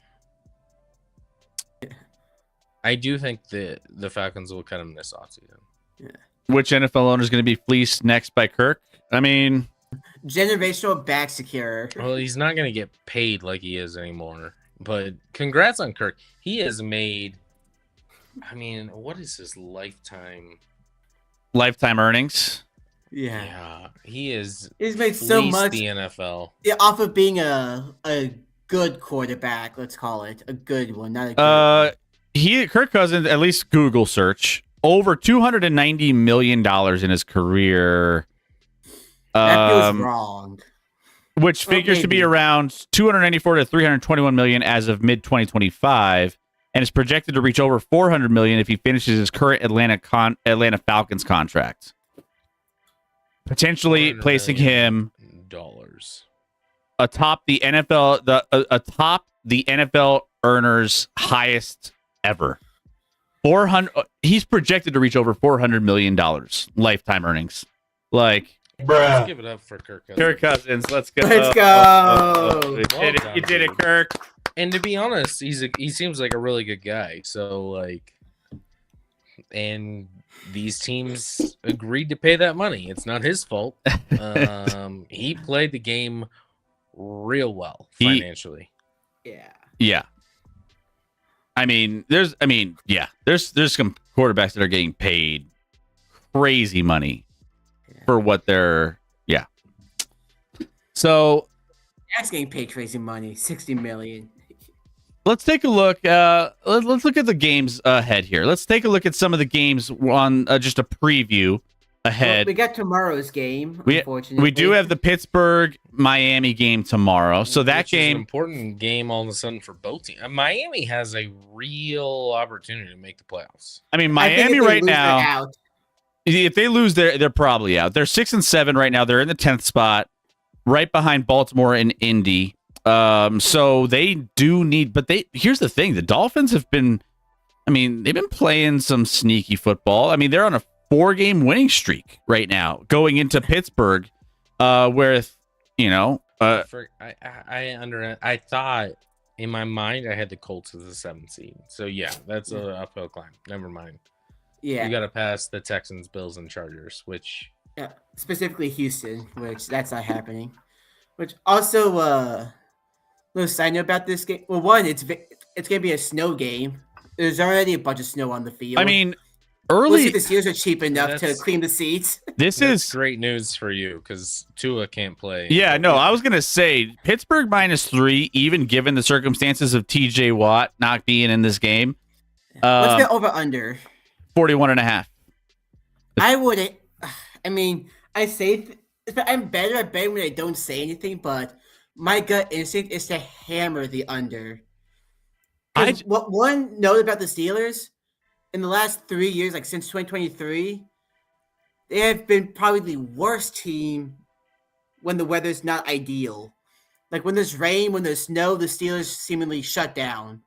I do think the Falcons will cut him this offseason. Yeah. Which NFL owner is going to be fleeced next by Kirk? I mean, generational back secure. Well, he's not going to get paid like he is anymore. But congrats on Kirk. He has made. I mean, what is his lifetime earnings? Yeah, he's made so much the NFL. Yeah, off of being a good quarterback, let's call it a good one, not a good one. Kirk Cousins, at least Google search, over $290 million in his career. That feels wrong. Which figures to be around 294 to 321 million as of mid 2025. And is projected to reach over 400 million if he finishes his current Atlanta Falcons contract, potentially placing him dollars atop the NFL earners highest ever. 400. He's projected to reach over $400 million lifetime earnings. Like, Let's give it up for Kirk Cousins. Kirk Cousins, let's go. Let's go. You did it. You did it, Kirk. And to be honest, he seems like a really good guy. So like, and these teams agreed to pay that money. It's not his fault. He played the game real well financially. Yeah. I mean, there's some quarterbacks that are getting paid crazy money for what they're. So That's getting paid crazy money, $60 million. let's take a look. Let's look at the games ahead here. Let's take a look at some of the games on just a preview ahead. Well, we got tomorrow's game. We Unfortunately, do have the Pittsburgh Miami game tomorrow. So that Which is game, an important game all of a sudden for both teams. Miami has a real opportunity to make the playoffs. I mean, I think if Miami they right lose, they're now. out. If they lose, they're probably out. They're 6-7 right now. They're in the 10th spot, right behind Baltimore and Indy. So they do need, but here's the thing: the Dolphins have been, they've been playing some sneaky football. I mean, they're on a 4-game winning streak right now, going into Pittsburgh, with I thought in my mind I had the Colts as the 7th seed. So yeah, that's an uphill climb. Never mind. Yeah, You got to pass the Texans, Bills, and Chargers, which specifically Houston, which that's not happening. Which also, little side note about this game. Well, one, it's gonna be a snow game. There's already a bunch of snow on the field. I mean, We'll see early. if the Steelers are cheap enough to clean the seats. This that's is great news for you because Tua can't play. Yeah, no, I was gonna say Pittsburgh -3, even given the circumstances of TJ Watt not being in this game. What's the over under? 41.5. I wouldn't. I mean, I say I'm better at betting when I don't say anything, but my gut instinct is to hammer the under. What one note about the Steelers in the last 3 years, like since 2023, they have been probably the worst team when the weather's not ideal. Like when there's rain, when there's snow, the Steelers seemingly shut down.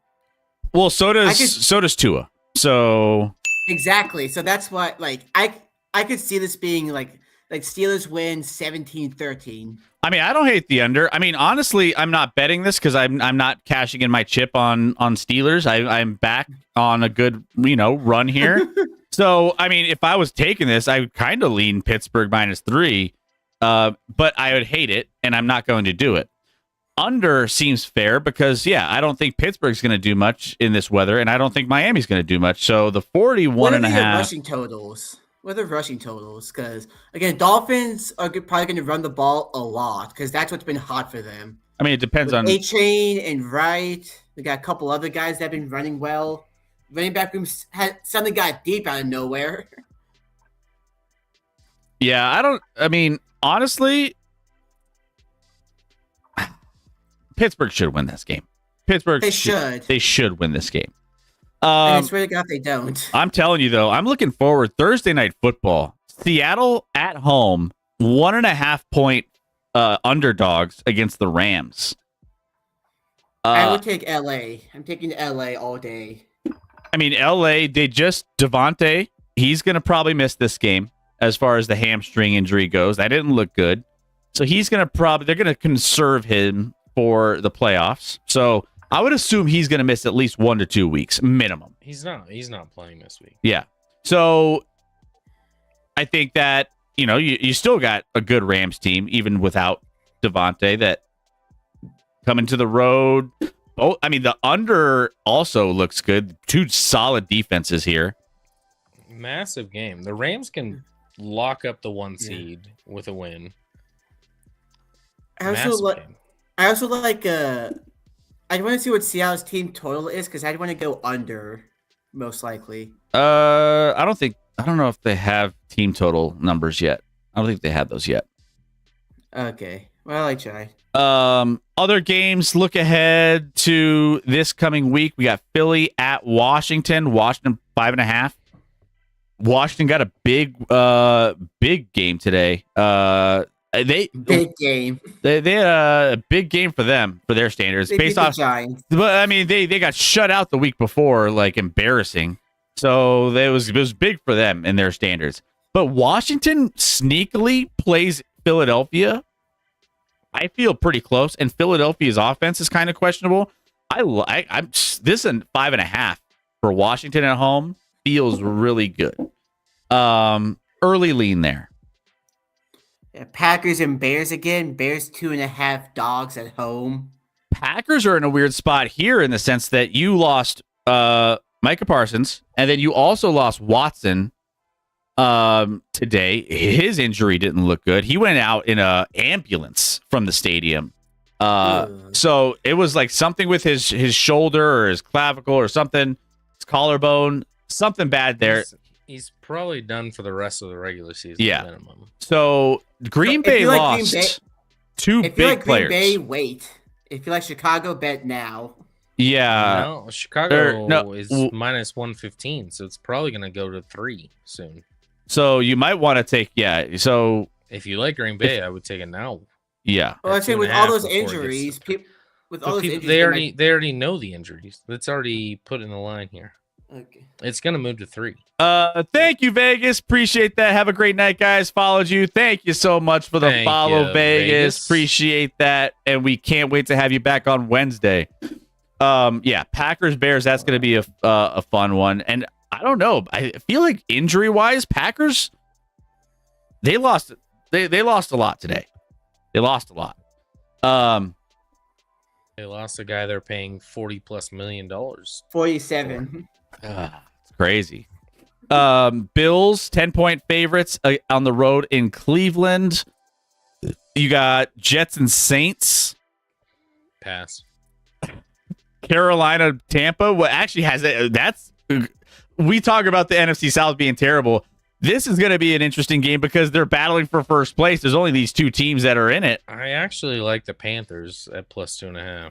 Well, so does Tua. So exactly. So that's what I could see this being like Steelers win 17-13. I mean, I don't hate the under. I mean, honestly, I'm not betting this because I'm not cashing in my chip on Steelers. I'm back on a good run here. So I mean, if I was taking this, I would kind of lean Pittsburgh -3, but I would hate it, and I'm not going to do it. Under seems fair because I don't think Pittsburgh's going to do much in this weather, and I don't think Miami's going to do much. So the 41.5 rushing totals. What are the rushing totals? Because again, Dolphins are probably going to run the ball a lot because that's what's been hot for them. I mean, it depends on A-Chain and Wright. We got a couple other guys that have been running well. Running back room suddenly got deep out of nowhere. Yeah, honestly, Pittsburgh should win this game. They should win this game. And I swear to God, they don't. I'm telling you, though, I'm looking forward. Thursday night football. Seattle at home, 1.5 point underdogs against the Rams. I would take LA. I'm taking LA all day. I mean, LA, Devontae, he's going to probably miss this game as far as the hamstring injury goes. That didn't look good. So they're going to conserve him for the playoffs. So I would assume he's going to miss at least 1 to 2 weeks minimum. He's not playing this week. Yeah. So I think that, you still got a good Rams team, even without Devontae, that coming to the road. Oh, I mean, the under also looks good. 2 solid defenses here. Massive game. The Rams can lock up the 1 seed with a win. I also like I want to see what Seattle's team total is because I'd want to go under, most likely. I don't know if they have team total numbers yet. I don't think they have those yet. Okay. Well, I try. Other games, look ahead to this coming week. We got Philly at Washington. Washington 5.5. Washington got a big game today. They Big game. they had a big game for them for their standards They beat based the off. Giants. But I mean, they got shut out the week before, like embarrassing. So it was big for them in their standards. But Washington sneakily plays Philadelphia. I feel pretty close, and Philadelphia's offense is kind of questionable. I'm this and 5.5 for Washington at home feels really good. Early lean there. Yeah, Packers and Bears again. Bears 2.5 dogs at home. Packers are in a weird spot here in the sense that you lost Micah Parsons, and then you also lost Watson today. His injury didn't look good. He went out in a ambulance from the stadium. So it was like something with his shoulder or his clavicle or something, his collarbone, something bad there. He's probably done for the rest of the regular season. Yeah. Minimum. So Green Bay lost two If you big like Green players. Bay, wait. If you like Chicago, bet now. Yeah. No, Chicago is minus 115, so it's probably going to go to 3 soon. So you might want to take So if you like Green Bay, I would take it now. Yeah. Well, I say with 2.5 all those before it gets injuries, to- with But all those people, injuries, they already know the injuries. That's already put in the line here. Okay. It's going to move to 3. Thank you, Vegas. Appreciate that. Have a great night, guys. Followed you. Thank you so much for the Thank follow, you, Vegas. Vegas. Appreciate that. And we can't wait to have you back on Wednesday. Yeah, Packers Bears. That's going to be a fun one. And I don't know. I feel like injury wise, Packers they lost. They lost a lot today. They lost a lot. They lost a guy they're paying $40+ million. 47. It's crazy. Bills 10-point favorites on the road in Cleveland. You got Jets and Saints. Pass. Carolina, Tampa. What actually has it? That's we talk about the NFC South being terrible. This is going to be an interesting game because they're battling for first place. There's only these two teams that are in it. I actually like the Panthers at plus 2.5.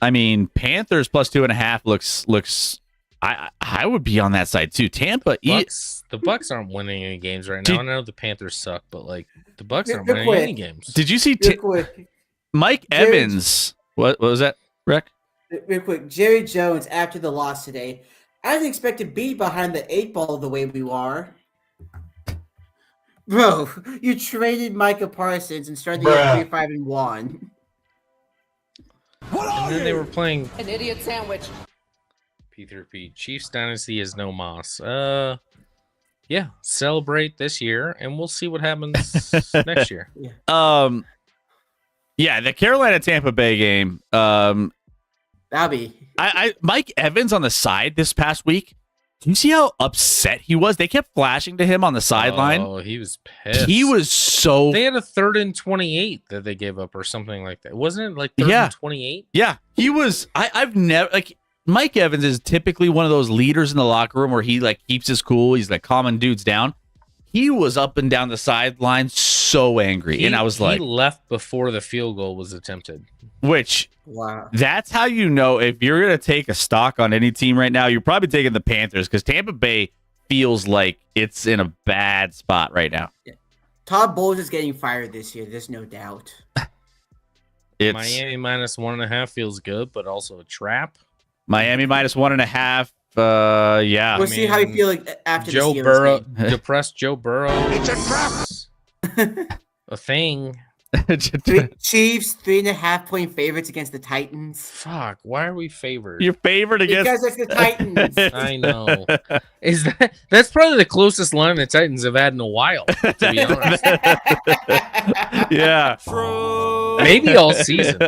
I mean, Panthers plus 2.5 looks. I would be on that side too. Tampa. The Bucks aren't winning any games right now. I know the Panthers suck, but like the Bucks aren't winning quick. any games. Did you see Real quick. Mike Jerry- Evans? What was that, Rick? Real quick. Jerry Jones, after the loss today, I didn't expect to be behind the 8 ball the way we are. Bro, you traded Micah Parsons and started the year 3-5-1. And then they were playing An idiot sandwich. P3P. Chiefs Dynasty is no moss. Yeah, celebrate this year, and we'll see what happens next year. Yeah, the Carolina Tampa Bay game. That'll be. Mike Evans on the side this past week. Do you see how upset he was? They kept flashing to him on the sideline. Oh, he was pissed. He was so. They had a 3rd and 28 that they gave up, or something like that. Wasn't it like 3rd and 28? Yeah, he was. I've never like Mike Evans is typically one of those leaders in the locker room where he like keeps his cool. He's like calming dudes down. He was up and down the sideline so angry, and I was like, he left before the field goal was attempted. which. Wow. That's how you know if you're going to take a stock on any team right now, you're probably taking the Panthers because Tampa Bay feels like it's in a bad spot right now. Todd Bowles is getting fired this year. There's no doubt. It's Miami minus 1.5 feels good, but also a trap. Miami minus 1.5. Yeah. We'll see how you feel like after Joe the Steelers Burrow, game. depressed Joe Burrow. It's a trap. A thing. Chiefs 3.5-point favorites against the Titans. Fuck, why are we favored? Your favorite against. Because it's the Titans. I know. That's probably the closest line the Titans have had in a while, to be honest. Yeah. Maybe all season.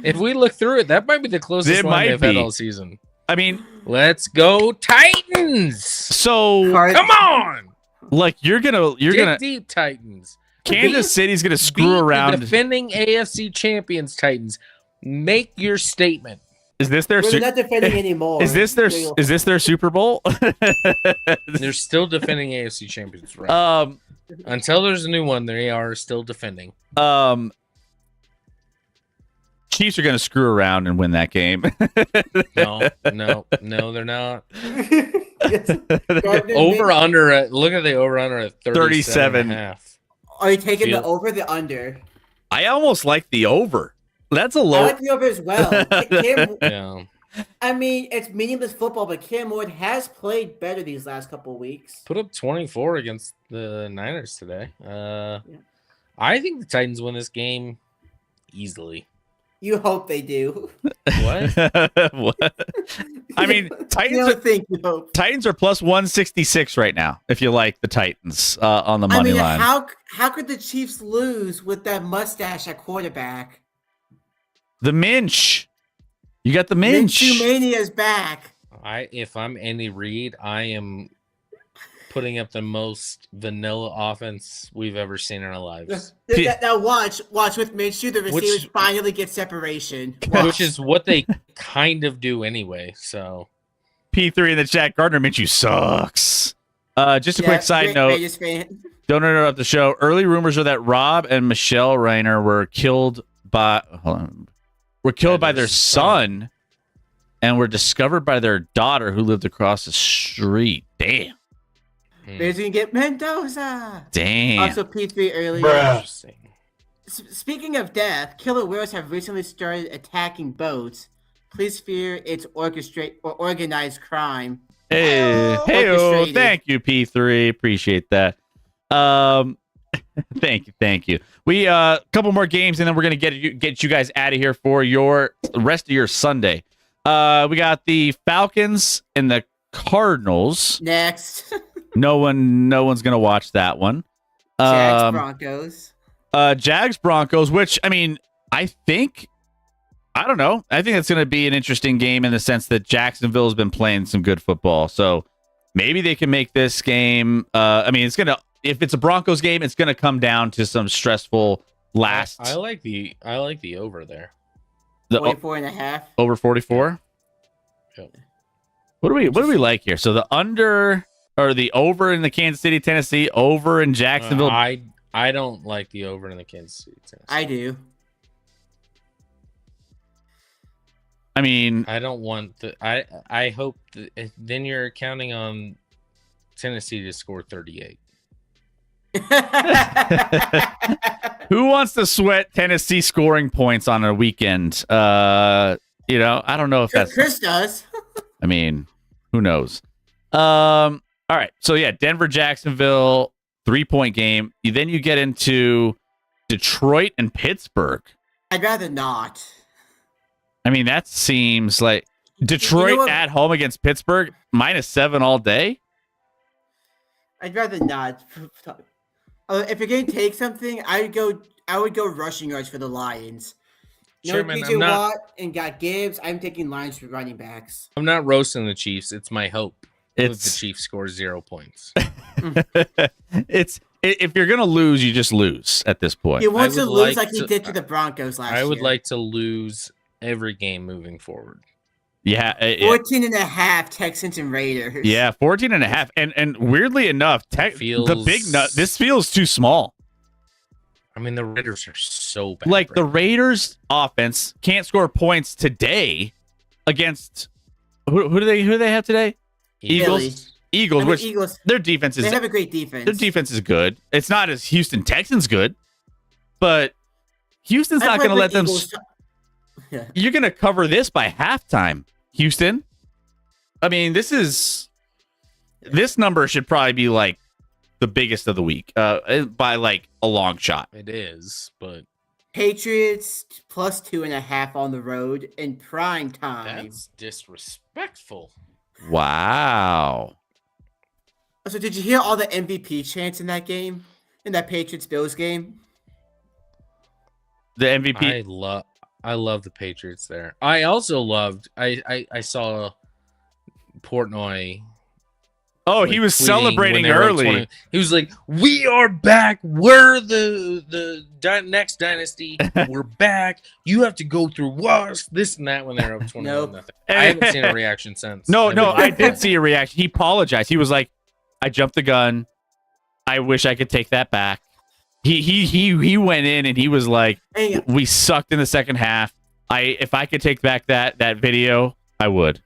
If we look through it, that might be the closest It line might they've had be. all season. I mean, Let's go Titans! so Card- Come on! like you're Dig gonna deep, Titans. Kansas City's gonna Beat screw the around. defending AFC champions, Titans. Make your statement. Is this their We're not defending anymore. is this their Super Bowl? They're still defending AFC champions, right? Until there's a new one, they are still defending. Chiefs are gonna screw around and win that game. No, they're not. Gardner Over under. Look at the over under at 37 and a half. Are you taking the over or the under? I almost like the over. That's a low. I like the over as well. Yeah. I mean, it's meaningless football, but Cam Ward has played better these last couple of weeks. Put up 24 against the Niners today. I think the Titans win this game easily. You hope they do. What? What? I mean, Titans are plus 166 right now. If you like the Titans on the money line. How could the Chiefs lose with that mustache at quarterback? The Minch. You got the Minch. Minshew Mania is back. If I'm Andy Reid, I am putting up the most vanilla offense we've ever seen in our lives. Now watch with Minshew, the receivers finally get separation. Which is what they kind of do anyway. So P3 in the chat, Gardner Minshew sucks. Just a quick side note. Don't interrupt the show. Early rumors are that Rob and Michelle Reiner were killed by their son and were discovered by their daughter who lived across the street. Damn. They're going to get Mendoza. Damn. Also, P3 earlier. Speaking of death, killer whales have recently started attacking boats. Please fear it's organized crime. Hey, thank you, P3. Appreciate that. Thank you. We couple more games and then we're gonna get you guys out of here for your rest of your Sunday. We got the Falcons and the Cardinals. Next. No one's gonna watch that one. Jags Broncos. Jags Broncos, which I mean, I don't know. I think it's gonna be an interesting game in the sense that Jacksonville has been playing some good football. So maybe they can make this game. I mean, if it's a Broncos game, it's gonna come down to some stressful last. I like the over there. 44.5. Over 44. Yep. What do we like here? So the under or the over in the Kansas City, Tennessee, over in Jacksonville. I don't like the over in the Kansas City, Tennessee. I do. I mean, I don't want the. I hope that, then you're counting on Tennessee to score 38. Who wants to sweat Tennessee scoring points on a weekend? I don't know if that's Chris does. I mean, who knows? All right. So yeah, Denver, Jacksonville, 3-point game. Then you get into Detroit and Pittsburgh. I'd rather not. I mean, that seems like Detroit at home against Pittsburgh, -7 all day. I'd rather not. If you're going to take something, I would go rushing yards for the Lions. PJ Watt and got Gibbs. I'm taking Lions for running backs. I'm not roasting the Chiefs. It's my hope that the Chiefs score 0 points. If you're gonna lose, you just lose at this point. He wants to lose like he did to the Broncos last year. I would like to lose every game moving forward. Yeah, 14.5 Texans and Raiders. Yeah, 14.5, and weirdly enough, this feels too small. I mean, the Raiders are so bad. Like the Raiders' offense can't score points today against who do they have today? Eagles. Eagles. Their defense is. They have a great defense. Their defense is good. It's not as Houston Texans good, but Houston's not going to let them. You're going to cover this by halftime, Houston. I mean, this number should probably be like the biggest of the week by like a long shot. It is, but Patriots plus 2.5 on the road in prime time. That's disrespectful. Wow. So did you hear all the MVP chants in that game? In that Patriots-Bills game? The MVP? I love the Patriots there. I also loved I saw Portnoy. Oh, he was celebrating early. He was like, "We are back. We're the next dynasty. We're back. You have to go through us, this and that." When they're up 21-0. I haven't seen a reaction since. No, I did see a reaction. He apologized. He was like, "I jumped the gun. I wish I could take that back." He went in and he was like, "We sucked in the second half. If I could take back that video, I would."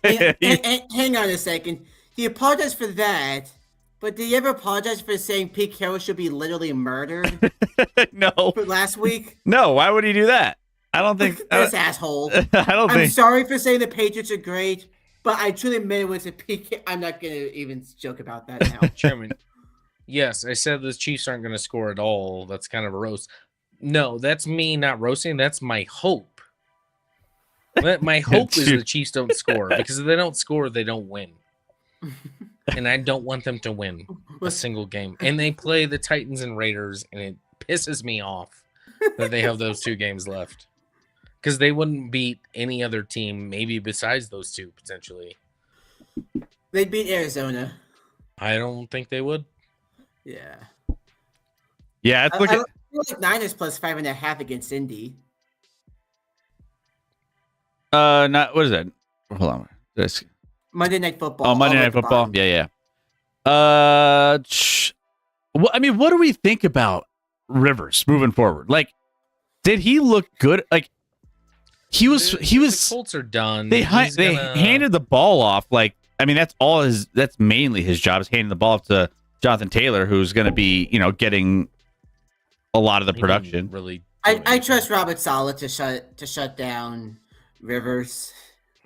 Hang on a second. He apologized for that, But did you ever apologize for saying Pete Carroll should be literally murdered No. for last week? No, why would he do that? I don't think This asshole. I don't I'm think sorry for saying the Patriots are great, but I truly meant it was a Pete. I'm not gonna even joke about that now. Chairman. Yes, I said the Chiefs aren't going to score at all. That's kind of a roast. No, that's me not roasting. That's my hope. My hope is the Chiefs don't score, because if they don't score, they don't win. And I don't want them to win a single game. And they play the Titans and Raiders, and it pisses me off that they have those 2 games left. Because they wouldn't beat any other team, maybe besides those 2, potentially. They'd beat Arizona. I don't think they would. Yeah. Yeah, it's looking. I like Niners plus 5.5 against Indy. Not what is that? Hold on. This. Monday Night Football. Oh, Monday Night Football. Yeah. What do we think about Rivers moving forward? Like, did he look good? Like, he was. The Colts are done. They handed the ball off. Like, I mean, that's mainly his job, is handing the ball off to Jonathan Taylor, who's going to be, getting a lot of the production. Really, I trust Robert Saleh to shut down Rivers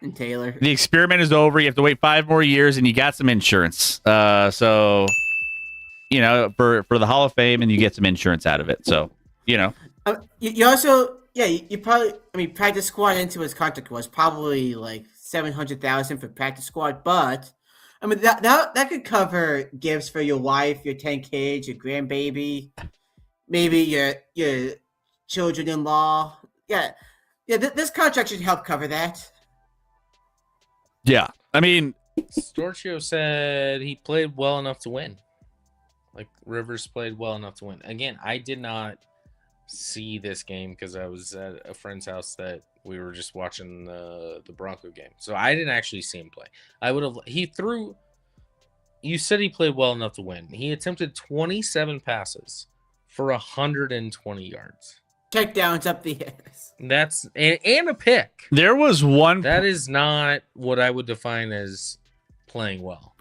and Taylor. The experiment is over. You have to wait 5 more years, and you got some insurance. So, for the Hall of Fame, and you get some insurance out of it. So, You also, you probably, practice squad into his contract was probably like $700,000 for practice squad, but that could cover gifts for your wife, your 10 kids, your grandbaby, maybe your children-in-law. This contract should help cover that. Yeah, I mean, Storchio said he played well enough to win. Like, Rivers played well enough to win. Again, I did not see this game because I was at a friend's house that we were just watching the Bronco game. So I didn't actually see him play. You said he played well enough to win. He attempted 27 passes for 120 yards. Checkdowns up the ass. That's and a pick. There was one. That is not what I would define as playing well.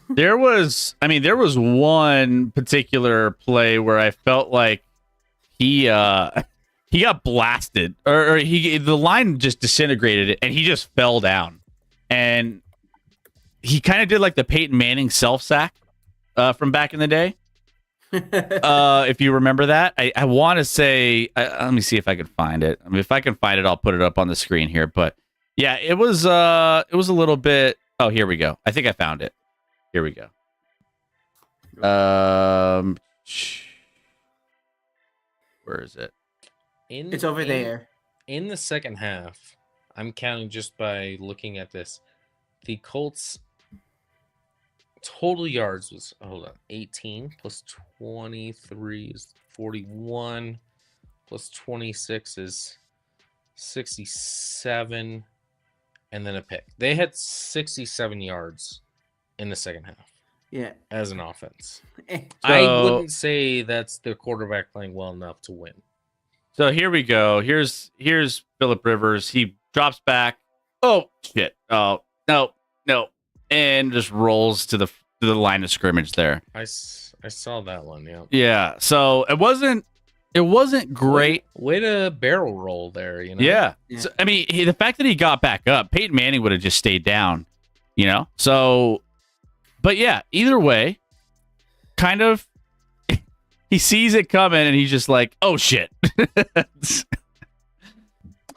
There was one particular play where I felt like he got blasted, or the line just disintegrated, and he just fell down, and he kind of did like the Peyton Manning self sack from back in the day. If you remember that, I want to say, let me see if I can find it. If I can find it, I'll put it up on the screen here. But yeah, it was a little bit. Oh, here we go. I think I found it. Here we go. Where is it? It's over there. In the second half, I'm counting just by looking at this. The Colts' total yards was 18 plus 23 is 41 plus 26 is 67, and then a pick. They had 67 yards in the second half. Yeah, as an offense. So, I wouldn't say that's the quarterback playing well enough to win. So here we go. Here's Phillip Rivers. He drops back. Oh shit! Oh no, and just rolls to the line of scrimmage there. I saw that one. Yeah. Yeah. So it wasn't great. Way to barrel roll there. Yeah. So, I mean, the fact that he got back up, Peyton Manning would have just stayed down. So. But yeah, either way, kind of, he sees it coming and he's just like, "Oh shit."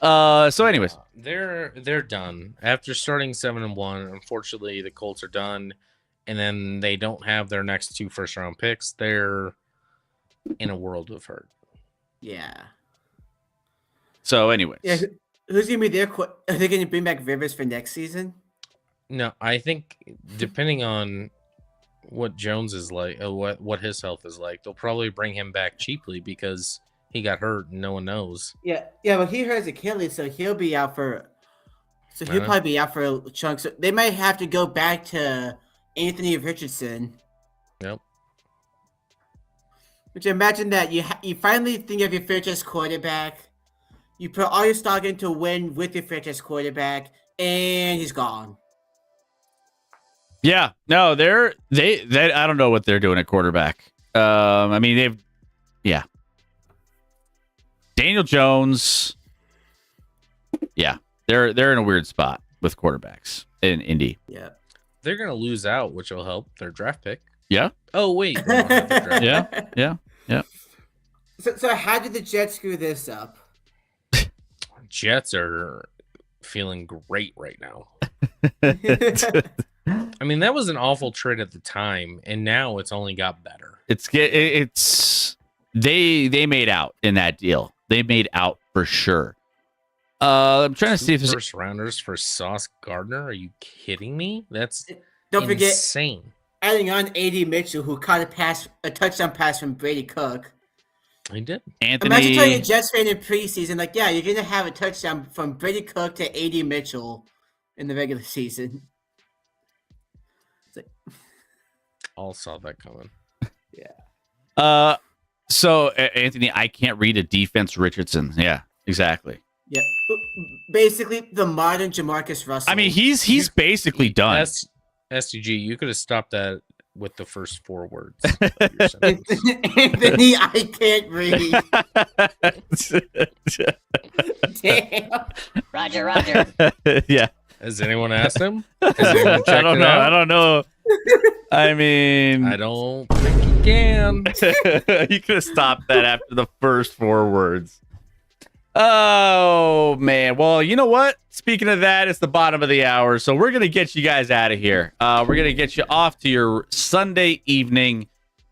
So, anyways, they're done after starting 7-1. Unfortunately, the Colts are done, and then they don't have their next 2 first-round picks. They're in a world of hurt. Yeah. So, anyways, yeah, who's gonna be there? Are they gonna bring back Rivers for next season? No, I think depending on what Jones is like, what his health is like, they'll probably bring him back cheaply because he got hurt and no one knows. Yeah, but he hurt his Achilles, so he'll be out for. So he'll probably be out for a chunk. So they might have to go back to Anthony Richardson. Yep. Which imagine that you finally think of your franchise quarterback, you put all your stock into win with your franchise quarterback, and he's gone. Yeah, no, they I don't know what they're doing at quarterback. I mean Daniel Jones. Yeah, they're in a weird spot with quarterbacks in Indy. Yeah. They're gonna lose out, which will help their draft pick. Yeah, Oh wait, they don't have their draft pick. yeah. So how did the Jets screw this up? Jets are feeling great right now. I mean, that was an awful trade at the time, and now it's only got better. They made out in that deal. They made out for sure. I'm trying to see if there's first rounders for Sauce Gardner. Are you kidding me? That's Don't insane. forget adding on A.D. Mitchell, who caught a touchdown pass from Brady Cook. He did. Anthony. Imagine telling a Jets fan in preseason, like, yeah, you're gonna have a touchdown from Brady Cook to A.D. Mitchell in the regular season. All saw that coming. Yeah. So Anthony, I can't read a defense. Richardson. Yeah, exactly. Yeah. Basically, the modern Jamarcus Russell. I mean, he's basically done. SDG, you could have stopped that with the first 4 words of your sentence. Anthony, I can't read. Damn. Roger. Yeah. Has anyone asked him? Has anyone checked I don't it know. out? I don't know. I mean, I don't think you can. you could have stopped that after the first 4 words. Oh man. Well, you know what? Speaking of that, it's the bottom of the hour, so we're gonna get you guys out of here. We're gonna get you off to your Sunday evening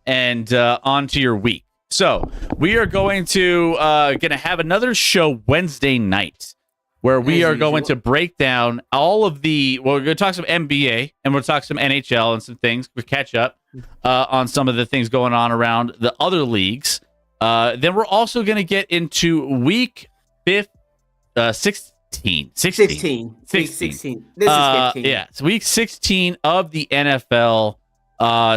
and onto your week. So we are going to have another show Wednesday night where we are going to break down all of the. Well, we're going to talk some NBA and we'll talk some NHL and some things. We'll catch up on some of the things going on around the other leagues. Then we're also going to get into week 16. 16. This is 15. Yeah, it's week 16 of the NFL.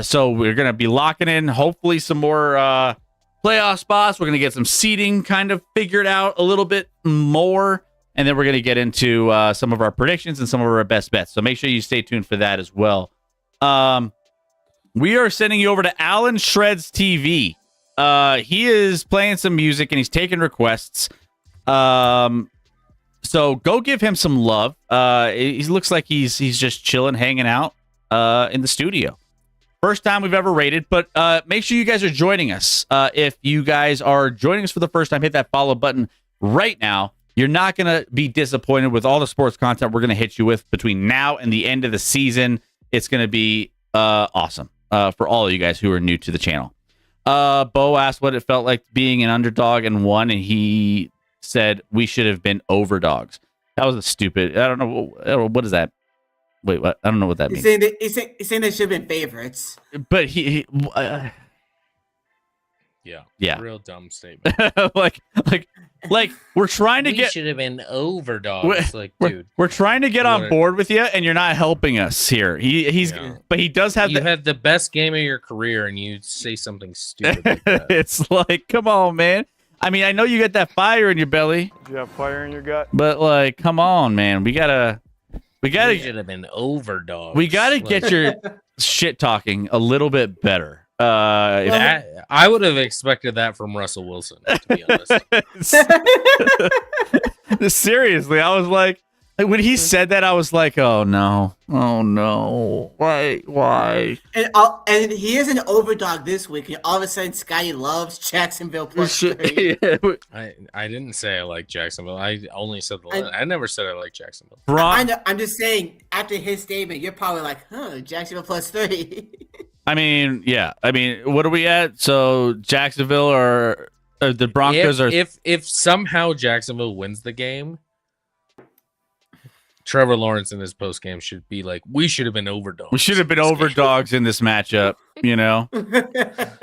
So we're going to be locking in hopefully some more playoff spots. We're going to get some seeding kind of figured out a little bit more. And then we're going to get into some of our predictions and some of our best bets. So make sure you stay tuned for that as well. We are sending you over to Alan Shreds TV. He is playing some music and he's taking requests. So go give him some love. He looks like he's just chilling, hanging out in the studio. First time we've ever rated, but make sure you guys are joining us. If you guys are joining us for the first time, hit that follow button right now. You're not going to be disappointed with all the sports content we're going to hit you with between now and the end of the season. It's going to be awesome for all of you guys who are new to the channel. Bo asked what it felt like being an underdog and won, and he said we should have been overdogs. That was a stupid. I don't know. What is that? Wait, what? I don't know what that means. He's saying they should have been favorites. But yeah, real dumb statement. like we're trying to should have been overdogs. We're trying to get on board with you, and you're not helping us here. But he does have. You had the best game of your career, and you say something stupid like that. It's like, come on, man. I mean, I know you got that fire in your belly. Do you have fire in your gut? But like, come on, man. We gotta. You should have been overdogs. We gotta get your shit talking a little bit better. I would have expected that from Russell Wilson, to be honest. Seriously, I was like, when he said that, I was like, oh no, why? And he is an overdog this week, and all of a sudden, Scotty loves Jacksonville plus 3. I didn't say I like Jacksonville. I only said I never said I like Jacksonville. I'm just saying, after his statement, you're probably like, Jacksonville plus 3. I mean, yeah. I mean, what are we at? So Jacksonville or the Broncos if somehow Jacksonville wins the game, Trevor Lawrence in his post game should be like, we should have been overdogs. We should have been overdogs in this matchup, you know?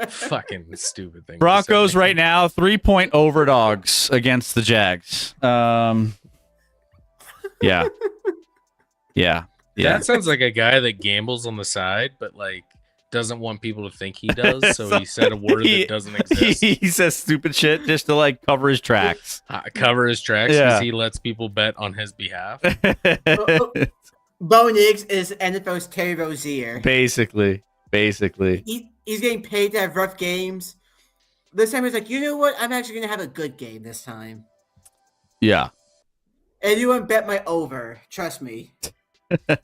Fucking stupid thing. Broncos right now, 3-point overdogs against the Jags. Yeah. That sounds like a guy that gambles on the side, but like doesn't want people to think he does, so he said a word that doesn't exist. He says stupid shit just to like cover his tracks. Because he lets people bet on his behalf. Bo Nix is NFL's Terry Rozier. Basically. He's getting paid to have rough games. This time he's like, you know what? I'm actually going to have a good game this time. Yeah. Anyone bet my over. Trust me. All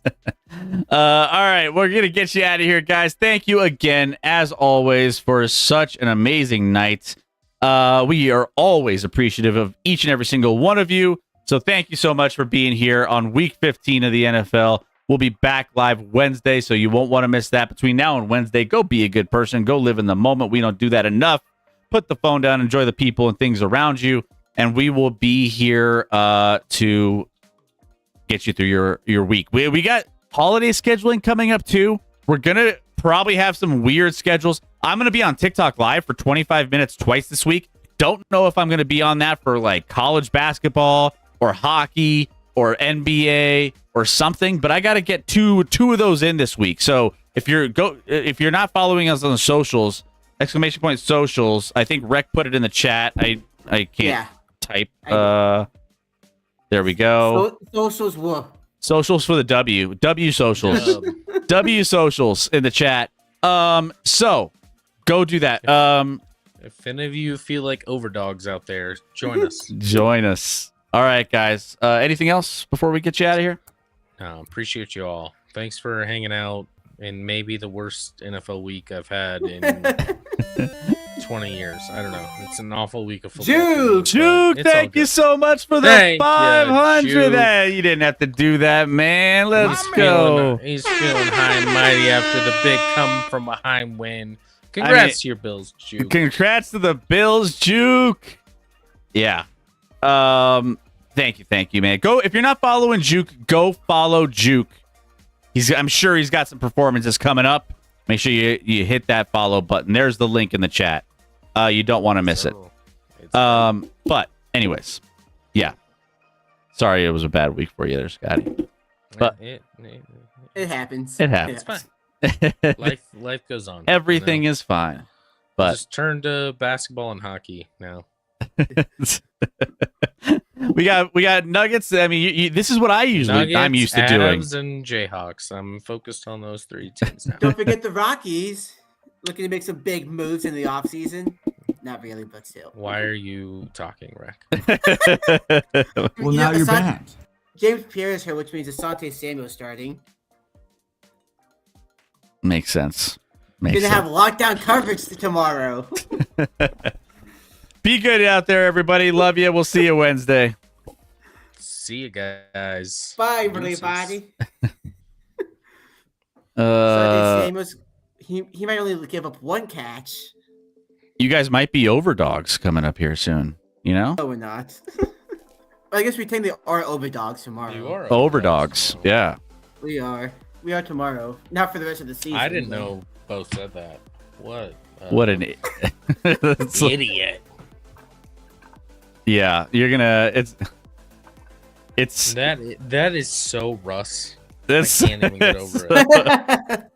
right, we're gonna get you out of here, guys. Thank you again, as always, for such an amazing night. We are always appreciative of each and every single one of you. So thank you so much for being here on week 15 of the NFL. We'll be back live Wednesday, so you won't want to miss that. Between now and Wednesday, go be a good person. Go live in the moment. We don't do that enough. Put the phone down, enjoy the people and things around you, and we will be here to get you through your week. We got holiday scheduling coming up too. We're gonna probably have some weird schedules. I'm gonna be on TikTok live for 25 minutes twice this week. Don't know if I'm gonna be on that for like college basketball or hockey or NBA or something, but I got to get two of those in this week. So if you're not following us on the socials, !socials, I think Rec put it in the chat. I can't type. There we go. Socials what? Socials for the W. W socials. W socials in the chat. So go do that. If any of you feel like overdogs out there, join us. Join us. All right, guys. Anything else before we get you out of here? Appreciate you all. Thanks for hanging out in maybe the worst NFL week I've had in 20 years. I don't know. It's an awful week of football. Juke, thank you so much for the 500. Hey, you didn't have to do that, man. Let's go. He's feeling high and mighty after the big come from behind win. Congrats to your Bills, Juke. Congrats to the Bills, Juke. Yeah. Thank you, man. Go if you're not following Juke, go follow Juke. I'm sure he's got some performances coming up. Make sure you hit that follow button. There's the link in the chat. You don't want to miss it. But anyways, yeah. Sorry, it was a bad week for you there, Scotty. But it happens. It happens. It's fine. Life goes on. Everything is fine. But just turn to basketball and hockey now. we got Nuggets. I mean, this is what I'm used to doing. Avs and Jayhawks. I'm focused on those three teams now. Don't forget the Rockies. Looking to make some big moves in the offseason. Not really, but still. Why are you talking, Rec? Well, now you're back. James Pierce here, which means Asante Samuel starting. Makes sense. Gonna have lockdown coverage tomorrow. Be good out there, everybody. Love you. We'll see you Wednesday. See you guys. Bye, everybody. He might only give up one catch. You guys might be overdogs coming up here soon. You know? No, we're not. I guess we technically are overdogs tomorrow. You are overdogs. Yeah. We are. We are tomorrow. Not for the rest of the season. I didn't know both said that. What? What an idiot. Yeah, you're gonna. It's that is so Russ. I can't even get over it.